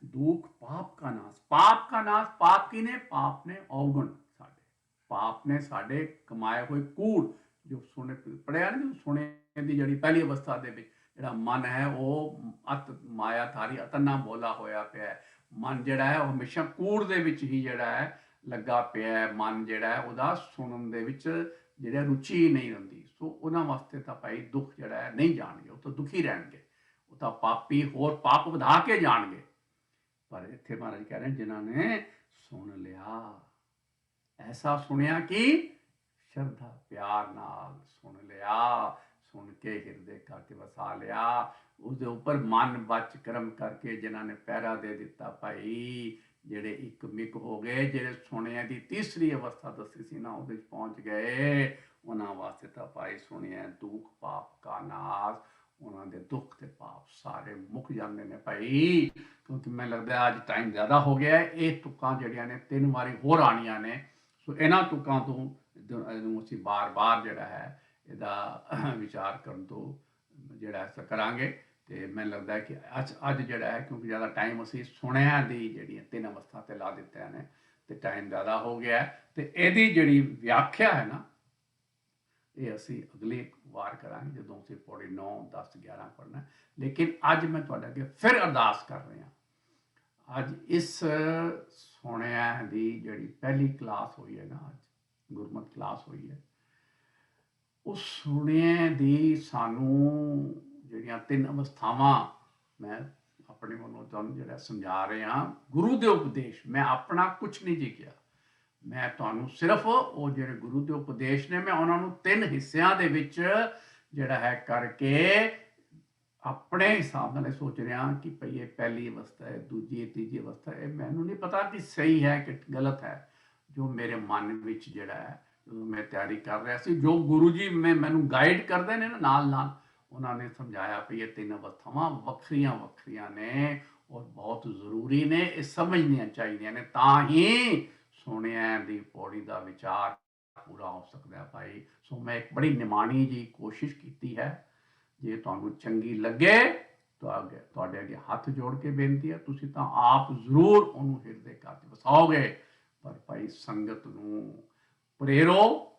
ਦੁੱਖ ਪਾਪ ਕਾ ਨਾਸ, ਪਾਪ ਕਾ ਨਾਸ। ਪਾਪ ਕੀ ਨੇ? ਪਾਪ ਨੇ ਔਗਣ ਸਾਡੇ, ਪਾਪ ਨੇ ਸਾਡੇ ਕਮਾਏ ਹੋਏ ਕੂੜ, ਜੋ ਸੁਣੇ ਪੜਿਆ ਨਾ, ਸੁਣੇ ਦੀ ਜਿਹੜੀ ਪਹਿਲੀ ਅਵਸਥਾ ਦੇ ਵਿੱਚ ਜਿਹੜਾ ਮਨ ਹੈ ਉਹ ਅਤ ਮਾਇਆ ਧਾਰੀ ਅਤਨਾ ਬੋਲਾ ਹੋਇਆ ਪਿਆ ਹੈ। ਮਨ ਜਿਹੜਾ ਹੈ ਉਹ ਹਮੇਸ਼ਾ ਕੂੜ ਦੇ ਵਿੱਚ ਹੀ ਜਿਹੜਾ ਹੈ ਲੱਗਾ ਪਿਆ ਹੈ। ਮਨ ਜਿਹੜਾ ਹੈ ਉਹਦਾ ਸੁਣਨ ਦੇ ਵਿੱਚ ਜਿਹੜਾ ਰੁਚੀ ਨਹੀਂ ਹੁੰਦੀ। ਸੋ ਉਹਨਾਂ ਵਾਸਤੇ ਤਾਂ ਭਾਈ ਦੁੱਖ ਜਿਹੜਾ ਹੈ ਨਹੀਂ ਜਾਣਗੇ, ਉਹ ਤਾਂ ਦੁਖੀ ਰਹਿਣਗੇ, ਉਹ ਤਾਂ ਪਾਪੀ ਹੋਰ ਪਾਪ ਵਧਾ ਕੇ ਜਾਣਗੇ। ਪਰ ਇੱਥੇ ਮਹਾਰਾਜ ਕਹਿ ਰਹੇ ਜਿਨ੍ਹਾਂ ਨੇ ਸੁਣ ਲਿਆ, ਐਸਾ ਸੁਣਿਆ ਕਿ ਸ਼ਰਧਾ ਪਿਆਰ ਨਾਲ ਸੁਣ ਲਿਆ, ਸੁਣ ਕੇ ਹਿਰਦੇ ਕਰਕੇ ਵਸਾ ਲਿਆ, ਉਹਦੇ ਉੱਪਰ ਮਨ ਬਚ ਕਰਮ ਕਰਕੇ ਜਿਨ੍ਹਾਂ ਨੇ ਪਹਿਰਾ ਦੇ ਦਿੱਤਾ ਭਾਈ, ਜਿਹੜੇ ਇੱਕ ਮਿਕ ਹੋ ਗਏ, ਜਿਹੜੇ ਸੁਣਿਆ ਦੀ ਤੀਸਰੀ ਅਵਸਥਾ ਦੱਸੀ ਸੀ ਨਾ ਉਹਦੇ 'ਚ ਪਹੁੰਚ ਗਏ, ਉਹਨਾਂ ਵਾਸਤੇ ਤਾਂ ਭਾਈ ਸੁਣਿਆ ਦੁੱਖ ਪਾਪ ਕਾ ਨਾਸ, ਉਹਨਾਂ ਦੇ ਦੁੱਖ ਤੇ ਪਾਪ ਸਾਰੇ ਮੁੱਕ ਜਾਂਦੇ ਨੇ ਭਾਈ। ਕਿਉਂਕਿ ਮੈਨੂੰ ਲੱਗਦਾ ਅੱਜ ਟਾਈਮ ਜ਼ਿਆਦਾ ਹੋ ਗਿਆ, ਇਹ ਤੁਕਾਂ ਜਿਹੜੀਆਂ ਨੇ 3 ਵਾਰੀ ਹੋਰ ਆਣੀਆਂ ਨੇ, ਸੋ ਇਹਨਾਂ ਤੁਕਾਂ ਤੋਂ ਇਹਨੂੰ ਅਸੀਂ ਬਾਰ-ਬਾਰ ਜਿਹੜਾ ਹੈ ਇਹਦਾ ਵਿਚਾਰ ਕਰਨ ਤੋਂ ਜਿਹੜਾ ਐਸਾ ਕਰਾਂਗੇ। ਤੇ ਮੈਨੂੰ ਲੱਗਦਾ ਕਿ ਅੱਜ ਜਿਹੜਾ ਹੈ, ਕਿਉਂਕਿ ਜ਼ਿਆਦਾ ਟਾਈਮ ਅਸੀਂ ਸੁਣਿਆ ਦੀ ਜਿਹੜੀਆਂ 3 ਅਵਸਥਾ ਤੇ ਲਾ ਦਿੱਤੀਆਂ ਨੇ ਤੇ ਟਾਈਮ ਜ਼ਿਆਦਾ ਹੋ ਗਿਆ, ਤੇ ਇਹਦੀ ਜਿਹੜੀ ਵਿਆਖਿਆ ਹੈ ਨਾ, ਇਹ ਅਸੀਂ ਅਗਲੀ ਵਾਰ ਕਰਾਂਗੇ ਜਦੋਂ ਅਸੀਂ ਪੌੜੀ 9, 10, 11 ਪੜ੍ਹਨਾ। ਲੇਕਿਨ ਅੱਜ ਮੈਂ ਤੁਹਾਡੇ ਅੱਗੇ ਫਿਰ ਅਰਦਾਸ ਕਰ ਰਿਹਾ, ਅੱਜ ਇਸ ਸੁਣਿਆ ਦੀ ਜਿਹੜੀ ਪਹਿਲੀ ਕਲਾਸ ਹੋਈ ਹੈ ਨਾ, ਅੱਜ ਗੁਰਮਤਿ ਕਲਾਸ ਹੋਈ ਹੈ, ਉਸ ਸੁਣਿਆ ਦੀ ਸਾਨੂੰ ਜਿਹੜੀਆਂ 3 ਅਵਸਥਾਵਾਂ ਮੈਂ ਆਪਣੇ ਵੱਲੋਂ ਤੁਹਾਨੂੰ ਜਿਹੜਾ ਸਮਝਾ ਰਿਹਾ, ਗੁਰੂ ਦੇ ਉਪਦੇਸ਼, ਮੈਂ ਆਪਣਾ ਕੁਝ ਨਹੀਂ ਜੀ ਕਿਹਾ, ਮੈਂ ਤੁਹਾਨੂੰ ਸਿਰਫ ਉਹ ਜਿਹੜੇ ਗੁਰੂ ਦੇ ਉਪਦੇਸ਼ ਨੇ, ਮੈਂ ਉਹਨਾਂ ਨੂੰ 3 ਹਿੱਸਿਆਂ ਦੇ ਵਿੱਚ ਜਿਹੜਾ ਹੈ ਕਰਕੇ ਆਪਣੇ ਹਿਸਾਬ ਨਾਲ ਸੋਚ ਰਿਹਾ ਕਿ ਭਈ ਇਹ ਪਹਿਲੀ ਅਵਸਥਾ ਹੈ, ਦੂਜੀ ਤੀਜੀ ਅਵਸਥਾ ਹੈ, ਮੈਨੂੰ ਨਹੀਂ ਪਤਾ ਕਿ ਸਹੀ ਹੈ ਕਿ ਗਲਤ ਹੈ। ਜੋ ਮੇਰੇ ਮਨ ਵਿੱਚ ਜਿਹੜਾ ਹੈ, ਜਦੋਂ ਮੈਂ ਤਿਆਰੀ ਕਰ ਰਿਹਾ ਸੀ, ਜੋ ਗੁਰੂ ਜੀ ਮੈਨੂੰ ਗਾਈਡ ਕਰਦੇ ਨੇ ਨਾ ਨਾਲ ਨਾਲ, ਉਹਨਾਂ ਨੇ ਸਮਝਾਇਆ ਵੀ ਇਹ 3 ਅਵਸਥਾਵਾਂ ਵੱਖਰੀਆਂ ਵੱਖਰੀਆਂ ਨੇ ਔਰ ਬਹੁਤ ਜ਼ਰੂਰੀ ਨੇ, ਇਹ ਸਮਝਣੀਆਂ ਚਾਹੀਦੀਆਂ ਨੇ, ਤਾਂ ਹੀ ਸੁਣਿਆ ਦੀ ਪੌੜੀ ਦਾ ਵਿਚਾਰ ਪੂਰਾ ਹੋ ਸਕਦਾ ਹੈ ਭਾਈ। ਸੋ ਮੈਂ ਇੱਕ ਬੜੀ ਨਿਮਾਣੀ ਜੀ ਕੋਸ਼ਿਸ਼ ਕੀਤੀ ਹੈ, ਜੇ ਤੁਹਾਨੂੰ ਚੰਗੀ ਲੱਗੇ ਤੁਹਾਡੇ ਅੱਗੇ ਹੱਥ ਜੋੜ ਕੇ ਬੇਨਤੀ ਹੈ, ਤੁਸੀਂ ਤਾਂ ਆਪ ਜ਼ਰੂਰ ਉਹਨੂੰ ਹਿਰਦੇ ਘਰ ਵਸਾਓਗੇ, ਪਰ ਭਾਈ ਸੰਗਤ ਨੂੰ ਪ੍ਰੇਰੋ,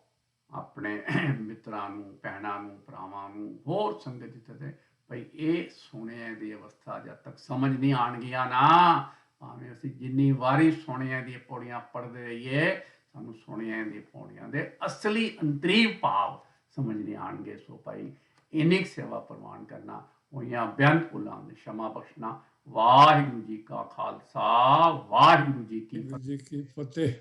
ਆਪਣੇ ਮਿੱਤਰਾਂ ਨੂੰ, ਭੈਣਾਂ ਨੂੰ, ਭਰਾਵਾਂ ਨੂੰ, ਹੋਰ ਸੰਗਤ ਜਿੱਥੇ ਤੇ ਭਾਈ ਇਹ ਸੁਣਿਆ ਦੀ ਅਵਸਥਾ ਜਦ ਤੱਕ ਸਮਝ ਨਹੀਂ ਆਣਗੀਆਂ ਨਾ, ਭਾਵੇਂ ਅਸੀਂ ਜਿੰਨੀ ਵਾਰੀ ਸੁਣਿਆ ਦੀ ਪੌੜੀਆਂ ਪੜ੍ਹਦੇ ਰਹੀਏ, ਸਾਨੂੰ ਸੁਣਿਆ ਦੀ ਪੌੜੀਆਂ ਦੇ ਅਸਲੀ ਅੰਤਰੀਵ ਭਾਵ ਸਮਝ ਨਹੀਂ ਆਣਗੇ। ਸੋ ਭਾਈ ਇੰਨੀ ਸੇਵਾ ਪ੍ਰਵਾਨ ਕਰਨਾ, ਹੋਈਆਂ ਬੇਅੰਤ ਭੁੱਲਾਂ ਦੀ क्षमा ਬਖਸ਼ਣਾ। ਵਾਹਿਗੁਰੂ ਜੀ ਕਾ ਖਾਲਸਾ, ਵਾਹਿਗੁਰੂ ਜੀ ਕੀ ਫਤਿਹ।